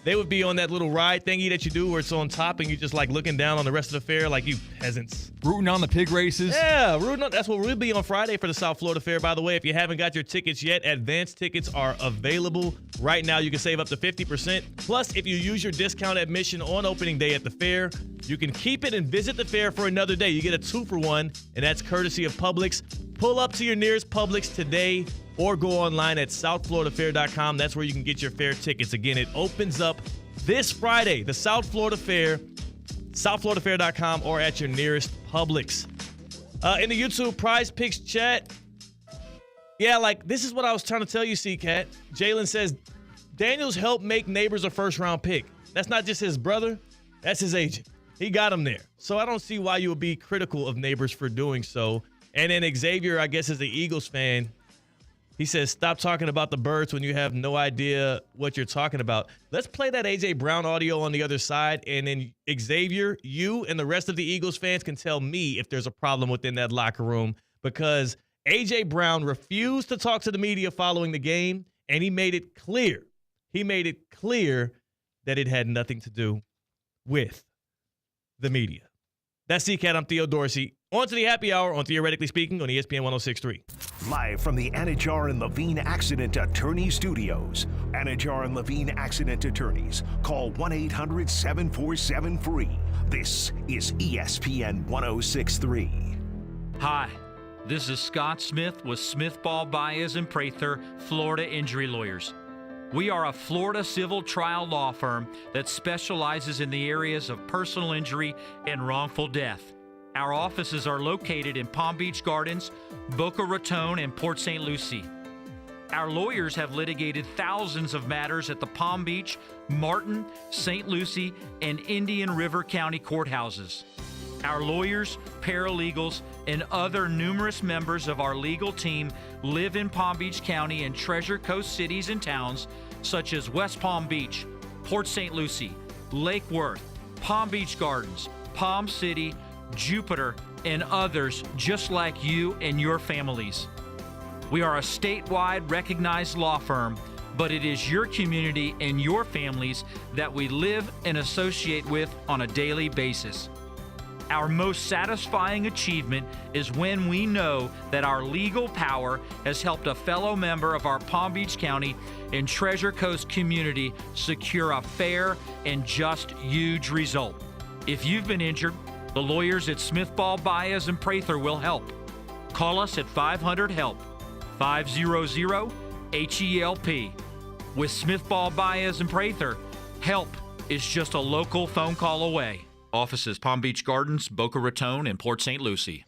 They would be on that little ride thingy that you do where it's on top and you just like looking down on the rest of the fair like you peasants. Rooting on the pig races. Yeah, rooting on. That's what we'll be on Friday for the South Florida Fair. By the way, if you haven't got your tickets yet, advance tickets are available right now. You can save up to 50%. Plus, if you use your discount admission on opening day at the fair, you can keep it and visit the fair for another day. You get a 2-for-1, and that's courtesy of Publix. Pull up to your nearest Publix today or go online at southfloridafair.com. That's where you can get your fair tickets. Again, it opens up this Friday, the South Florida Fair, southfloridafair.com or at your nearest Publix. In the YouTube Prize Picks chat, yeah, like this is what I was trying to tell you, C-Cat. Jalen says, Daniels helped make Neighbors a first-round pick. That's not just his brother. That's his agent. He got him there. So I don't see why you would be critical of Neighbors for doing so. And then Xavier, I guess, is the Eagles fan. He says, stop talking about the birds when you have no idea what you're talking about. Let's play that A.J. Brown audio on the other side, and then Xavier, you and the rest of the Eagles fans can tell me if there's a problem within that locker room, because A.J. Brown refused to talk to the media following the game, and he made it clear. He made it clear that it had nothing to do with the media. That's C-Cat. I'm Theo Dorsey. On to the happy hour on Theoretically Speaking on ESPN 106.3. Live from the Anajar and Levine Accident Attorney Studios. Anajar and Levine Accident Attorneys. Call 1-800-747-FREE. This is ESPN 106.3. Hi, this is Scott Smith with Smith Ball Baez and Prather, Florida Injury Lawyers. We are a Florida civil trial law firm that specializes in the areas of personal injury and wrongful death. Our offices are located in Palm Beach Gardens, Boca Raton, and Port St. Lucie. Our lawyers have litigated thousands of matters at the Palm Beach, Martin, St. Lucie, and Indian River County courthouses. Our lawyers, paralegals, and other numerous members of our legal team live in Palm Beach County and Treasure Coast cities and towns such as West Palm Beach, Port St. Lucie, Lake Worth, Palm Beach Gardens, Palm City, Jupiter, and others just like you and your families. We are a statewide recognized law firm, but it is your community and your families that we live and associate with on a daily basis. Our most satisfying achievement is when we know that our legal power has helped a fellow member of our Palm Beach County and Treasure Coast community secure a fair and just huge result. If you've been injured, the lawyers at Smith Ball Baez and Prather will help. Call us at 500-HELP, 500-HELP. With Smith Ball Baez and Prather, help is just a local phone call away. Offices Palm Beach Gardens, Boca Raton, and Port St. Lucie.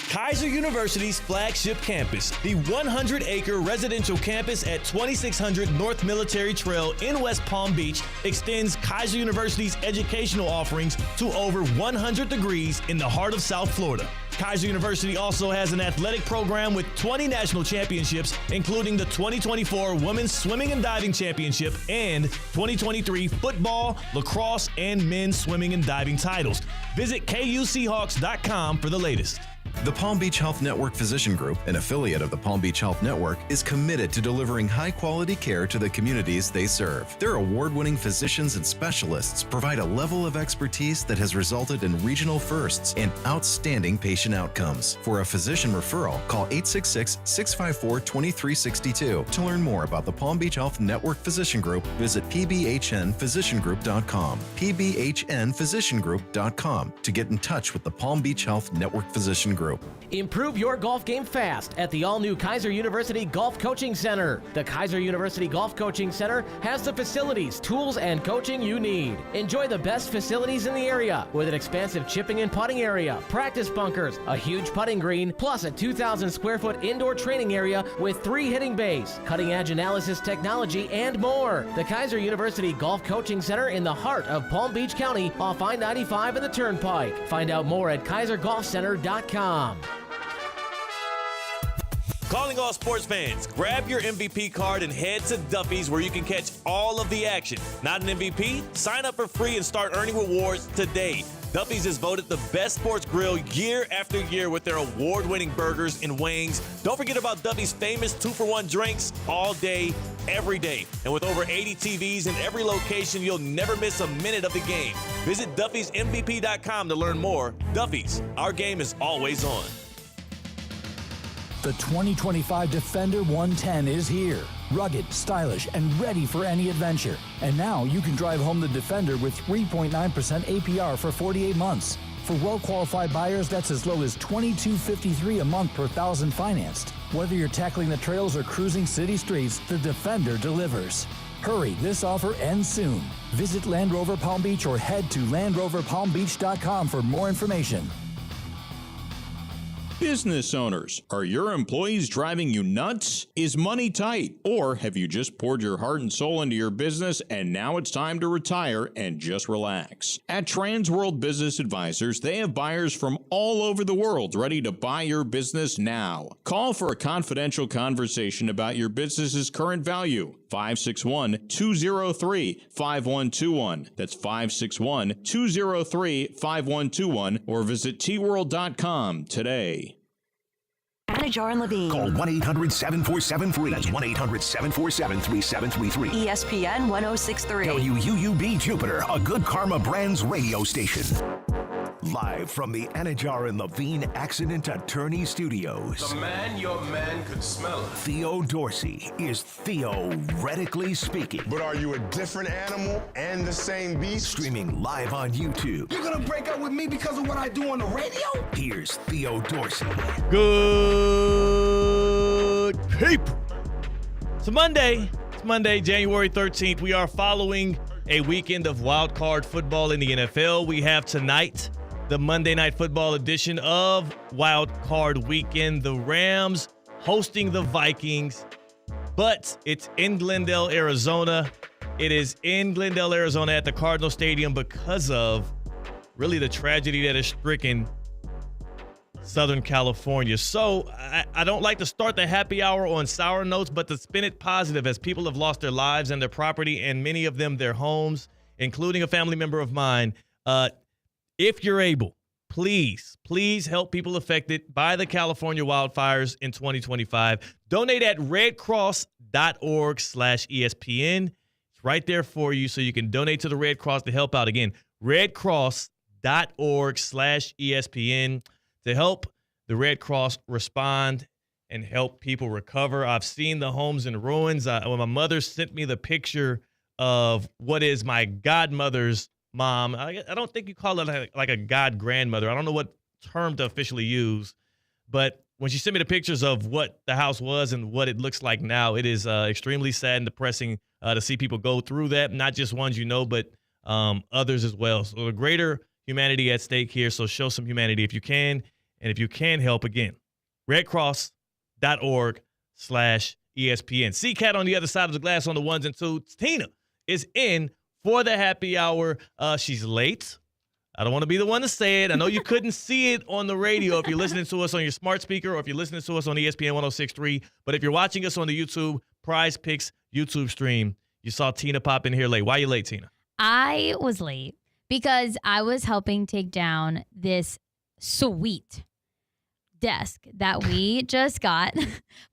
Kaiser University's flagship campus, the 100-acre residential campus at 2600 North Military Trail in West Palm Beach, extends Kaiser University's educational offerings to over 100 degrees in the heart of South Florida. Kaiser University also has an athletic program with 20 national championships, including the 2024 Women's Swimming and Diving Championship and 2023 football, lacrosse, and men's swimming and diving titles. Visit KUSeahawks.com for the latest. The Palm Beach Health Network Physician Group, an affiliate of the Palm Beach Health Network, is committed to delivering high-quality care to the communities they serve. Their award-winning physicians and specialists provide a level of expertise that has resulted in regional firsts and outstanding patient outcomes. For a physician referral, call 866-654-2362. To learn more about the Palm Beach Health Network Physician Group, visit pbhnphysiciangroup.com, pbhnphysiciangroup.com to get in touch with the Palm Beach Health Network Physician Group. Improve your golf game fast at the all-new Kaiser University Golf Coaching Center. The Kaiser University Golf Coaching Center has the facilities, tools, and coaching you need. Enjoy the best facilities in the area with an expansive chipping and putting area, practice bunkers, a huge putting green, plus a 2,000 square foot indoor training area with 3 hitting bays, cutting-edge analysis technology, and more. The Kaiser University Golf Coaching Center in the heart of Palm Beach County off I-95 and the Turnpike. Find out more at KaiserGolfCenter.com. Calling all sports fans, grab your MVP card and head to Duffy's where you can catch all of the action. Not an MVP? Sign up for free and start earning rewards today. Duffy's is voted the best sports grill year after year with their award-winning burgers and wings. Don't forget about Duffy's famous 2-for-1 drinks all day, every day. And with over 80 TVs in every location, you'll never miss a minute of the game. Visit Duffy'sMVP.com to learn more. Duffy's, our game is always on. The 2025 Defender 110 is here. Rugged, stylish, and ready for any adventure. And now you can drive home the Defender with 3.9% APR for 48 months. For well-qualified buyers, that's as low as $22.53 a month per thousand financed. Whether you're tackling the trails or cruising city streets, the Defender delivers. Hurry, this offer ends soon. Visit Land Rover Palm Beach or head to LandRoverPalmBeach.com for more information. Business owners, are your employees driving you nuts? Is money tight? Or have you just poured your heart and soul into your business and now it's time to retire and just relax? At Transworld Business Advisors, they have buyers from all over the world ready to buy your business now. Call for a confidential conversation about your business's current value. 561-203-5121. That's 561-203-5121 or visit tworld.com today. Anajar and Levine. Call 1-800-747-FREE. That's 1-800-747-3733. ESPN 1063. WUUB Jupiter, a Good Karma Brands radio station. Live from the Anajar and Levine Accident Attorney Studios. The man your man could smell it. Theo Dorsey is theoretically speaking. But are you a different animal and the same beast? Streaming live on YouTube. You're gonna break up with me because of what I do on the radio? Here's Theo Dorsey. Good people. It's Monday, January 13th. We are following a weekend of wild card football in the NFL. We have tonight the Monday Night Football edition of Wild Card Weekend. The Rams hosting the Vikings, but it's in Glendale, Arizona. It is in Glendale, Arizona at the Cardinal Stadium because of really the tragedy that has stricken Southern California. So I don't like to start the happy hour on sour notes, but to spin it positive as people have lost their lives and their property and many of them their homes, including a family member of mine. If you're able, please help people affected by the California wildfires in 2025. Donate at redcross.org/ESPN. It's right there for you, so you can donate to the Red Cross to help out. Again, redcross.org/ESPN to help the Red Cross respond and help people recover. I've seen the homes in ruins. When my mother sent me the picture of what is my godmother's mom. I don't think you call it like a god grandmother. I don't know what term to officially use, but when she sent me the pictures of what the house was and what it looks like now, it is extremely sad and depressing to see people go through that. Not just ones but others as well. So the greater humanity at stake here. So show some humanity if you can. And if you can help, again, redcross.org/ESPN. C-Cat on the other side of the glass on the ones and twos. Tina is in for the happy hour. She's late. I don't want to be the one to say it. I know you couldn't see it on the radio if you're listening to us on your smart speaker or if you're listening to us on ESPN 1063. But if you're watching us on the YouTube Prize Picks YouTube stream, you saw Tina pop in here late. Why are you late, Tina? I was late because I was helping take down this sweet desk that we just got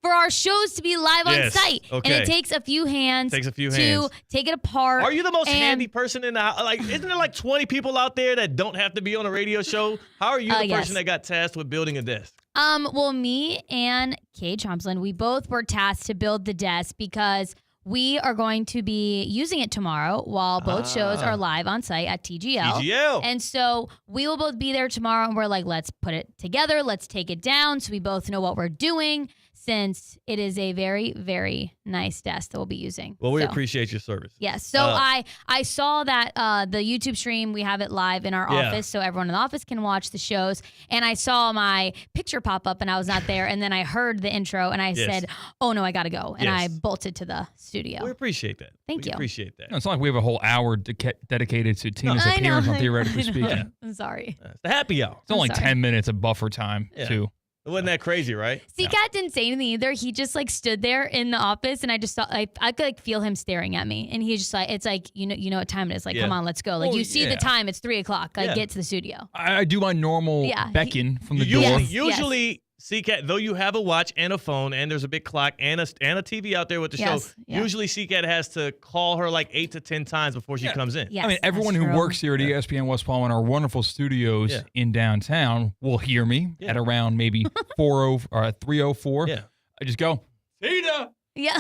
for our shows to be live on site. Okay. And it takes a few hands to take it apart. Are you the most handy person in the house? Like, isn't there like 20 people out there that don't have to be on a radio show? How are you the person that got tasked with building a desk? Well, me and Kay Chomslin, we both were tasked to build the desk because we are going to be using it tomorrow while both shows are live on site at TGL. And so we will both be there tomorrow, and we're like, let's put it together. Let's take it down so we both know what we're doing, since it is a very, very nice desk that we'll be using. Well, we appreciate your service. Yes. So I saw that the YouTube stream, we have it live in our office so everyone in the office can watch the shows. And I saw my picture pop up and I was not there. And then I heard the intro and I said, oh, no, I got to go. And I bolted to the studio. We appreciate that. Thank you. Appreciate that. No, it's not like we have a whole hour dedicated to Tina's appearance on Theoretically Speaking. I'm sorry. It's the happy hour. It's only 10 minutes of buffer time, too. It wasn't that crazy, right? C-Cat didn't say anything either. He just like stood there in the office, and I just thought I could like feel him staring at me, and he just like, it's like you know what time it is. Like, come on, let's go. Like you see the time, it's 3:00. Like get to the studio. I do my normal beckon from the door. Usually CCAT, though you have a watch and a phone and there's a big clock and a TV out there with the show, usually CCAT has to call her like 8 to 10 times before she comes in. I mean, everyone who works here at ESPN West Palm in our wonderful studios in downtown will hear me at around maybe 4:00 or 3:04. Yeah. I just go, Tina. Yeah.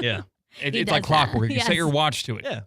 Yeah. It's like clockwork. You set your watch to it. Yeah.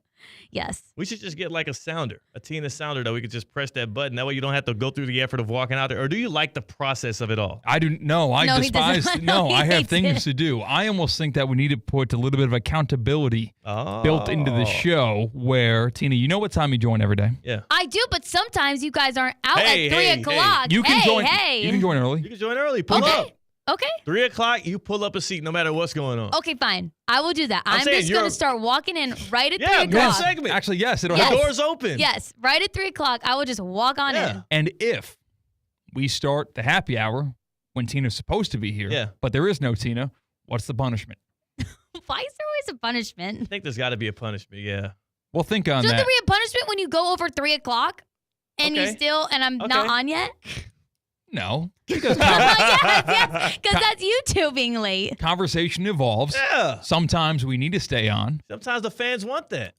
Yes. We should just get like a sounder, a Tina sounder that we could just press that button. That way you don't have to go through the effort of walking out there. Or do you like the process of it all? I do. No, I despise. No, I have things it. to do. I almost think that we need to put a little bit of accountability built into the show where, Tina, you know what time you join every day? Yeah. I do, but sometimes you guys aren't out at 3 o'clock. You can join. Hey. You can join early. You can join early. Pull up. Okay. 3 o'clock, you pull up a seat no matter what's going on. Okay, fine. I will do that. I'm just going to start walking in right at 3 o'clock. Yeah, segment. Actually, yes. The door's open. Yes, right at 3 o'clock. I will just walk on in. And if we start the happy hour when Tina's supposed to be here, but there is no Tina, what's the punishment? Why is there always a punishment? I think there's got to be a punishment, yeah. Well, think on Shouldn't that. there be a punishment when you go over 3 o'clock and I'm not on yet? No. Because that's you two being late. Conversation evolves. Yeah. Sometimes we need to stay on. Sometimes the fans want that.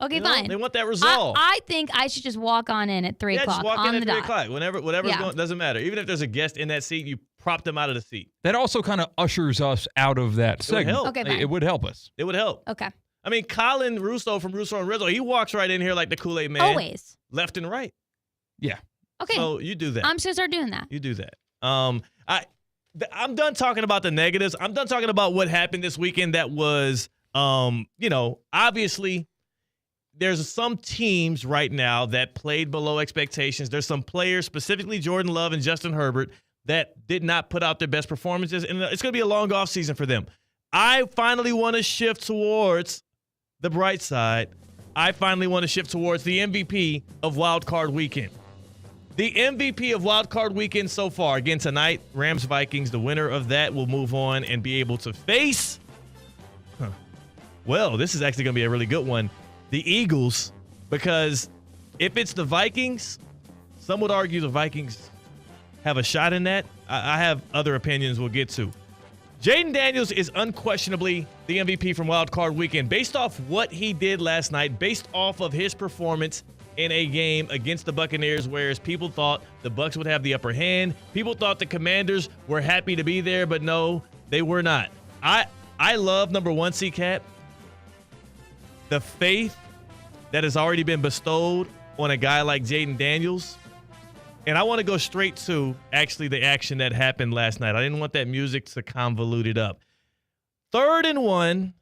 Okay, You know, fine. they want that resolve. I think I should just walk on in at 3 o'clock just walk on in the at 3 dot. o'clock. Whatever's going, doesn't matter. Even if there's a guest in that seat, you prop them out of the seat. That also kind of ushers us out of that segment. help. Okay, fine. It would help us. It would help. Okay. I mean, Colin Russo from Russo and Rizzo, he walks right in here like the Kool-Aid man. Always. Left and right. Yeah. Okay. So you do that. I'm just going to start doing that. You do that. I'm done talking about the negatives. I'm done talking about what happened this weekend that was, obviously there's some teams right now that played below expectations. There's some players, specifically Jordan Love and Justin Herbert, that did not put out their best performances, and it's going to be a long off season for them. I finally want to shift towards the bright side. I finally want to shift towards the MVP of Wild Card Weekend. The MVP of Wild Card Weekend so far, again tonight, Rams-Vikings, the winner of that will move on and be able to face, well, this is actually going to be a really good one, the Eagles, because if it's the Vikings, some would argue the Vikings have a shot in that. I have other opinions we'll get to. Jaden Daniels is unquestionably the MVP from Wild Card Weekend based off what he did last night, based off of his performance in a game against the Buccaneers, whereas people thought the Bucs would have the upper hand. People thought the Commanders were happy to be there, but no, they were not. I love, number one, CCAT, the faith that has already been bestowed on a guy like Jaden Daniels. And I want to go straight to, actually, the action that happened last night. I didn't want that music to convolute it up. 3rd and 1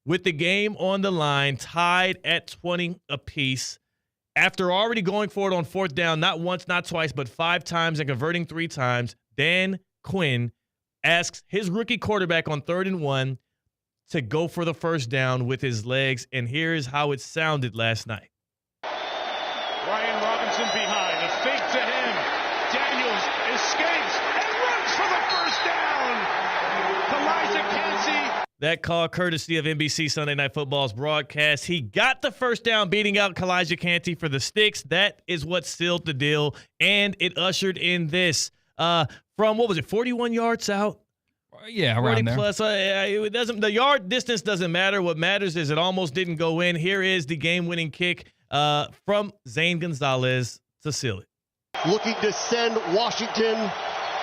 with the game on the line, tied at 20 apiece. After already going for it on 4th down, not once, not twice, but 5 times and converting 3 times, Dan Quinn asks his rookie quarterback on 3rd and 1 to go for the 1st down with his legs. And here is how it sounded last night. Brian Robinson behind, a fake to him. Daniels escapes and runs for the 1st down. Elijah Cansey. That call courtesy of NBC Sunday Night Football's broadcast. He got the 1st down, beating out Elijah Cansey for the Sticks. That is what sealed the deal, and it ushered in this from, 41 yards out? Yeah, around there. 40 plus. It doesn't. The yard distance doesn't matter. What matters is it almost didn't go in. Here is the game-winning kick from Zane Gonzalez to seal it. Looking to send Washington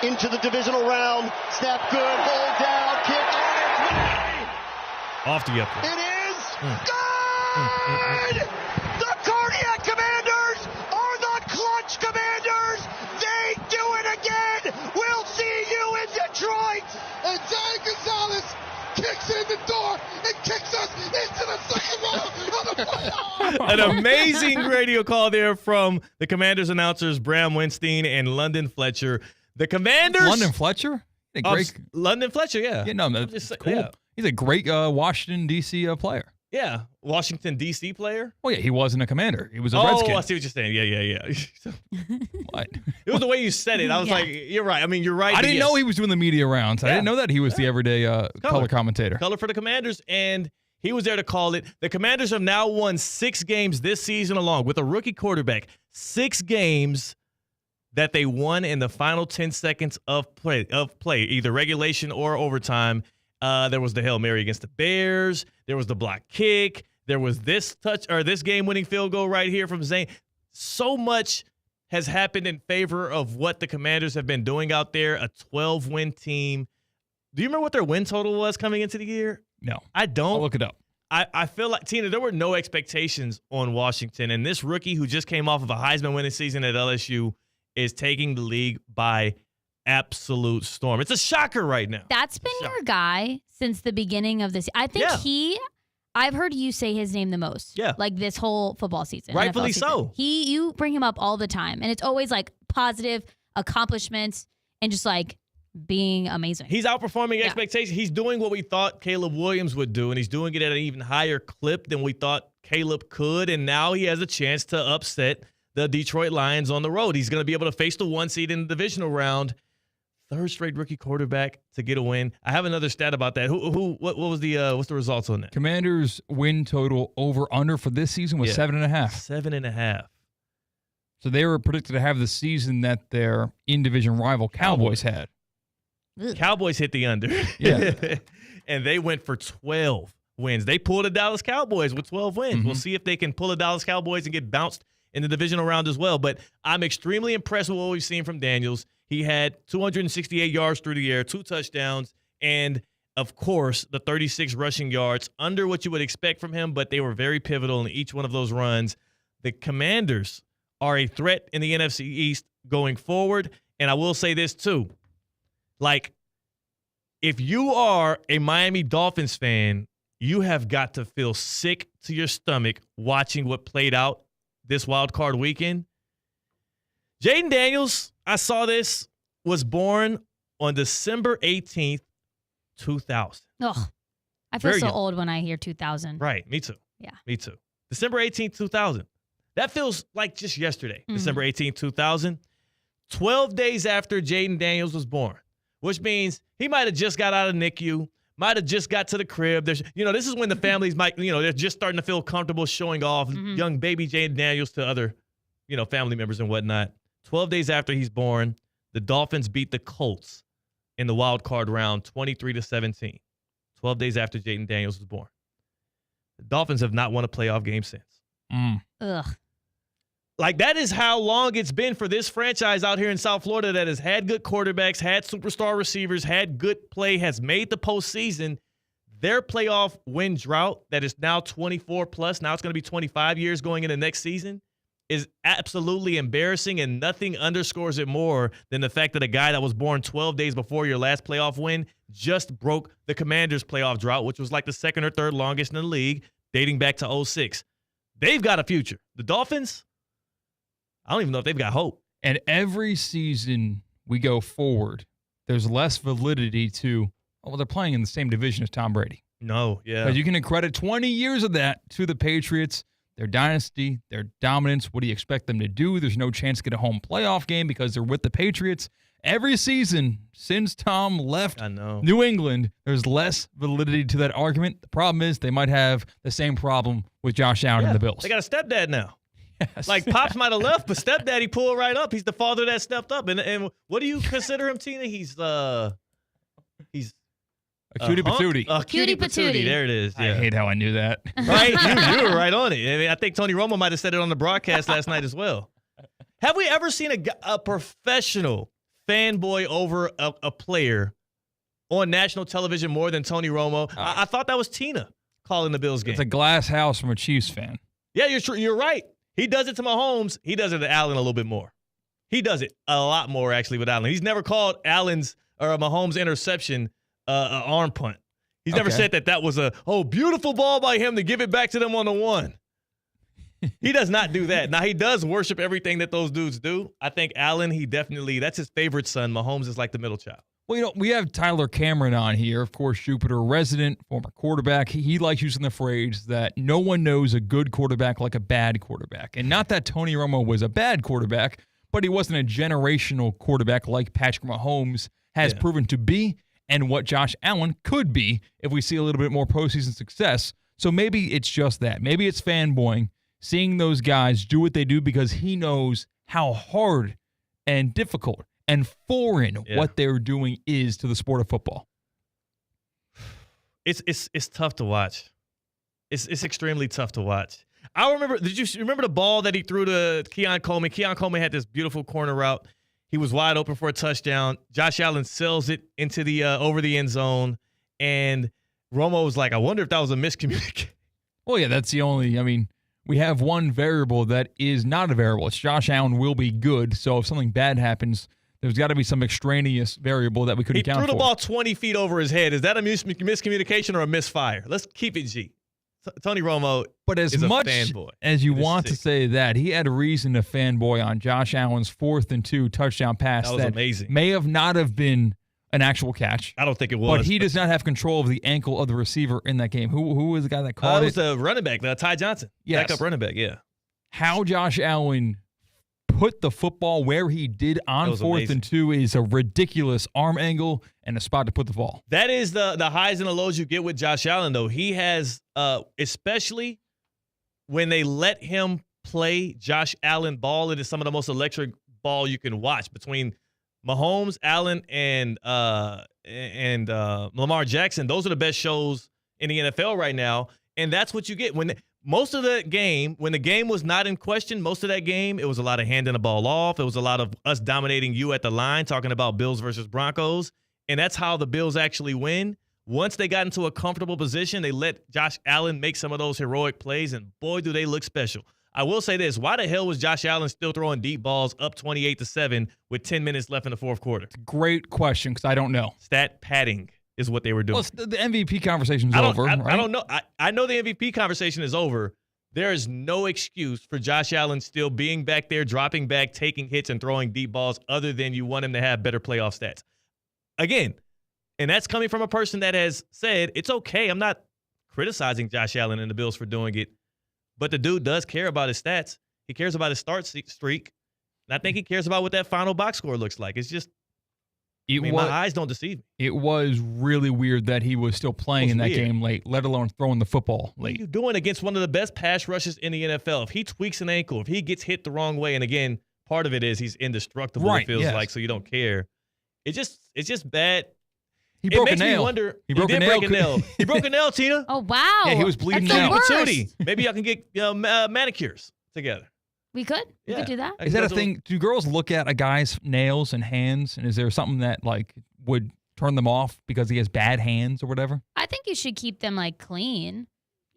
into the divisional round. Snap good, hold down, kick on its way. Off the upper. It is good! The Cardiac Commanders are the Clutch Commanders! They do it again! We'll see you in Detroit! And Zane Gonzalez kicks in the door and kicks us into the second round of the playoffs! An amazing radio call there from the Commanders announcers, Bram Winstein and London Fletcher. The Commanders. London Fletcher? London Fletcher, yeah. Yeah, no, that's cool. Yeah. He's a great Washington, D.C. Player. Yeah, Washington, D.C. player? Oh, yeah, he wasn't a Commander. He was a Redskin. Oh, I see what you're saying. Yeah. What? It was the way you said it. I was like, you're right. I mean, you're right. I didn't know he was doing the media rounds. I didn't know that he was the everyday color commentator. Color for the Commanders, and he was there to call it. The Commanders have now won 6 games this season along with a rookie quarterback. 6 games that they won in the final 10 seconds of play, either regulation or overtime. There was the Hail Mary against the Bears. There was the block kick. There was this game-winning field goal right here from Zane. So much has happened in favor of what the Commanders have been doing out there, a 12-win team. Do you remember what their win total was coming into the year? No. I don't. I'll look it up. I feel like, Tina, there were no expectations on Washington, and this rookie who just came off of a Heisman winning season at LSU is taking the league by absolute storm. It's a shocker right now. That's been your guy since the beginning of this. I think I've heard you say his name the most. Yeah. Like this whole football season. Rightfully NFL season. so. You bring him up all the time, and it's always like positive accomplishments and just like being amazing. He's outperforming expectations. He's doing what we thought Caleb Williams would do, and he's doing it at an even higher clip than we thought Caleb could, and now he has a chance to upset the Detroit Lions on the road. He's going to be able to face the 1 seed in the divisional round. Third straight rookie quarterback to get a win. I have another stat about that. What was what's the results on that? Commanders win total over/under for this season was 7.5. 7.5. So they were predicted to have the season that their in-division rival Cowboys had. Cowboys hit the under. Yeah. And they went for 12 wins. They pulled the Dallas Cowboys with 12 wins. Mm-hmm. We'll see if they can pull the Dallas Cowboys and get bounced in the divisional round as well. But I'm extremely impressed with what we've seen from Daniels. He had 268 yards through the air, 2 touchdowns, and, of course, the 36 rushing yards, under what you would expect from him, but they were very pivotal in each one of those runs. The Commanders are a threat in the NFC East going forward, and I will say this too. Like, if you are a Miami Dolphins fan, you have got to feel sick to your stomach watching what played out this wild card weekend. Jaden Daniels, I saw this, was born on December 18th, 2000. Oh, I feel Very so young. old when I hear 2000. Right, me too. Yeah. Me too. December 18th, 2000. That feels like just yesterday, Mhm. December 18th, 2000. 12 days after Jaden Daniels was born, which means he might have just got out of NICU, might have just got to the crib. There's, this is when the families might, they're just starting to feel comfortable showing off young baby Jaden Daniels to other, family members and whatnot. 12 days after he's born, the Dolphins beat the Colts in the wild card round 23-17. 12 days after Jaden Daniels was born. The Dolphins have not won a playoff game since. Ugh. Like, that is how long it's been for this franchise out here in South Florida that has had good quarterbacks, had superstar receivers, had good play, has made the postseason. Their playoff win drought that is now 24 plus, now it's going to be 25 years going into next season, is absolutely embarrassing, and nothing underscores it more than the fact that a guy that was born 12 days before your last playoff win just broke the Commanders' playoff drought, which was like the second or third longest in the league, dating back to 2006. They've got a future. The Dolphins, I don't even know if they've got hope. And every season we go forward, there's less validity to, they're playing in the same division as Tom Brady. No, yeah. But you can credit 20 years of that to the Patriots, their dynasty, their dominance. What do you expect them to do? There's no chance to get a home playoff game because they're with the Patriots. Every season since Tom left New England, there's less validity to that argument. The problem is they might have the same problem with Josh Allen and the Bills. They got a stepdad now. Yes. Like, Pops might have left, but stepdaddy pulled right up. He's the father that stepped up. And what do you consider him, Tina? He's a cutie patootie. A cutie patootie. There it is. Yeah. I hate how I knew that. Right? You were right on it. I mean, I think Tony Romo might have said it on the broadcast last night as well. Have we ever seen a professional fanboy over a player on national television more than Tony Romo? I thought that was Tina calling the Bills game. It's a glass house from a Chiefs fan. Yeah, you're right. He does it to Mahomes. He does it to Allen a little bit more. He does it a lot more, actually, with Allen. He's never called Allen's or Mahomes' interception an arm punt. He's never said that was a beautiful ball by him to give it back to them on the one. He does not do that. Now, he does worship everything that those dudes do. I think Allen, that's his favorite son. Mahomes is like the middle child. Well, we have Tyler Cameron on here, of course, Jupiter resident, former quarterback. He likes using the phrase that no one knows a good quarterback like a bad quarterback. And not that Tony Romo was a bad quarterback, but he wasn't a generational quarterback like Patrick Mahomes has proven to be, and what Josh Allen could be if we see a little bit more postseason success. So maybe it's just that. Maybe it's fanboying, seeing those guys do what they do because he knows how hard and difficult and foreign what they're doing is to the sport of football. It's tough to watch. It's extremely tough to watch. I remember. Did you remember the ball that he threw to Keon Coleman? Keon Coleman had this beautiful corner route. He was wide open for a touchdown. Josh Allen sells it into the over the end zone, and Romo was like, "I wonder if that was a miscommunication." Well, yeah, that's the only. I mean, we have one variable that is not a variable. It's Josh Allen will be good. So if something bad happens, there's got to be some extraneous variable that we couldn't account for. He threw the ball 20 feet over his head. Is that a miscommunication or a misfire? Let's keep it G. Tony Romo but as is a much fanboy. As you want to say that, he had a reason to fanboy on Josh Allen's 4th and 2 touchdown pass. That was amazing. May have not have been an actual catch. I don't think it was. But he does not have control of the ankle of the receiver in that game. Who was the guy that caught it? It was the running back, Ty Johnson. Yes. Backup running back, yeah. How Josh Allen put the football where he did on 4th and 2 is a ridiculous arm angle and a spot to put the ball. That is the highs and the lows you get with Josh Allen, though. He has, especially when they let him play Josh Allen ball, it is some of the most electric ball you can watch between Mahomes, Allen, and Lamar Jackson. Those are the best shows in the NFL right now, and that's what you get when. Most of the game, when the game was not in question, most of that game, it was a lot of handing the ball off. It was a lot of us dominating you at the line, talking about Bills versus Broncos. And that's how the Bills actually win. Once they got into a comfortable position, they let Josh Allen make some of those heroic plays, and boy, do they look special. I will say this. Why the hell was Josh Allen still throwing deep balls up 28-7 with 10 minutes left in the fourth quarter? Great question, because I don't know. Stat padding is what they were doing. Well, the MVP conversation is over. I right? don't know. I know the MVP conversation is over. There is no excuse for Josh Allen still being back there, dropping back, taking hits, and throwing deep balls other than you want him to have better playoff stats. Again, and that's coming from a person that has said, it's okay. I'm not criticizing Josh Allen and the Bills for doing it, but the dude does care about his stats. He cares about his start streak, and I think he cares about what that final box score looks like. It's just, my eyes don't deceive me. It was really weird that he was still playing in that game late, let alone throwing the football late. What are you doing against one of the best pass rushes in the NFL? If he tweaks an ankle, if he gets hit the wrong way, and again, part of it is he's indestructible, it feels like, so you don't care. It's just bad. He broke a nail. It makes me wonder. He broke a nail. He broke a nail, Tina. Oh, wow. Yeah, he was bleeding out. Maybe y'all can get manicures together. We could do that. Is that a thing? Do girls look at a guy's nails and hands, and is there something that would turn them off because he has bad hands or whatever? I think you should keep them clean,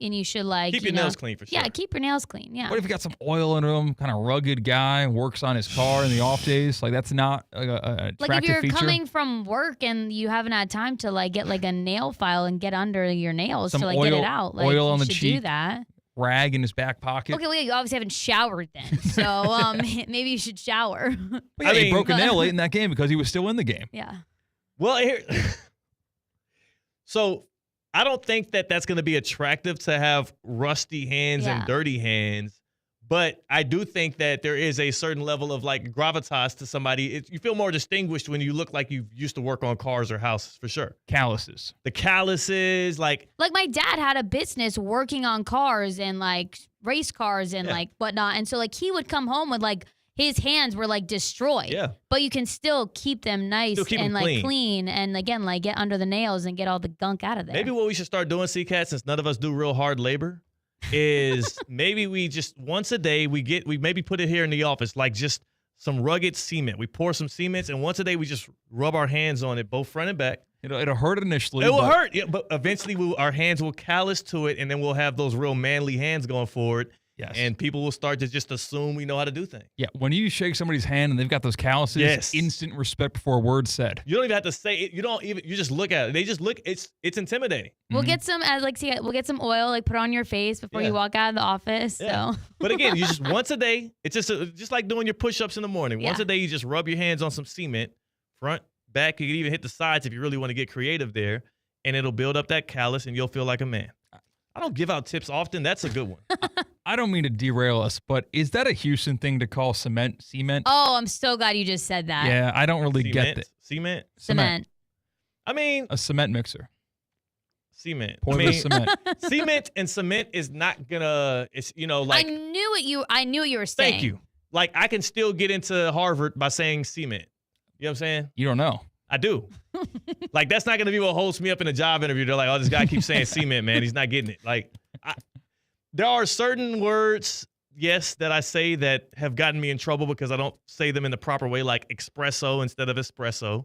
and you should keep your nails clean for sure. Yeah, keep your nails clean. Yeah. What if you got some oil in them? Kind of rugged guy, works on his car in the off days. That's not a attractive like if you're feature. coming from work and you haven't had time to get a nail file and get under your nails some to oil, get it out. Oil on the cheek. cheek. Do that. Rag in his back pocket. Okay, well, you obviously haven't showered then, so maybe you should shower. But he broke a nail late in that game because he was still in the game. Yeah. Well, so I don't think that's going to be attractive to have rusty hands and dirty hands, but I do think that there is a certain level of gravitas to somebody. You feel more distinguished when you look like you used to work on cars or houses, for sure. Calluses. The calluses, Like my dad had a business working on cars and race cars and whatnot, and so he would come home with his hands were destroyed. Yeah. But you can still keep them nice and clean, and again get under the nails and get all the gunk out of there. Maybe what we should start doing, C-Cat, since none of us do real hard labor, is maybe we just once a day we maybe put it here in the office, just some rugged cement. We pour some cement, and once a day we just rub our hands on it, both front and back. It'll hurt initially. It will hurt, but eventually our hands will callous to it, and then we'll have those real manly hands going forward. Yes. And people will start to just assume we know how to do things. Yeah, when you shake somebody's hand and they've got those calluses, instant respect before a word said. You don't even have to say it. You just look at it. They just look. It's intimidating. We'll get some we'll get some oil put on your face before you walk out of the office. Yeah. So. But again, you just once a day. It's just like doing your push-ups in the morning. Once a day, you just rub your hands on some cement, front, back. You can even hit the sides if you really want to get creative there, and it'll build up that callus, and you'll feel like a man. I don't give out tips often. That's a good one. I don't mean to derail us, but is that a Houston thing to call cement? Oh, I'm so glad you just said that. Yeah, I don't really get it. Cement. I mean, a cement mixer. Cement. Cement. Cement and cement is not gonna. It's I knew what you were saying. Thank you. Like, I can still get into Harvard by saying cement. You know what I'm saying? You don't know. I do. Like, that's not going to be what holds me up in a job interview. They're like, oh, this guy keeps saying cement, man. He's not getting it. Like, there are certain words, yes, that I say that have gotten me in trouble because I don't say them in the proper way, like espresso instead of espresso.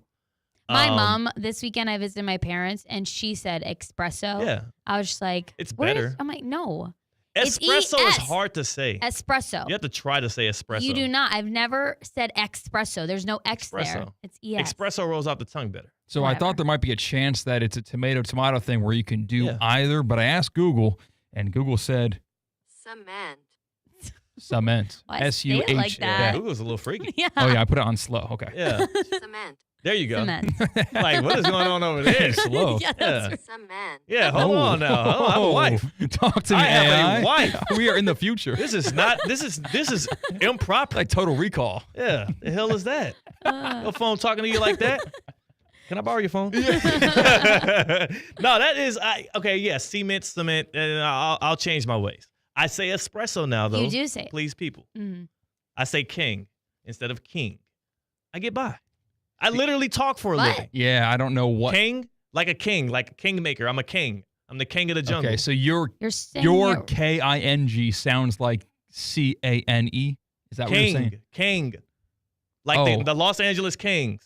My mom, this weekend, I visited my parents, and she said espresso. Yeah. I was just like, it's better. I'm like, no. Espresso is hard to say. Espresso. You have to try to say espresso. You do not. I've never said espresso. There's no X there. It's ES. Espresso rolls off the tongue better. So Whatever. I thought there might be a chance that it's a tomato thing where you can do either, but I asked Google, and Google said Cement. cement. Why S-U-H. say it like that? Google's a little freaky. Yeah. Oh, yeah, I put it on slow. Okay. Yeah. Cement. There you go. Cement. Like, what is going on over there? Slow. Yeah, that's right. Cement. Yeah, hold on now. I have a wife. Talk to me, I have AI. a wife. We are in the future. This is improper. Like Total Recall. Yeah. The hell is that? Your phone talking to you like that? Can I borrow your phone? No, that is cement, and I'll change my ways. I say espresso now, though. You do say it. Please, people. Mhm. I say king instead of king. I get by. I literally talk for a What? living. Yeah, I don't know what. King, like a kingmaker. I'm a king. I'm the king of the jungle. Okay, so your saying K-I-N-G sounds like C-A-N-E. Is that what you're saying? King. Like Oh. the Los Angeles Kings.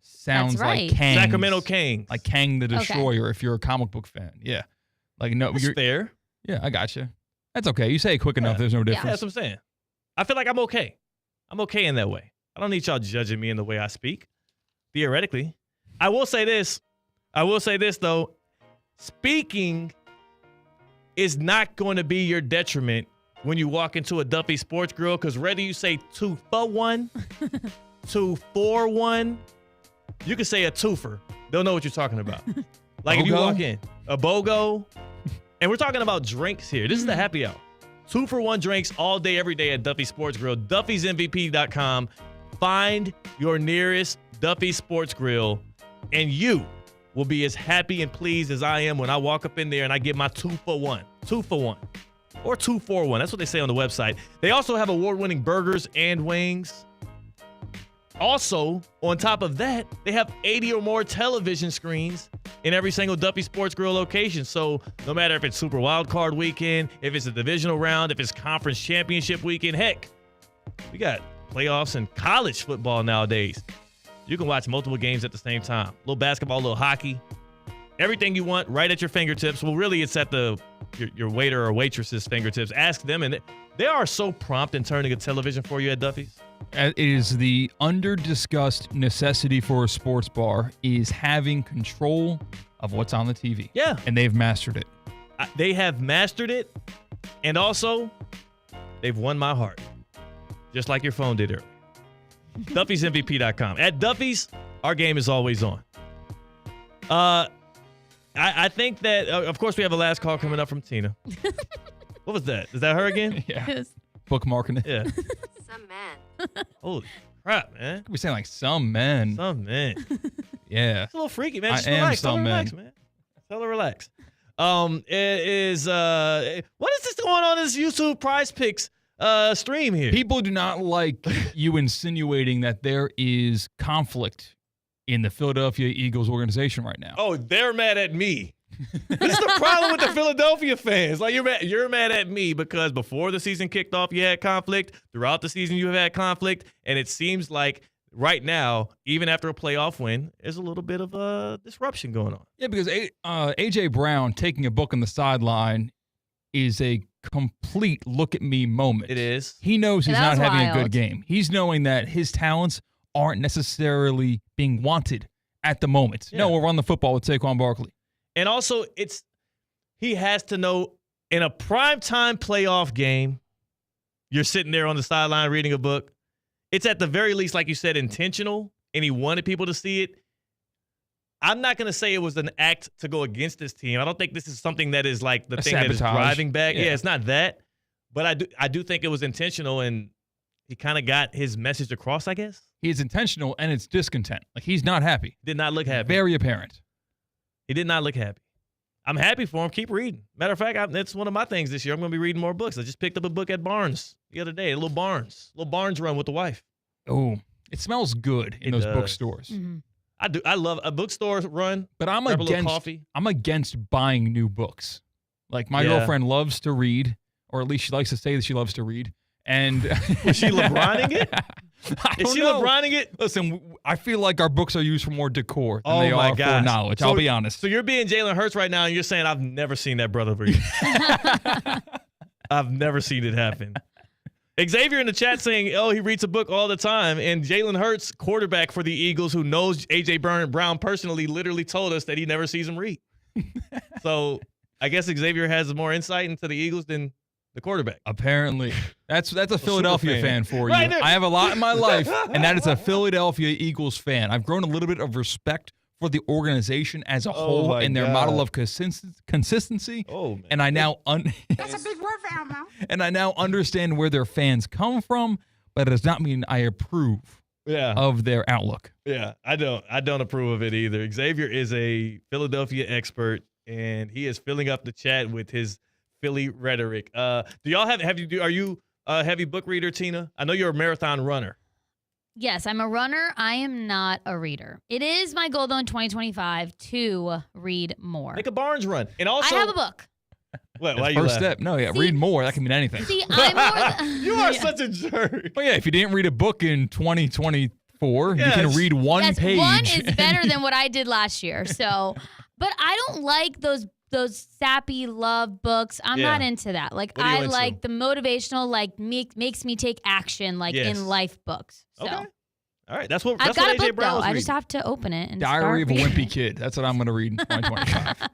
Sounds That's right. like Kang. Sacramento Kings. Like Kang the Destroyer if you're a comic book fan. Yeah. Like, no, That's you're fair. Yeah, I got you. That's okay. You say it quick enough. There's no Yeah, difference. that's what I'm saying. I feel like I'm okay. I'm okay in that way. I don't need y'all judging me in the way I speak. Theoretically. I will say this, though. Speaking is not going to be your detriment when you walk into a Duffy Sports Grill, because whether you say 2-for-1, 2-for-1, you can say a twofer. They'll know what you're talking about. Like if you walk in, a BOGO, and we're talking about drinks here. This is the happy hour. 2-for-1 drinks all day, every day at Duffy Sports Grill. Duffy'sMVP.com. Find your nearest Duffy Sports Grill, and you will be as happy and pleased as I am when I walk up in there and I get my 2-for-1. 2-for-1. Or 2-for-1. That's what they say on the website. They also have award-winning burgers and wings. Also, on top of that, they have 80 or more television screens in every single Duffy Sports Grill location. So no matter if it's Super Wildcard weekend, if it's a divisional round, if it's conference championship weekend, heck, we got playoffs and college football nowadays. You can watch multiple games at the same time. A little basketball, a little hockey. Everything you want right at your fingertips. Well, really, it's at your waiter or waitress's fingertips. Ask them, and they are so prompt in turning a television for you at Duffy's. It is the under-discussed necessity for a sports bar is having control of what's on the TV. Yeah. And they've mastered it. They have mastered it, and also, they've won my heart. Just like your phone did earlier. Duffy'sMVP.com. At Duffy's, our game is always on. I think that, of course, we have a last call coming up from Tina. What was that? Is that her again? Yeah. Yes. Bookmarking it. Yeah. Some man. Holy crap, man. We're saying like some men. Some men. Yeah. It's a little freaky, man. Just I am relax. Tell her some relax, men. man. Tell her relax. What is this going on in this YouTube Prize Picks stream here? People do not like you insinuating that there is conflict in the Philadelphia Eagles organization right now. Oh, they're mad at me. This is the problem with the Philadelphia fans. Like you're mad at me because before the season kicked off, you had conflict. Throughout the season, you have had conflict, and it seems like right now, even after a playoff win, there's a little bit of a disruption going on. Yeah, because A.J. Brown taking a book on the sideline is a complete look-at-me moment. It is. He knows he's not having a wild. good game. He's knowing that his talents aren't necessarily being wanted at the moment. Yeah. No, we'll run the football with Saquon Barkley. And also, he has to know in a primetime playoff game, you're sitting there on the sideline reading a book. It's at the very least, like you said, intentional, and he wanted people to see it. I'm not going to say it was an act to go against this team. I don't think this is something that is like the thing that is driving back. Yeah, it's not that. But I do think it was intentional, and he kind of got his message across, I guess. He is intentional, and it's discontent. Like, he's not happy. Did not look happy. Very apparent. He did not look happy. I'm happy for him. Keep reading. Matter of fact, that's one of my things this year. I'm going to be reading more books. I just picked up a book at Barnes the other day, a little Barnes run with the wife. Oh, it smells good in those bookstores. Mm-hmm. I do. I love a bookstore run. But I'm against buying new books. Like my Yeah. girlfriend loves to read, or at least she likes to say that she loves to read. And is she LeBroning it? Is she LeBroning it? Listen, I feel like our books are used for more decor than Oh they my are gosh. for knowledge. So- I'll be honest. So you're being Jalen Hurts right now, and you're saying I've never seen that brother read. I've never seen it happen. Xavier in the chat saying, oh, he reads a book all the time. And Jalen Hurts, quarterback for the Eagles, who knows A.J. Brown personally, literally told us that he never sees him read. So I guess Xavier has more insight into the Eagles than the quarterback. Apparently. That's a Philadelphia fan for you. Right there. I have a lot in my life, and that is a Philadelphia Eagles fan. I've grown a little bit of respect for the organization as a whole my and their God. model of consistency. Oh, man. And I now That's a big word for Elmo. and I now understand where their fans come from, but it does not mean I approve of their outlook. Yeah, I don't approve of it either. Xavier is a Philadelphia expert, and he is filling up the chat with his Philly rhetoric. Do y'all are you a heavy book reader, Tina? I know you're a marathon runner. Yes, I'm a runner. I am not a reader. It is my goal, though, in 2025 to read more. Make a Barnes run. And also, I have a book. What, That's why the you first laughing? step. No, read more. That can mean anything. See, I'm more You are such a jerk. Well, yeah, if you didn't read a book in 2024, you can Yes. read one yes, page. one is better than what I did last year. So, but I don't like those sappy love books. I'm Yeah. not into that. Like What are you I into? like the motivational, like makes me take action, like Yes. in life books. So Okay. All right, that's what I've got a AJ book Brown though. was I just reading. have to open it and Diary of a start Wimpy Kid. That's what I'm going to read in 2025.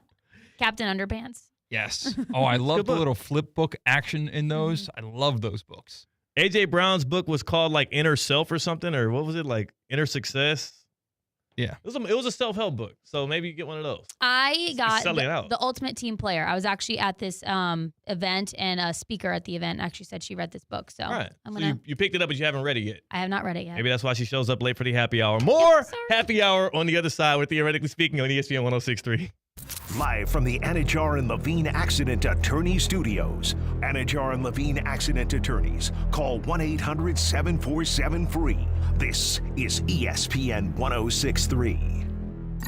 Captain Underpants. Yes. Oh, I love the book. little flip book action in those. I love those books. AJ Brown's book was called like Inner Self or something, or what was it, like Inner Success? Yeah. It was a self-help book, so maybe you get one of those. I got selling it out. the Ultimate Team Player. I was actually at this event, and a speaker at the event actually said she read this book. So All right. I'm So gonna. you picked it up, but you haven't read it yet. I have not read it yet. Maybe that's why she shows up late for the happy hour. More happy hour on the other side with Theoretically Speaking on ESPN 106.3. Live from the Anajar and Levine Accident Attorney Studios. Anajar and Levine Accident Attorneys. Call 1-800-747-FREE. This is ESPN 106.3.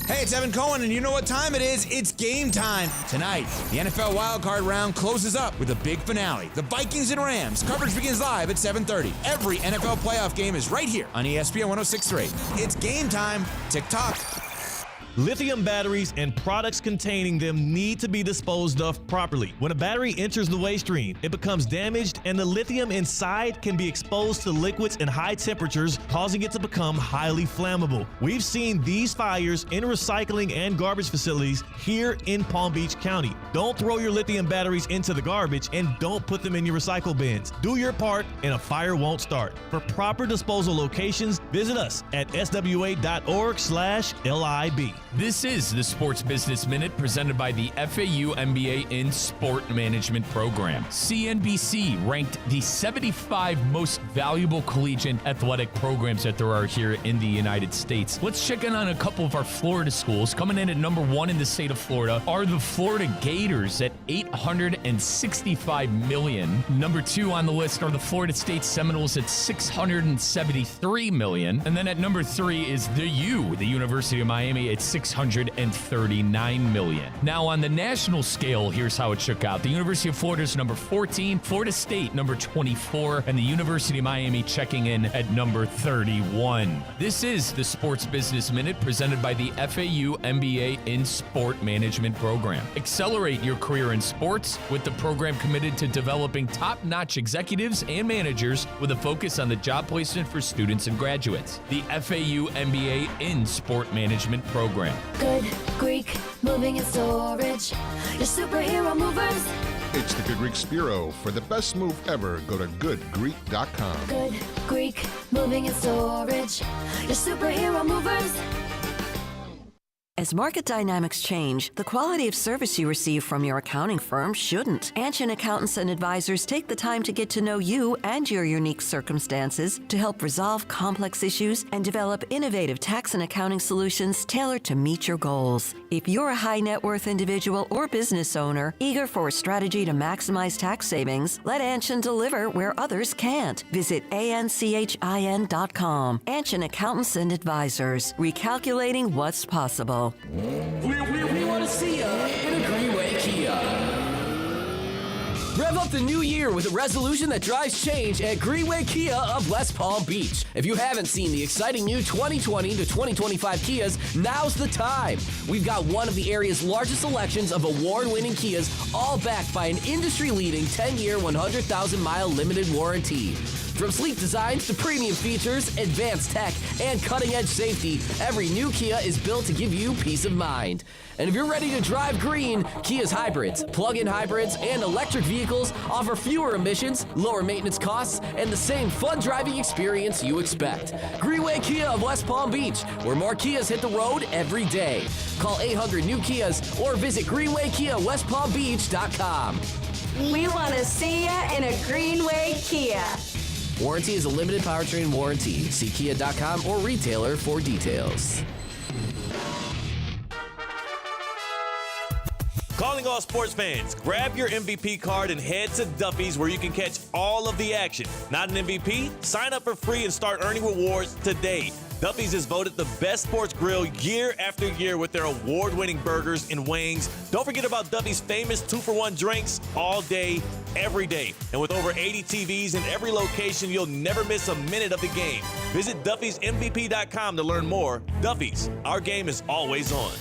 Hey, it's Evan Cohen, and you know what time it is? It's game time. Tonight, the NFL wildcard round closes up with a big finale. The Vikings and Rams. Coverage begins live at 7:30. Every NFL playoff game is right here on ESPN 106.3. It's game time. Tick-tock. Lithium batteries and products containing them need to be disposed of properly. When a battery enters the waste stream, it becomes damaged, and the lithium inside can be exposed to liquids and high temperatures, causing it to become highly flammable. We've seen these fires in recycling and garbage facilities here in Palm Beach County. Don't throw your lithium batteries into the garbage, and don't put them in your recycle bins. Do your part, and a fire won't start. For proper disposal locations, visit us at swa.org/LIB. This is the Sports Business Minute presented by the FAU MBA in Sport Management Program. CNBC ranked the 75 most valuable collegiate athletic programs that there are here in the United States. Let's check in on a couple of our Florida schools. Coming in at number 1 in the state of Florida are the Florida Gators at $865 million. Number 2 on the list are the Florida State Seminoles at $673 million. And then at number 3 is the University of Miami at $639 million. Now on the national scale, here's how it shook out. The University of Florida is number 14, Florida State number 24, and the University of Miami checking in at number 31. This is the Sports Business Minute presented by the FAU MBA in Sport Management Program. Accelerate your career in sports with the program committed to developing top-notch executives and managers with a focus on the job placement for students and graduates. The FAU MBA in Sport Management Program. Good Greek moving and storage. Your superhero movers. It's the Good Greek Spiro. For the best move ever, go to goodgreek.com. Good Greek moving and storage. Your superhero movers. As market dynamics change, the quality of service you receive from your accounting firm shouldn't. Anshin Accountants and Advisors take the time to get to know you and your unique circumstances to help resolve complex issues and develop innovative tax and accounting solutions tailored to meet your goals. If you're a high net worth individual or business owner eager for a strategy to maximize tax savings, let Anshin deliver where others can't. Visit anchin.com. Anshin Accountants and Advisors, recalculating what's possible. We want to see you in a Greenway Kia. Rev up the new year with a resolution that drives change at Greenway Kia of West Palm Beach. If you haven't seen the exciting new 2020 to 2025 Kias, now's the time. We've got one of the area's largest selections of award-winning Kias, all backed by an industry-leading 10-year, 100,000-mile limited warranty. From sleek designs to premium features, advanced tech, and cutting-edge safety, every new Kia is built to give you peace of mind. And if you're ready to drive green, Kia's hybrids, plug-in hybrids, and electric vehicles offer fewer emissions, lower maintenance costs, and the same fun driving experience you expect. Greenway Kia of West Palm Beach, where more Kias hit the road every day. Call 800-NEW-KIAs or visit GreenwayKiaWestPalmBeach.com. We want to see ya in a Greenway Kia. Warranty is a limited powertrain warranty. See Kia.com or retailer for details. Calling all sports fans, grab your MVP card and head to Duffy's where you can catch all of the action. Not an MVP? Sign up for free and start earning rewards today. Duffy's is voted the best sports grill year after year with their award-winning burgers and wings. Don't forget about Duffy's famous 2-for-1 drinks all day, every day. And with over 80 TVs in every location, you'll never miss a minute of the game. Visit Duffy'sMVP.com to learn more. Duffy's, our game is always on.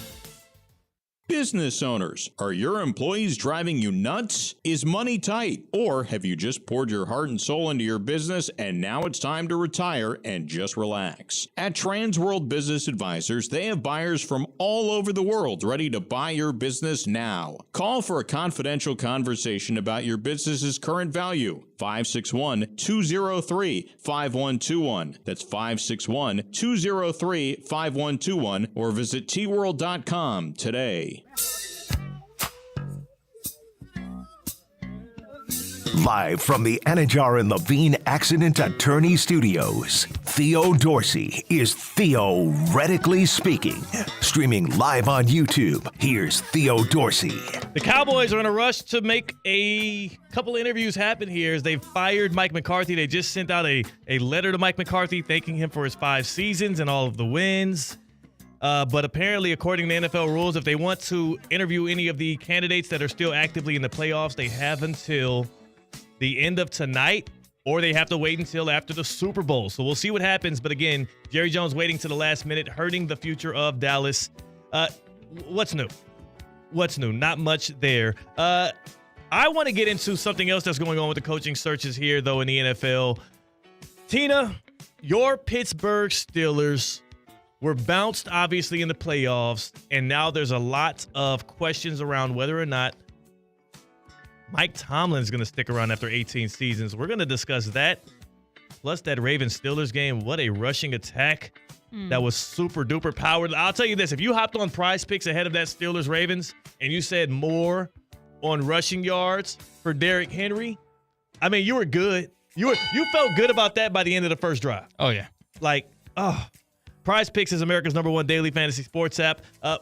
Business owners, are your employees driving you nuts? Is money tight? Or have you just poured your heart and soul into your business and now it's time to retire and just relax? At Transworld Business Advisors, they have buyers from all over the world ready to buy your business now. Call for a confidential conversation about your business's current value. 561-203-5121. That's 561-203-5121 or visit tworld.com today. Live from the Anajar and Levine Accident Attorney Studios, Theo Dorsey is Theoretically Speaking. Streaming live on YouTube, here's Theo Dorsey. The Cowboys are in a rush to make a couple interviews happen here as they've fired Mike McCarthy. They just sent out a letter to Mike McCarthy thanking him for his 5 seasons and all of the wins. But apparently, according to NFL rules, if they want to interview any of the candidates that are still actively in the playoffs, they have until the end of tonight, or they have to wait until after the Super Bowl. So we'll see what happens. But again, Jerry Jones waiting to the last minute, hurting the future of Dallas. What's new? What's new? Not much there. I want to get into something else that's going on with the coaching searches here, though, in the NFL. Tina, your Pittsburgh Steelers were bounced, obviously, in the playoffs, and now there's a lot of questions around whether or not Mike Tomlin is going to stick around after 18 seasons. We're going to discuss that, plus that Ravens-Steelers game. What a rushing attack. That was super duper powered. I'll tell you this, if you hopped on Prize Picks ahead of that Steelers-Ravens and you said more on rushing yards for Derrick Henry, I mean, you were good. You felt good about that by the end of the first drive. Oh, yeah. Prize Picks is America's #1 daily fantasy sports app.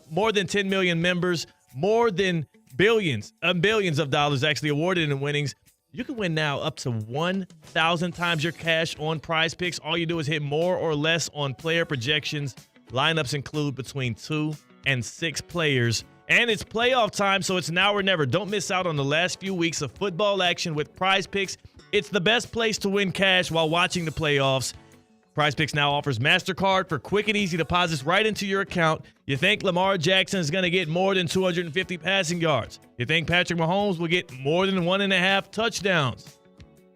More than 10 million members, more than billions of dollars actually awarded in winnings. You can win now up to 1,000 times your cash on Prize Picks. All you do is hit more or less on player projections. Lineups include between 2 and 6 players. And it's playoff time, so it's now or never. Don't miss out on the last few weeks of football action with Prize Picks. It's the best place to win cash while watching the playoffs. Prize Picks now offers MasterCard for quick and easy deposits right into your account. You think Lamar Jackson is going to get more than 250 passing yards? You think Patrick Mahomes will get more than 1.5 touchdowns?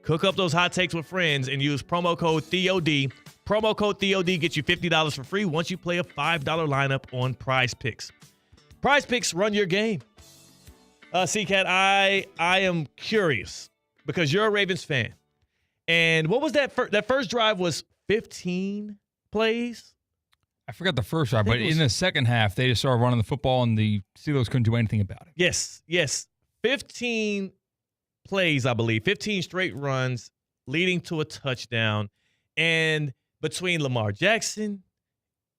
Cook up those hot takes with friends and use promo code THEOD. Promo code THEOD gets you $50 for free once you play a $5 lineup on Prize Picks. Prize Picks, run your game. C-Cat, I am curious because you're a Ravens fan. And what was that? That first drive was 15 plays? I forgot the first drive, but in the second half, they just started running the football, and the Steelers couldn't do anything about it. Yes. 15 plays, I believe, 15 straight runs leading to a touchdown. And between Lamar Jackson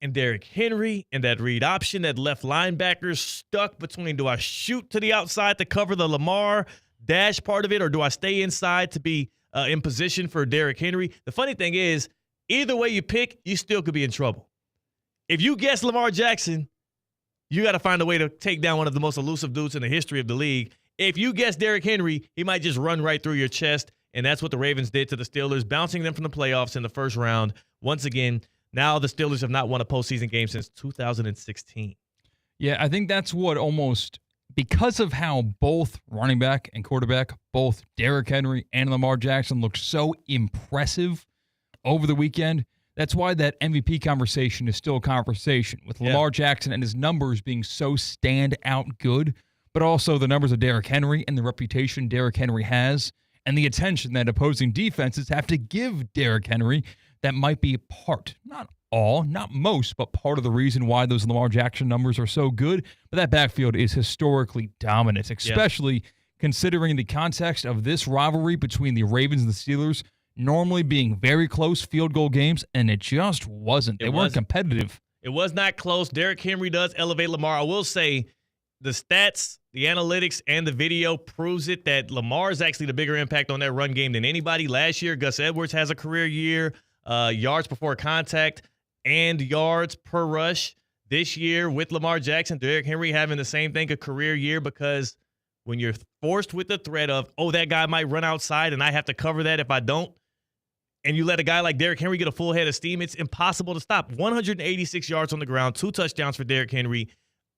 and Derrick Henry and that read option, that left linebacker stuck between, do I shoot to the outside to cover the Lamar dash part of it, or do I stay inside to be in position for Derrick Henry? The funny thing is, either way you pick, you still could be in trouble. If you guess Lamar Jackson, you got to find a way to take down one of the most elusive dudes in the history of the league. If you guess Derrick Henry, he might just run right through your chest, and that's what the Ravens did to the Steelers, bouncing them from the playoffs in the first round. Once again, now the Steelers have not won a postseason game since 2016. Yeah, I think that's what almost, because of how both running back and quarterback, both Derrick Henry and Lamar Jackson looked so impressive over the weekend, that's why that MVP conversation is still a conversation, with Lamar Jackson and his numbers being so stand-out good, but also the numbers of Derrick Henry and the reputation Derrick Henry has and the attention that opposing defenses have to give Derrick Henry. That might be part, not all, not most, but part of the reason why those Lamar Jackson numbers are so good. But that backfield is historically dominant, especially considering the context of this rivalry between the Ravens and the Steelers normally being very close field goal games, and it just wasn't. They weren't competitive. It was not close. Derrick Henry does elevate Lamar. I will say the stats, the analytics, and the video proves it that Lamar is actually the bigger impact on that run game than anybody. Last year, Gus Edwards has a career year, yards before contact and yards per rush. This year with Lamar Jackson, Derrick Henry having the same thing, a career year, because when you're forced with the threat of, oh, that guy might run outside and I have to cover that if I don't, and you let a guy like Derrick Henry get a full head of steam, it's impossible to stop. 186 yards on the ground, 2 touchdowns for Derrick Henry,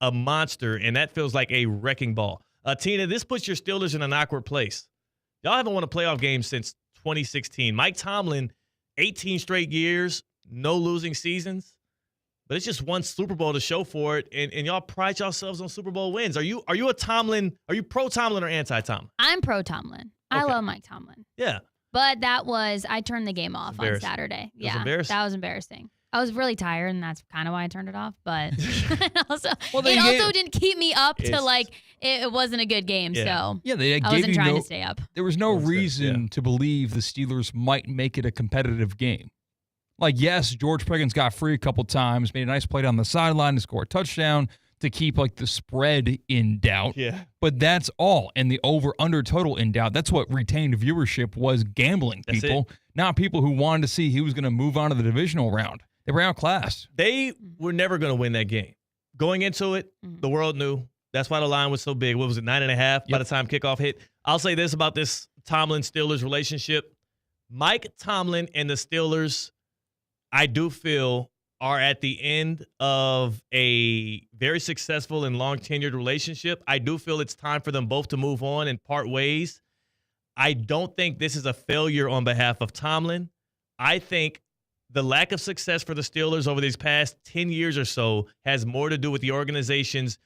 a monster, and that feels like a wrecking ball. Tina, this puts your Steelers in an awkward place. Y'all haven't won a playoff game since 2016. Mike Tomlin, 18 straight years, no losing seasons, but it's just one Super Bowl to show for it, and y'all pride yourselves on Super Bowl wins. Are you a Tomlin? Are you pro Tomlin or anti Tomlin? I'm pro Tomlin. I love Mike Tomlin. Yeah. But I turned the game off on Saturday. That was embarrassing. I was really tired, and that's kind of why I turned it off. But it also didn't keep me up to it wasn't a good game. So I wasn't trying to stay up. There was no reason to believe the Steelers might make it a competitive game. Like, yes, George Pickens got free a couple times, made a nice play down the sideline to score a touchdown to keep the spread in doubt. Yeah. But that's all. And the over-under total in doubt. That's what retained viewership was, gambling people, not people who wanted to see who was going to move on to the divisional round. They were outclassed. They were never going to win that game. Going into it, the world knew. That's why the line was so big. What was it, 9.5 by the time kickoff hit? I'll say this about this Tomlin-Steelers relationship. Mike Tomlin and the Steelers, I do feel, are at the end of a very successful and long-tenured relationship. I do feel it's time for them both to move on and part ways. I don't think this is a failure on behalf of Tomlin. I think the lack of success for the Steelers over these past 10 years or so has more to do with the organization's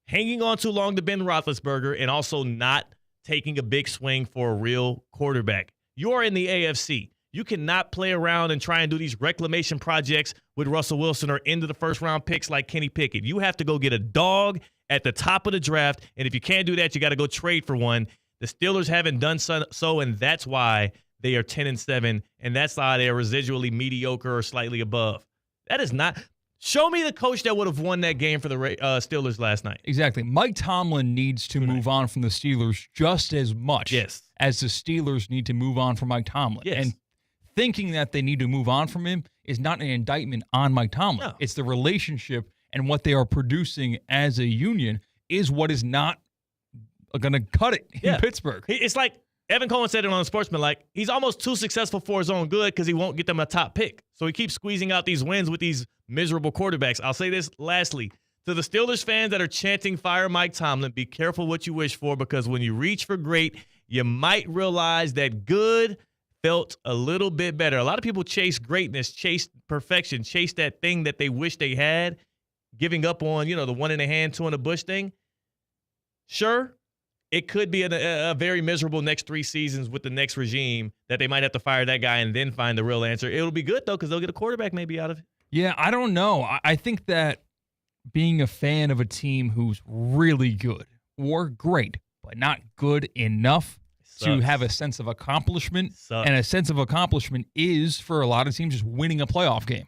hanging on too long to Ben Roethlisberger and also not taking a big swing for a real quarterback. You are in the AFC. You cannot play around and try and do these reclamation projects with Russell Wilson or into the first-round picks like Kenny Pickett. You have to go get a dog at the top of the draft, and if you can't do that, you got to go trade for one. The Steelers haven't done so, and that's why they are 10-7, and that's why they are residually mediocre or slightly above. That is not – show me the coach that would have won that game for the Steelers last night. Exactly. Mike Tomlin needs to move on from the Steelers just as much as the Steelers need to move on from Mike Tomlin. Yes. And thinking that they need to move on from him is not an indictment on Mike Tomlin. No. It's the relationship and what they are producing as a union is what is not going to cut it in Pittsburgh. It's like Evan Cohen said it on Sportsman, he's almost too successful for his own good because he won't get them a top pick. So he keeps squeezing out these wins with these miserable quarterbacks. I'll say this lastly. To the Steelers fans that are chanting fire Mike Tomlin, be careful what you wish for, because when you reach for great, you might realize that good felt a little bit better. A lot of people chase greatness, chase perfection, chase that thing that they wish they had, giving up on, the one in the hand, two in the bush thing. Sure, it could be a very miserable next 3 seasons with the next regime that they might have to fire that guy and then find the real answer. It'll be good, though, because they'll get a quarterback maybe out of it. Yeah, I don't know. I think that being a fan of a team who's really good or great, but not good enough to have a sense of accomplishment, and a sense of accomplishment is, for a lot of teams, just winning a playoff game.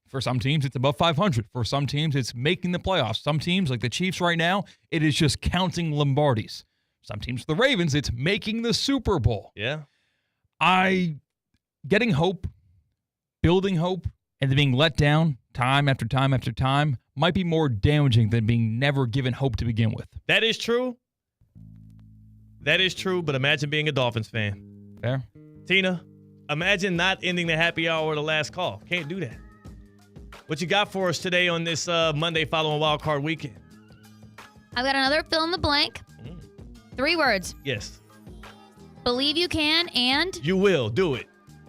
For some teams, it's above 500. For some teams, it's making the playoffs. Some teams, like the Chiefs right now, it is just counting Lombardis. Some teams, the Ravens, it's making the Super Bowl. Yeah. Getting hope, building hope, and then being let down time after time after time might be more damaging than being never given hope to begin with. That is true. That is true, but imagine being a Dolphins fan. Fair. Tina, imagine not ending the happy hour or the last call. Can't do that. What you got for us today on this Monday following Wild Card Weekend? I've got another fill in the blank. 3 words. Yes. Believe you can and... You will. Do it.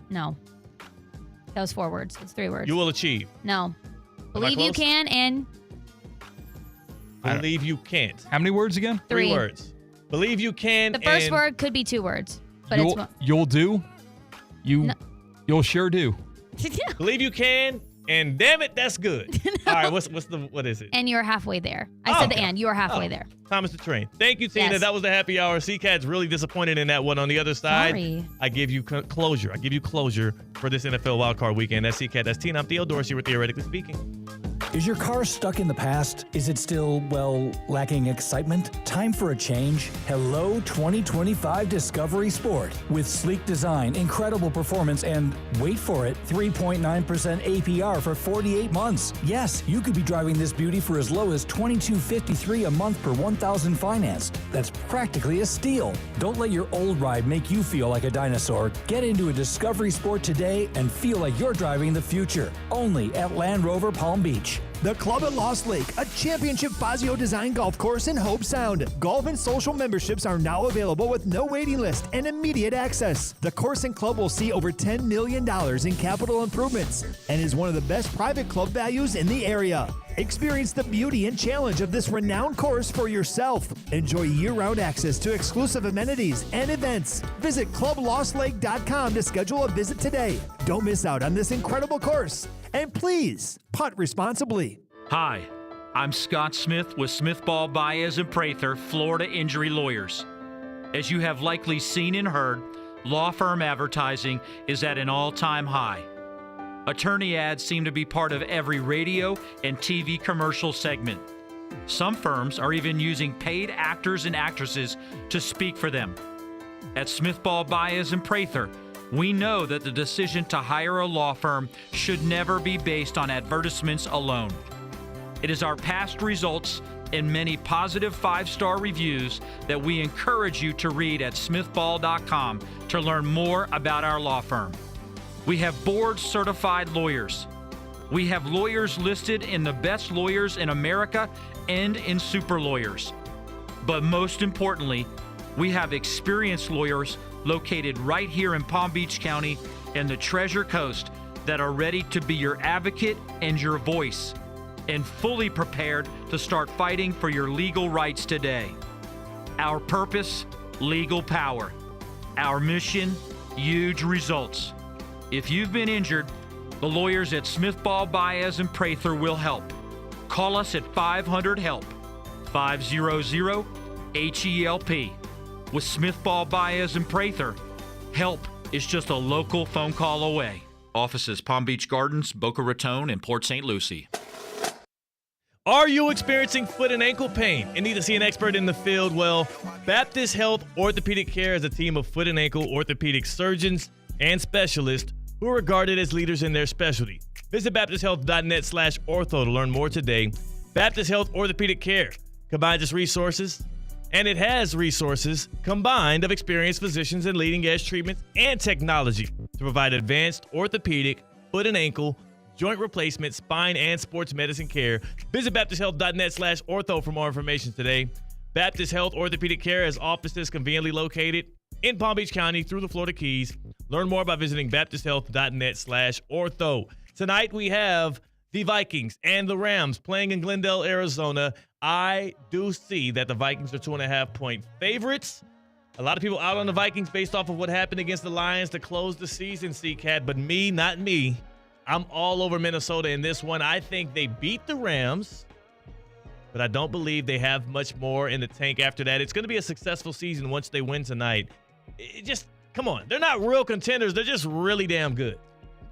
No. That was 4 words. It's 3 words. You will achieve. No. Believe you can and... Believe you can't. How many words again? 3 words. Believe you can. The first word could be 2 words. But you'll do. You'll sure do. Believe you can, and damn it, that's good. All right, what is it? And you're halfway there. I said the and. You're halfway there. Thomas the Train. Thank you, Tina. Yes. That was the happy hour. C-Cat's really disappointed in that one. On the other side, Sorry. I give you closure. I give you closure for this NFL wildcard weekend. That's C-Cat. That's Tina. I'm Theo Dorsey. We're Theoretically Speaking. Is your car stuck in the past? Is it still, lacking excitement? Time for a change? Hello 2025 Discovery Sport. With sleek design, incredible performance, and, wait for it, 3.9% APR for 48 months. Yes, you could be driving this beauty for as low as $22.53 a month per 1,000 financed. That's practically a steal. Don't let your old ride make you feel like a dinosaur. Get into a Discovery Sport today and feel like you're driving the future. Only at Land Rover Palm Beach. The Club at Lost Lake, a championship Fazio design golf course in Hope Sound. Golf and social memberships are now available with no waiting list and immediate access. The course and club will see over $10 million in capital improvements and is one of the best private club values in the area. Experience the beauty and challenge of this renowned course for yourself. Enjoy year-round access to exclusive amenities and events. Visit clublostlake.com to schedule a visit today. Don't miss out on this incredible course. And please, putt responsibly. Hi, I'm Scott Smith with Smith Ball Baez and Prather, Florida Injury Lawyers. As you have likely seen and heard, law firm advertising is at an all-time high. Attorney ads seem to be part of every radio and TV commercial segment. Some firms are even using paid actors and actresses to speak for them. At Smith Ball Baez and Prather, we know that the decision to hire a law firm should never be based on advertisements alone. It is our past results and many positive 5-star reviews that we encourage you to read at smithball.com to learn more about our law firm. We have board-certified lawyers. We have lawyers listed in the best lawyers in America and in super lawyers. But most importantly, we have experienced lawyers located right here in Palm Beach County and the Treasure Coast that are ready to be your advocate and your voice, and fully prepared to start fighting for your legal rights today. Our purpose, legal power. Our mission, huge results. If you've been injured, the lawyers at Smith Ball Baez and Prather will help. Call us at 500-HELP, 500-HELP. With Smith Ball Baez and Prather, help is just a local phone call away. Offices Palm Beach Gardens, Boca Raton, and Port St. Lucie. Are you experiencing foot and ankle pain and need to see an expert in the field? Well, Baptist Health Orthopedic Care is a team of foot and ankle orthopedic surgeons and specialists who are regarded as leaders in their specialty. Visit baptisthealth.net/ortho to learn more today. Baptist Health Orthopedic Care combines its resources, and it has resources combined of experienced physicians and leading-edge treatments and technology to provide advanced orthopedic, foot and ankle, joint replacement, spine, and sports medicine care. Visit baptisthealth.net/ortho for more information today. Baptist Health Orthopedic Care has offices conveniently located in Palm Beach County through the Florida Keys. Learn more by visiting baptisthealth.net/ortho. Tonight we have the Vikings and the Rams playing in Glendale, Arizona. I do see that the Vikings are 2.5-point favorites. A lot of people out on the Vikings based off of what happened against the Lions to close the season, C-Cat, but me, not me. I'm all over Minnesota in this one. I think they beat the Rams, but I don't believe they have much more in the tank after that. It's going to be a successful season once they win tonight. Come on. They're not real contenders. They're just really damn good.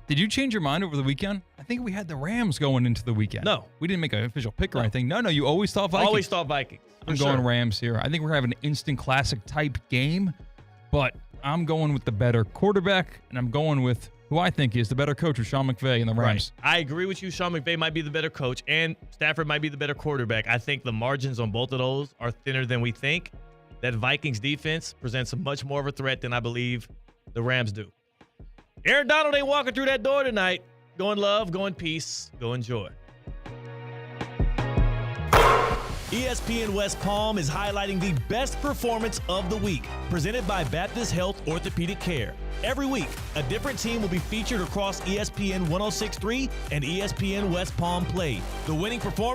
Did you change your mind over the weekend? I think we had the Rams going into the weekend. No. We didn't make an official pick or anything. No, you always thought Vikings. Always thought Vikings. I'm going Rams here. I think we're having an instant classic type game, but I'm going with the better quarterback, and I'm going with who I think is the better coach with Sean McVay and the Rams. Right. I agree with you. Sean McVay might be the better coach, and Stafford might be the better quarterback. I think the margins on both of those are thinner than we think. That Vikings defense presents much more of a threat than I believe the Rams do. Aaron Donald ain't walking through that door tonight. Go in love, go in peace, go in joy. ESPN West Palm is highlighting the best performance of the week, presented by Baptist Health Orthopedic Care. Every week, a different team will be featured across ESPN 106.3 and ESPN West Palm Play. The winning performance